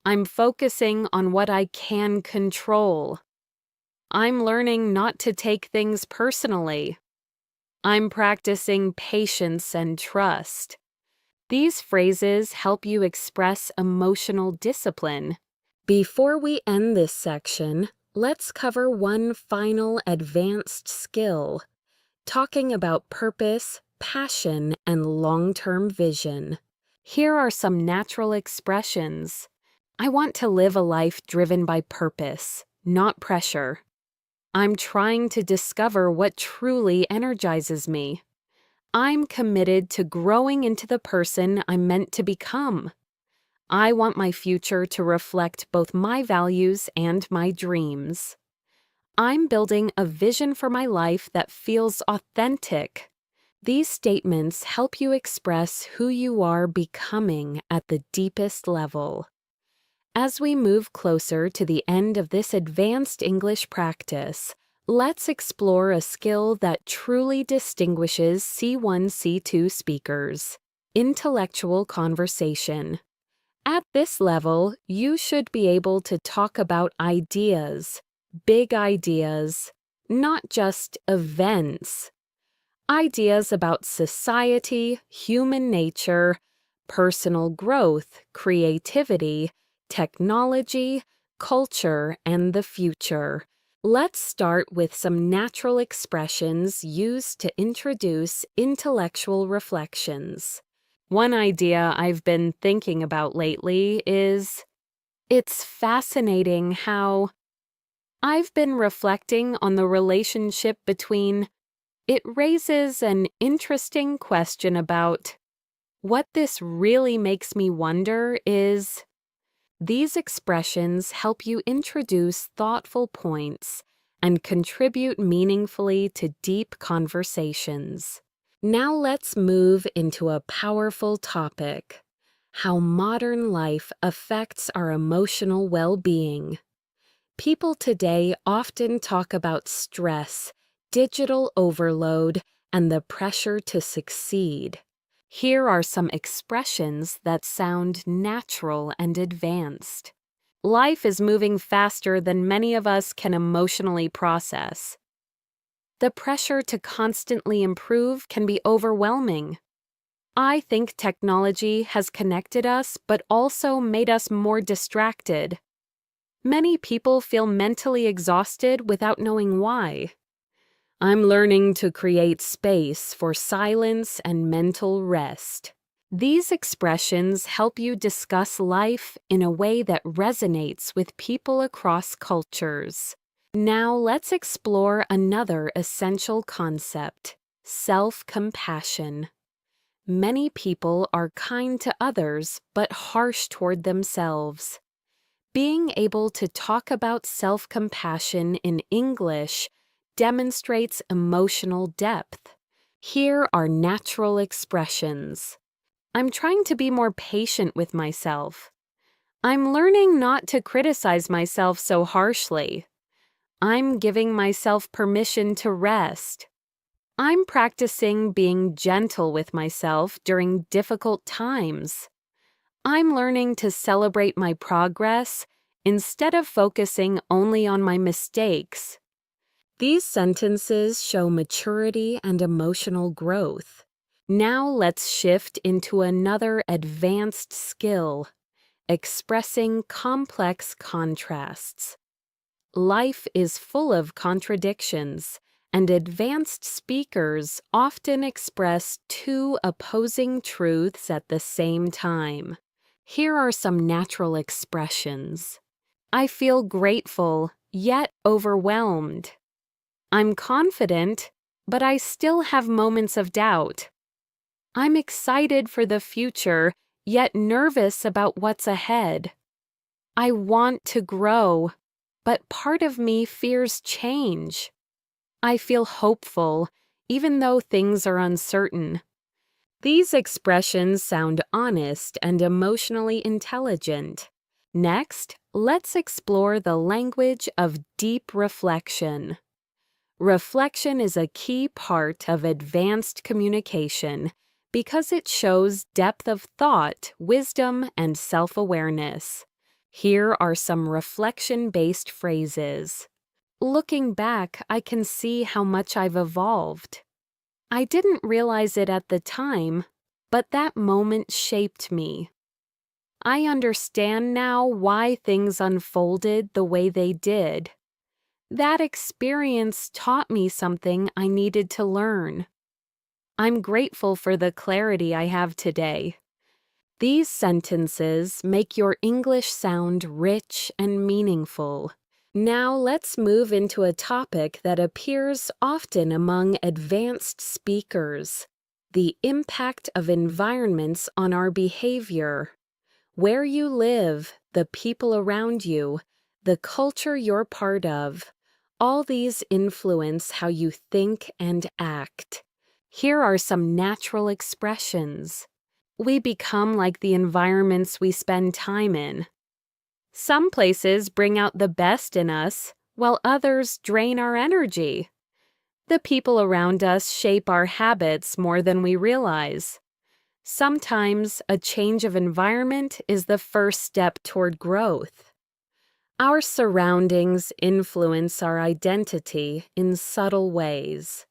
I'm focusing on what I can control. I'm learning not to take things personally. I'm practicing patience and trust. These phrases help you express emotional discipline. Before we end this section, let's cover one final advanced skill: talking about purpose, passion, and long-term vision. Here are some natural expressions. I want to live a life driven by purpose, not pressure. I'm trying to discover what truly energizes me. I'm committed to growing into the person I'm meant to become. I want my future to reflect both my values and my dreams. I'm building a vision for my life that feels authentic. These statements help you express who you are becoming at the deepest level. As we move closer to the end of this advanced English practice, let's explore a skill that truly distinguishes C1, C2 speakers: intellectual conversation. At this level, you should be able to talk about ideas, big ideas, not just events. Ideas about society, human nature, personal growth, creativity, technology, culture, and the future. Let's start with some natural expressions used to introduce intellectual reflections. One idea I've been thinking about lately is, it's fascinating how I've been reflecting on the relationship between. It raises an interesting question about what this really makes me wonder is. These expressions help you introduce thoughtful points and contribute meaningfully to deep conversations. Now let's move into a powerful topic: how modern life affects our emotional well-being. People today often talk about stress, digital overload, and the pressure to succeed. Here are some expressions that sound natural and advanced. Life is moving faster than many of us can emotionally process. The pressure to constantly improve can be overwhelming. I think technology has connected us but also made us more distracted. Many people feel mentally exhausted without knowing why. I'm learning to create space for silence and mental rest. These expressions help you discuss life in a way that resonates with people across cultures. Now let's explore another essential concept: self-compassion. Many people are kind to others but harsh toward themselves. Being able to talk about self-compassion in English demonstrates emotional depth. Here are natural expressions. I'm trying to be more patient with myself. I'm learning not to criticize myself so harshly. I'm giving myself permission to rest. I'm practicing being gentle with myself during difficult times. I'm learning to celebrate my progress instead of focusing only on my mistakes. These sentences show maturity and emotional growth. Now let's shift into another advanced skill, expressing complex contrasts. Life is full of contradictions, and advanced speakers often express two opposing truths at the same time. Here are some natural expressions. I feel grateful, yet overwhelmed. I'm confident, but I still have moments of doubt. I'm excited for the future, yet nervous about what's ahead. I want to grow, but part of me fears change. I feel hopeful, even though things are uncertain. These expressions sound honest and emotionally intelligent. Next, let's explore the language of deep reflection. Reflection is a key part of advanced communication because it shows depth of thought, wisdom, and self-awareness. Here are some reflection-based phrases. Looking back, I can see how much I've evolved. I didn't realize it at the time, but that moment shaped me. I understand now why things unfolded the way they did. That experience taught me something I needed to learn. I'm grateful for the clarity I have today. These sentences make your English sound rich and meaningful. Now let's move into a topic that appears often among advanced speakers: the impact of environments on our behavior. Where you live, the people around you, the culture you're part of, all these influence how you think and act. Here are some natural expressions. We become like the environments we spend time in. Some places bring out the best in us, while others drain our energy. The people around us shape our habits more than we realize. Sometimes a change of environment is the first step toward growth. Our surroundings influence our identity in subtle ways.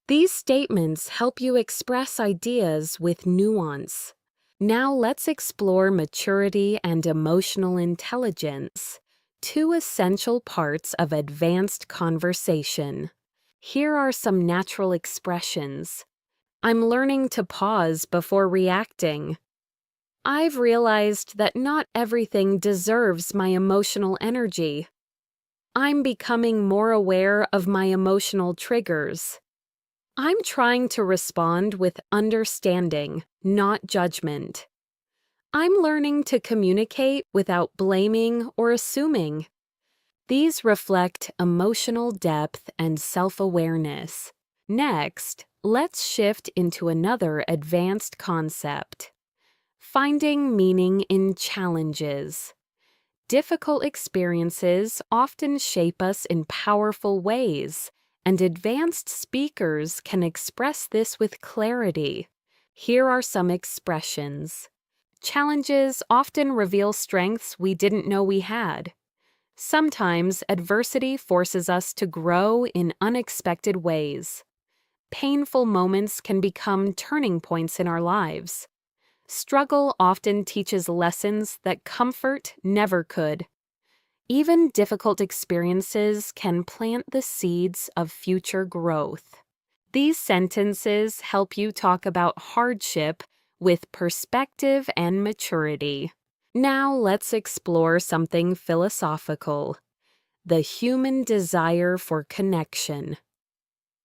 These statements help you express ideas with nuance. Now let's explore maturity and emotional intelligence, two essential parts of advanced conversation. Here are some natural expressions. I'm learning to pause before reacting. I've realized that not everything deserves my emotional energy. I'm becoming more aware of my emotional triggers. I'm trying to respond with understanding, not judgment. I'm learning to communicate without blaming or assuming. These reflect emotional depth and self-awareness. Next, let's shift into another advanced concept: finding meaning in challenges. Difficult experiences often shape us in powerful ways, and advanced speakers can express this with clarity. Here are some expressions. Challenges often reveal strengths we didn't know we had. Sometimes adversity forces us to grow in unexpected ways. Painful moments can become turning points in our lives. Struggle often teaches lessons that comfort never could. Even difficult experiences can plant the seeds of future growth. These sentences help you talk about hardship with perspective and maturity. Now let's explore something philosophical: the human desire for connection.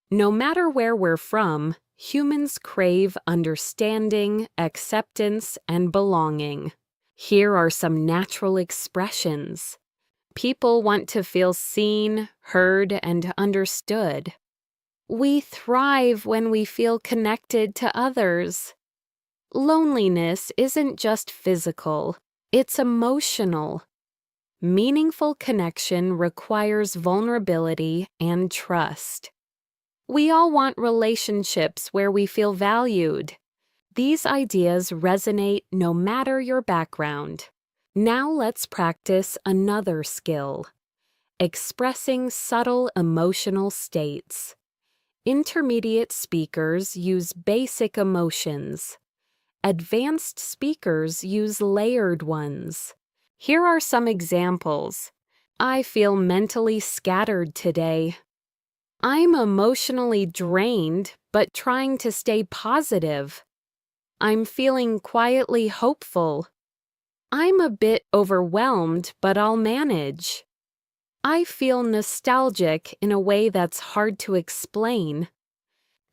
No matter where we're from, humans crave understanding, acceptance, and belonging. Here are some natural expressions. People want to feel seen, heard, and understood. We thrive when we feel connected to others. Loneliness isn't just physical, it's emotional. Meaningful connection requires vulnerability and trust. We all want relationships where we feel valued. These ideas resonate no matter your background. Now let's practice another skill: expressing subtle emotional states. Intermediate speakers use basic emotions. Advanced speakers use layered ones. Here are some examples. I feel mentally scattered today. I'm emotionally drained, but trying to stay positive. I'm feeling quietly hopeful. I'm a bit overwhelmed, but I'll manage. I feel nostalgic in a way that's hard to explain.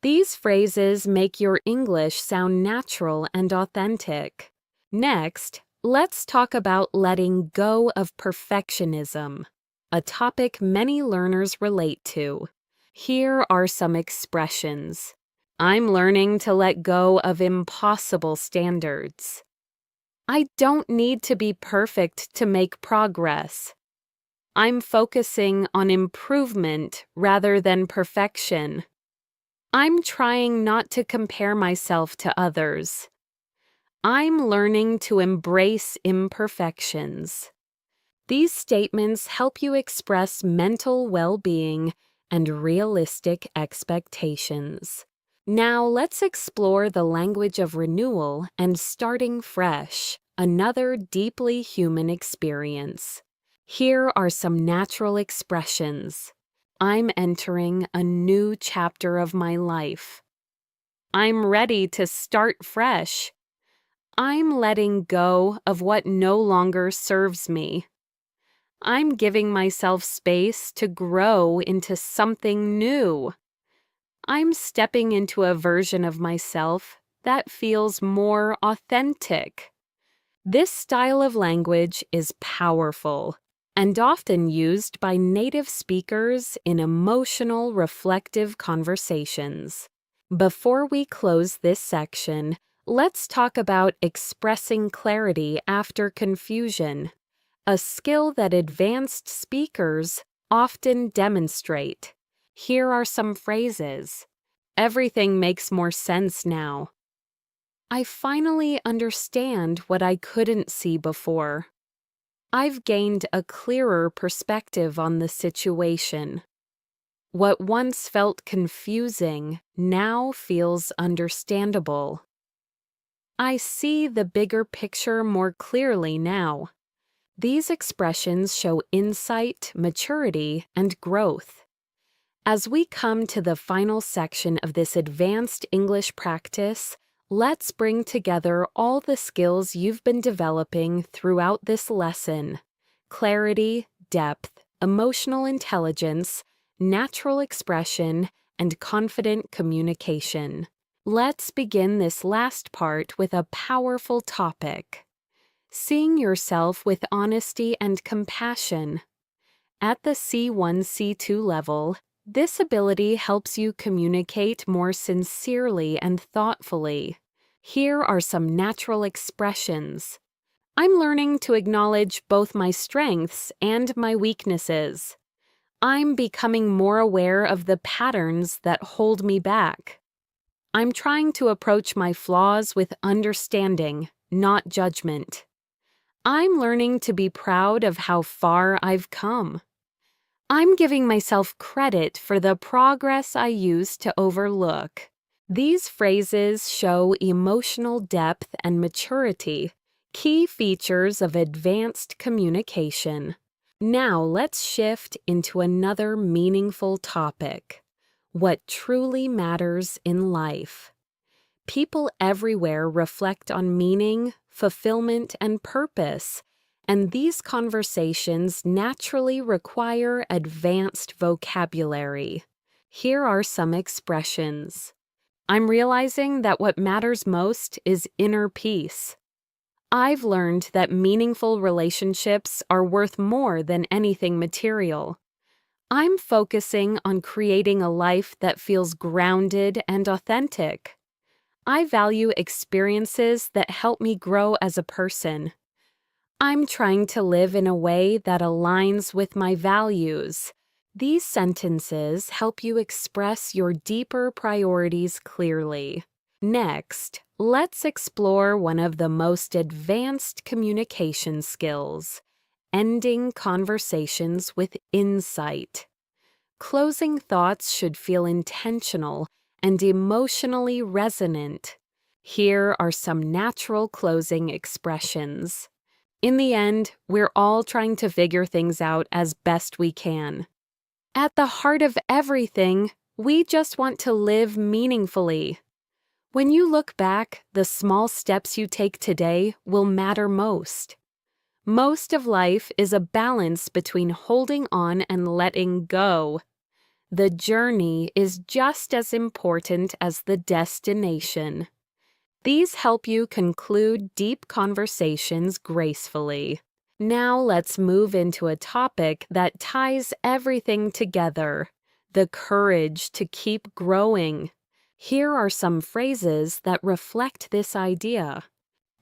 These phrases make your English sound natural and authentic. Next, let's talk about letting go of perfectionism, a topic many learners relate to. Here are some expressions. I'm learning to let go of impossible standards. I don't need to be perfect to make progress. I'm focusing on improvement rather than perfection. I'm trying not to compare myself to others. I'm learning to embrace imperfections. These statements help you express mental well-being and realistic expectations. Now let's explore the language of renewal and starting fresh, another deeply human experience. Here are some natural expressions. I'm entering a new chapter of my life. I'm ready to start fresh. I'm letting go of what no longer serves me. I'm giving myself space to grow into something new. I'm stepping into a version of myself that feels more authentic. This style of language is powerful and often used by native speakers in emotional, reflective conversations. Before we close this section, let's talk about expressing clarity after confusion, a skill that advanced speakers often demonstrate. Here are some phrases. Everything makes more sense now. I finally understand what I couldn't see before. I've gained a clearer perspective on the situation. What once felt confusing now feels understandable. I see the bigger picture more clearly now. These expressions show insight, maturity, and growth. As we come to the final section of this advanced English practice, let's bring together all the skills you've been developing throughout this lesson: clarity, depth, emotional intelligence, natural expression, and confident communication. Let's begin this last part with a powerful topic: seeing yourself with honesty and compassion. At the C1, C2 level, this ability helps you communicate more sincerely and thoughtfully. Here are some natural expressions. I'm learning to acknowledge both my strengths and my weaknesses. I'm becoming more aware of the patterns that hold me back. I'm trying to approach my flaws with understanding, not judgment. I'm learning to be proud of how far I've come. I'm giving myself credit for the progress I used to overlook. These phrases show emotional depth and maturity, key features of advanced communication. Now let's shift into another meaningful topic: what truly matters in life. People everywhere reflect on meaning, fulfillment, and purpose, and these conversations naturally require advanced vocabulary. Here are some expressions. I'm realizing that what matters most is inner peace. I've learned that meaningful relationships are worth more than anything material. I'm focusing on creating a life that feels grounded and authentic. I value experiences that help me grow as a person. I'm trying to live in a way that aligns with my values. These sentences help you express your deeper priorities clearly. Next, let's explore one of the most advanced communication skills: ending conversations with insight. Closing thoughts should feel intentional and emotionally resonant. Here are some natural closing expressions. In the end, we're all trying to figure things out as best we can. At the heart of everything, we just want to live meaningfully. When you look back, the small steps you take today will matter most. Most of life is a balance between holding on and letting go. The journey is just as important as the destination. These help you conclude deep conversations gracefully. Now let's move into a topic that ties everything together: the courage to keep growing. Here are some phrases that reflect this idea.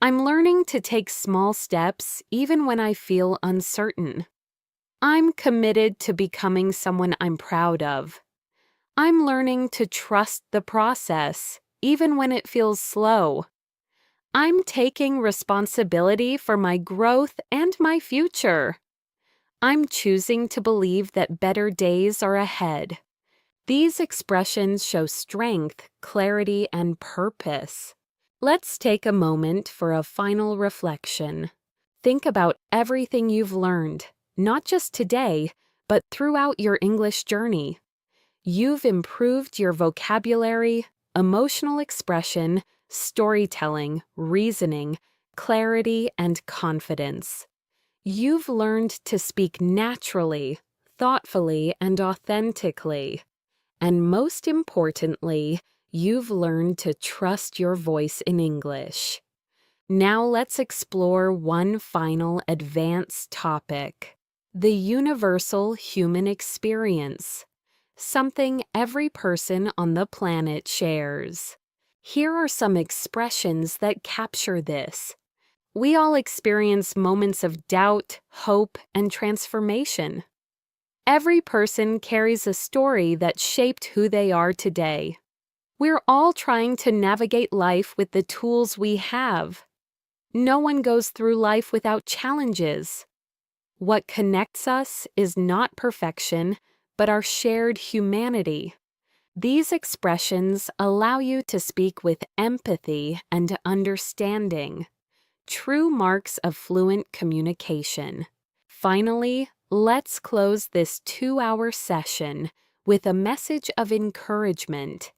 I'm learning to take small steps even when I feel uncertain. I'm committed to becoming someone I'm proud of. I'm learning to trust the process, even when it feels slow. I'm taking responsibility for my growth and my future. I'm choosing to believe that better days are ahead. These expressions show strength, clarity, and purpose. Let's take a moment for a final reflection. Think about everything you've learned, not just today, but throughout your English journey. You've improved your vocabulary, emotional expression, storytelling, reasoning, clarity, and confidence. You've learned to speak naturally, thoughtfully, and authentically. And most importantly, you've learned to trust your voice in English. Now let's explore one final advanced topic: the universal human experience. Something every person on the planet shares. Here are some expressions that capture this. We all experience moments of doubt, hope, and transformation. Every person carries a story that shaped who they are today. We're all trying to navigate life with the tools we have. No one goes through life without challenges. What connects us is not perfection, but our shared humanity. These expressions allow you to speak with empathy and understanding, true marks of fluent communication. Finally, let's close this 2-hour session with a message of encouragement,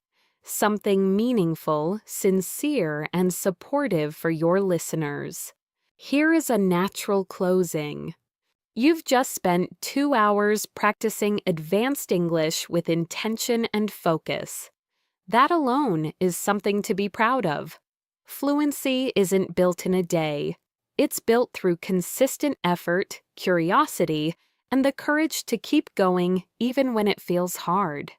something meaningful, sincere, and supportive for your listeners. Here is a natural closing. You've just spent 2 hours practicing advanced English with intention and focus. That alone is something to be proud of. Fluency isn't built in a day. It's built through consistent effort, curiosity, and the courage to keep going even when it feels hard.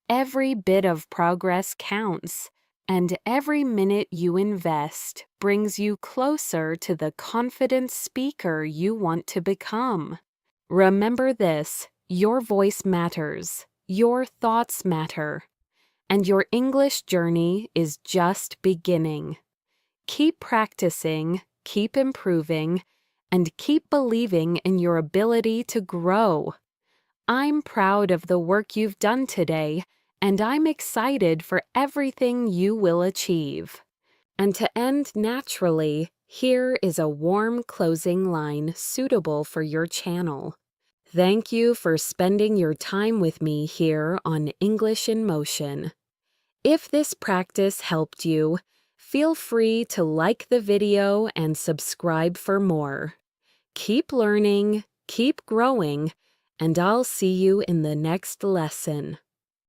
Every bit of progress counts, and every minute you invest brings you closer to the confident speaker you want to become. Remember this: your voice matters, your thoughts matter, and your English journey is just beginning. Keep practicing, keep improving, and keep believing in your ability to grow. I'm proud of the work you've done today, and I'm excited for everything you will achieve. And to end naturally, here is a warm closing line suitable for your channel. Thank you for spending your time with me here on English in Motion. If this practice helped you, feel free to like the video and subscribe for more. Keep learning, keep growing, and I'll see you in the next lesson.